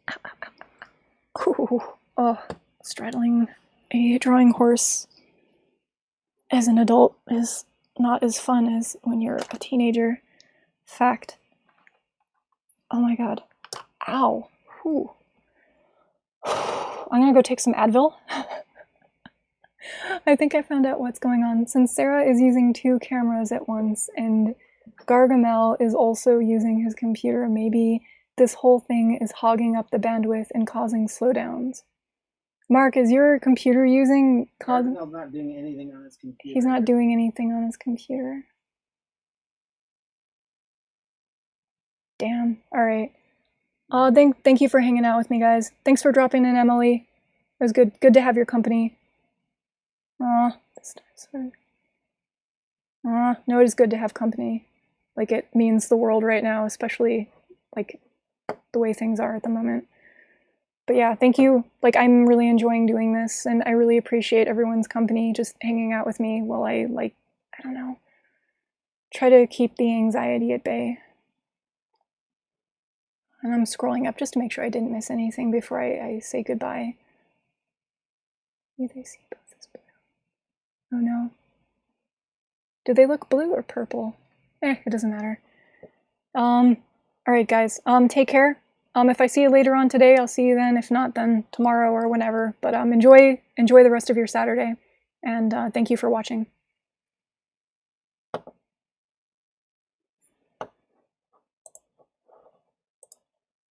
ow, ow. Ooh. Oh, straddling a drawing horse as an adult is not as fun as when you're a teenager. Fact. Oh my god. Ow. Whew. I'm gonna go take some Advil. I think I found out what's going on. Since Sarah is using 2 cameras at once and Gargamel is also using his computer, maybe this whole thing is hogging up the bandwidth and causing slowdowns. Mark, is your computer using... Gargamel's not doing anything on his computer. He's not doing anything on his computer. Damn. Alright. Thank you for hanging out with me, guys. Thanks for dropping in, Emily. It was good to have your company. This time's hard. No, it is good to have company. Like, it means the world right now, especially, like, the way things are at the moment. But yeah, thank you. Like, I'm really enjoying doing this, and I really appreciate everyone's company, just hanging out with me while I, like, I don't know, try to keep the anxiety at bay. And I'm scrolling up just to make sure I didn't miss anything before I say goodbye. Do they see both as blue? Oh no. Do they look blue or purple? It doesn't matter. Alright guys, take care. If I see you later on today, I'll see you then. If not, then tomorrow or whenever. But enjoy the rest of your Saturday. And thank you for watching.